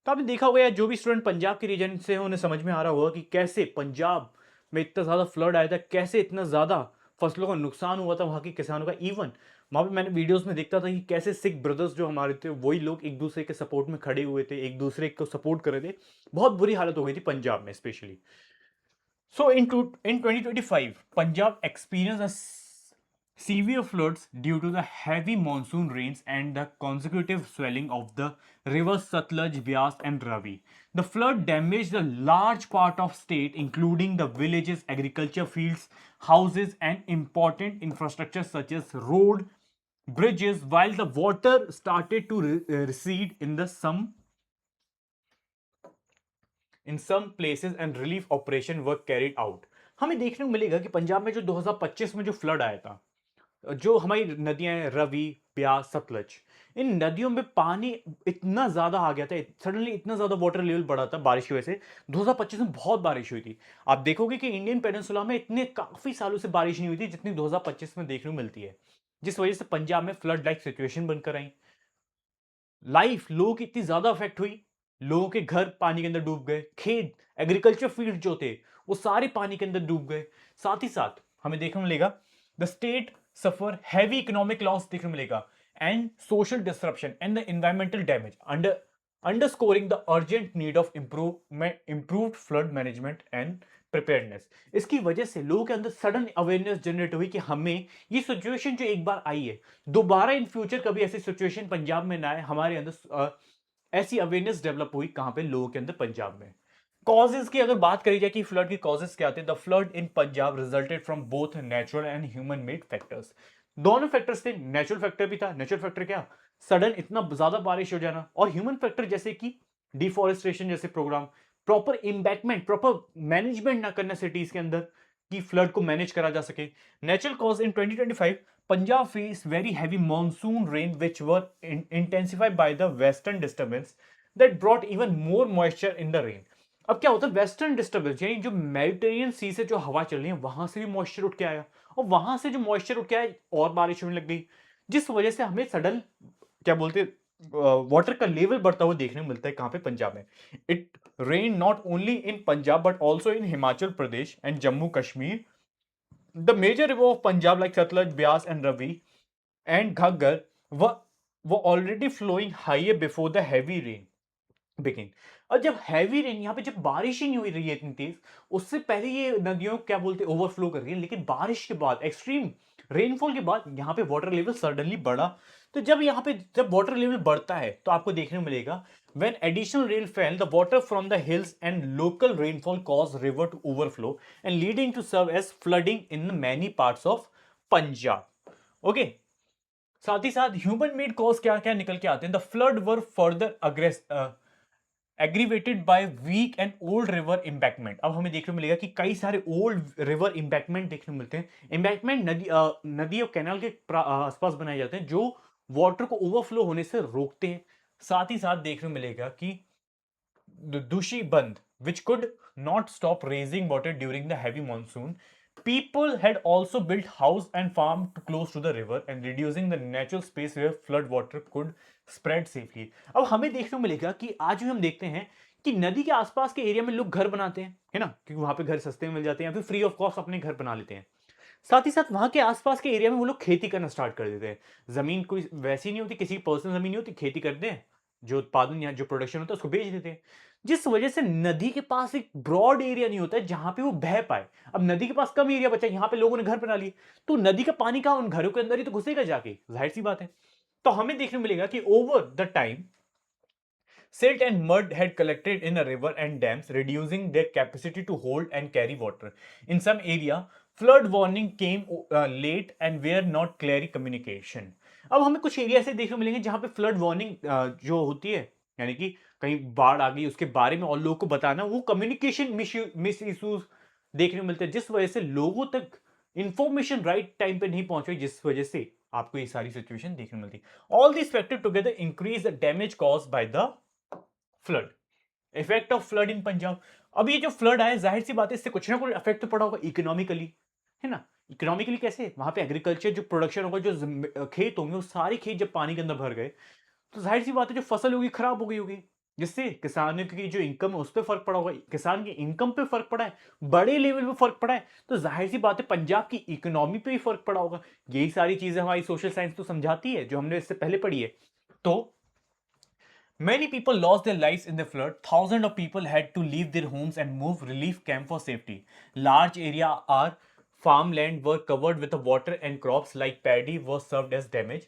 तो आपने देखा होगा, या जो भी स्टूडेंट पंजाब के रीजन से हैं, उन्हें समझ में आ रहा होगा कि कैसे पंजाब में इतना ज्यादा फ्लड आया था, कैसे इतना ज्यादा फसलों का नुकसान हुआ था वहां के किसानों का। इवन वहां पे मैंने वीडियोस में देखता था कि कैसे सिख ब्रदर्स जो हमारे थे, वही लोग एक दूसरे के सपोर्ट में खड़े हुए थे, एक दूसरे को सपोर्ट कर रहे थे। बहुत बुरी हालत हो गई थी पंजाब में specially. So in 2025, Punjab experienced severe floods due to the heavy monsoon rains and the consecutive swelling of the rivers Satluj, Byas, and Ravi. The flood damaged a large part of state, including the villages, agriculture fields, houses, and important infrastructure such as road, bridges. While the water started to recede in some places and relief operation were carried out। हमें देखने को मिलेगा कि पंजाब में जो 2025 में जो फ्लड आया था, जो हमारी नदियां हैं रवि, ब्यास, सतलज, इन नदियों में पानी इतना ज्यादा आ गया था, सडनली इतना ज्यादा वाटर लेवल बढ़ा था बारिश की वजह से। 2025 में बहुत बारिश हुई थी। आप देखोगे कि इंडियन पेनिनसुला में इतने काफी सालों से बारिश नहीं हुई थी जितनी 2025 में देखने को मिलती है, जिस वजह से पंजाब में फ्लड लाइक सिचुएशन बनकर आई। लाइफ लोगों की इतनी ज्यादा अफेक्ट हुई, लोगों के घर पानी के अंदर डूब गए, खेत, एग्रीकल्चर फील्ड जो थे वो सारे पानी के अंदर डूब गए। साथ ही साथ हमें देखने मिलेगा the state suffer heavy economic loss देखने मिलेगा, and social disruption and the environmental damage, underscoring the urgent need of improved flood management and preparedness. इसकी वजह से लोगों के अंदर सडन अवेयरनेस जनरेट हुई कि हमें ये सिचुएशन जो एक बार आई है, दोबारा इन फ्यूचर कभी ऐसी सिचुएशन पंजाब में ना आए। हमारे अंदर ऐसी अवेयरनेस डेवलप हुई, कहां पे, लोगों के अंदर, पंजाब में। कॉजेज की अगर बात करी जाए कि फ्लड की कॉजेज क्या थे, the flood in Punjab resulted from both natural and human made factors. दोनों फैक्टर्स थे, नेचुरल फैक्टर भी था। नेचुरल फैक्टर क्या, सडन इतना ज्यादा बारिश हो जाना, और ह्यूमन फैक्टर जैसे कि डिफॉरेस्टेशन जैसे programme, proper embankment, proper management ना करना सिटीज के अंदर कि फ्लड को मैनेज करा जा सके। Natural cause in 2025, Punjab faced very heavy monsoon rain which were intensified by the western disturbance that brought even more moisture in the rain। अब क्या होता है, वेस्टर्न डिस्टर्बेंस यानी जो मेडिटेरियन सी से जो हवा चल रही है वहां से भी मॉइस्चर उठ के आया, और वहां से जो मॉइस्चर उठ के आया और बारिश होने लग गई, जिस वजह से हमें सडन क्या बोलते वाटर का लेवल बढ़ता हुआ देखने को मिलता है। कहां पे, पंजाब में। It rain not only in Punjab but also in Himachal Pradesh and Jammu Kashmir. The major river of Punjab like Satluj, Byas and Ravi and Ghaggar were already flowing higher before the heavy rain begin। और जब हैवी रेन, यहाँ पे जब बारिश ही नहीं हुई रही है इतनी तेज, उससे पहले ये नदियों क्या बोलते ओवरफ्लो कर रही है, लेकिन बारिश के बाद, एक्सट्रीम रेनफॉल के बाद यहाँ पे वाटर लेवल सडनली बढ़ा। तो जब यहाँ पे जब वाटर लेवल बढ़ता है तो आपको देखने को मिलेगा when additional rain fell, the water from the hills and local rainfall caused river to overflow and leading to serve as flooding in many parts of Punjab। Okay, साथ ही साथ ह्यूमन मेड कॉज क्या क्या निकल के आते हैं। The flood were further aggravated by weak and old river embankment. अब हमें देखने को मिलेगा कि कई सारे ओल्ड रिवर इंबैकमेंट देखने को मिलते हैं। इंबैकमेंट नदी और कैनाल के आसपास बनाए जाते हैं जो वाटर को ओवरफ्लो होने से रोकते हैं। साथ ही साथ देखने को मिलेगा कि दूषी बंद which could not stop raising water during the heavy monsoon People had also built house and farm too close to the river and reducing the natural space where flood water could spread safely. अब हमें देखने को मिलेगा कि आज भी हम देखते हैं कि नदी के आसपास के एरिया में लोग घर बनाते हैं, है ना? क्योंकि वहां पे घर सस्ते में मिल जाते हैं या फिर फ्री ऑफ कॉस्ट अपने घर बना लेते हैं। साथ ही साथ वहां के आसपास के एरिया में वो लोग खेती करना स्टार्ट कर देते हैं। जमीन कोई वैसी नहीं होती, किसी की पर्सनल जमीन नहीं होती, खेती करते हैं, जो उत्पादन या जो प्रोडक्शन होता है उसको बेच देते हैं। जिस वजह से नदी के पास एक ब्रॉड एरिया नहीं होता है जहां पे वो बह पाए। अब नदी के पास कम एरिया बचा, यहाँ पे लोगों ने घर बना लिए, तो नदी का पानी कहाँ, उन घरों के अंदर ही तो घुसेगा जाके, जाहिर सी बात है। तो हमें देखने को मिलेगा कि over the time silt and mud had collected in a river and dams, reducing their capacity to hold and carry water. In some area, flood warning came late and were not clear communication. अब हमें कुछ एरिया ऐसे देखने को मिलेंगे जहां पे फ्लड वार्निंग जो होती है, यानी कि कहीं बाढ़ आ गई उसके बारे में और लोगों को बताना, वो कम्युनिकेशन मिस इश्यूज देखने को मिलते हैं, जिस वजह से लोगों तक इंफॉर्मेशन राइट टाइम पे नहीं पहुंच रही, जिस वजह से आपको ये सारी सिचुएशन देखने को मिलती है। All this factor together increase the damage caused by the flood. Effect of flood in Punjab. अब ये जो फ्लड आया, जाहिर सी बात है इससे कुछ ना कुछ इफेक्ट तो पड़ा होगा इकोनॉमिकली, है ना? इकोनॉमिकली कैसे? वहां पे एग्रीकल्चर जो प्रोडक्शन होगा, जो खेत होंगे, वो सारे खेत जब पानी के अंदर भर गए, तो जाहिर सी बात है जो फसल होगी खराब हो गई होगी, जिससे किसानों की जो इनकम है उस पर फर्क पड़ा होगा, किसान की इनकम पे फर्क पड़ा है, बड़े लेवल पे फर्क पड़ा है, तो जाहिर सी बात है पंजाब की इकोनॉमी पे भी फर्क पड़ा होगा। यही सारी चीजें हमारी सोशल साइंस तो समझाती है, जो हमने इससे पहले पढ़ी है। तो many people lost their lives in the flood. Thousands of people had to leave their homes and move relief camp for safety. Large area or farmland were covered with the water and crops like paddy was served as damage.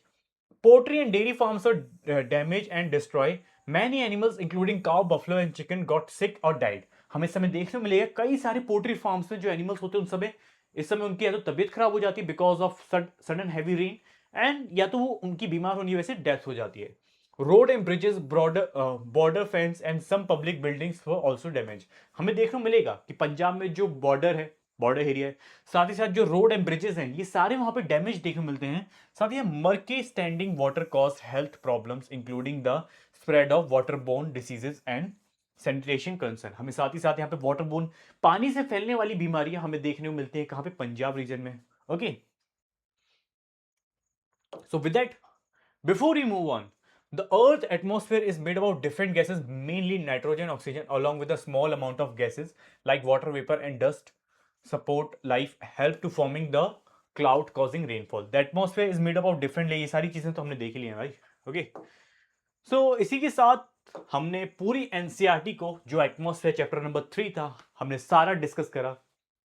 Poultry and dairy farms were damaged and destroyed. Many animals including cow, buffalo and chicken got sick or died. हमें इस समय देखने को मिलेगा कई सारे पोल्ट्री फार्म्स में जो एनिमल्स होते हैं उन समय इस समय उनकी या तो तबीयत खराब हो जाती है because of sudden heavy rain, and या तो वो उनकी बीमार होने की वजह से डेथ हो जाती है। Road and bridges, border fence and some public buildings were also damage. हमें देखने को मिलेगा कि पंजाब में जो बॉर्डर है, बॉर्डर एरिया है, साथ ही साथ जो रोड एंड ब्रिजेस हैं, ये सारे वहां पे डैमेज देखने को मिलते हैं। साथ ही murky standing water cause health problems including the spread of water borne diseases and sanitation concern. हमें साथ ही साथ यहाँ पे वाटर बोर्न, पानी से फैलने वाली बीमारियां हमें देखने को मिलती है कहां पे? पंजाब रीजन में। Okay, so with that, before we move on, the earth atmosphere is made up of different gases, mainly nitrogen, oxygen, along with a small amount of gases like water vapor and dust support life, help to forming the cloud causing rainfall. The atmosphere is made up of different layers। ये सारी चीजें तो हमने देख ली हैं भाई। ओके, सो इसी के साथ हमने पूरी एनसीईआरटी को, जो एटमॉस्फेयर चैप्टर नंबर 3 था, हमने सारा डिस्कस करा।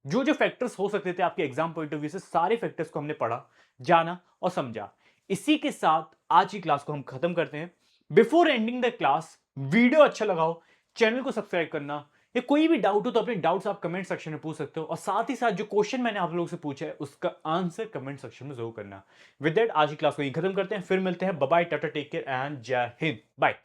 जो जो फैक्टर्स हो सकते थे आपके एग्जाम पॉइंट ऑफ व्यू से, सारे फैक्टर्स को हमने पढ़ा, जाना और समझा। इसी के साथ आज की क्लास को हम खत्म करते हैं। Before ending the class, video अच्छा लगा हो, चैनल को सब्सक्राइब करना, या कोई भी डाउट हो तो अपने डाउट्स आप कमेंट सेक्शन में पूछ सकते हो, और साथ ही साथ जो क्वेश्चन मैंने आप लोगों से पूछा है उसका आंसर कमेंट सेक्शन में जरूर करना। विद दैट आज की क्लास को यहीं खत्म करते हैं, फिर मिलते हैं। Bye bye, tata, take care and जय हिंद, बाय।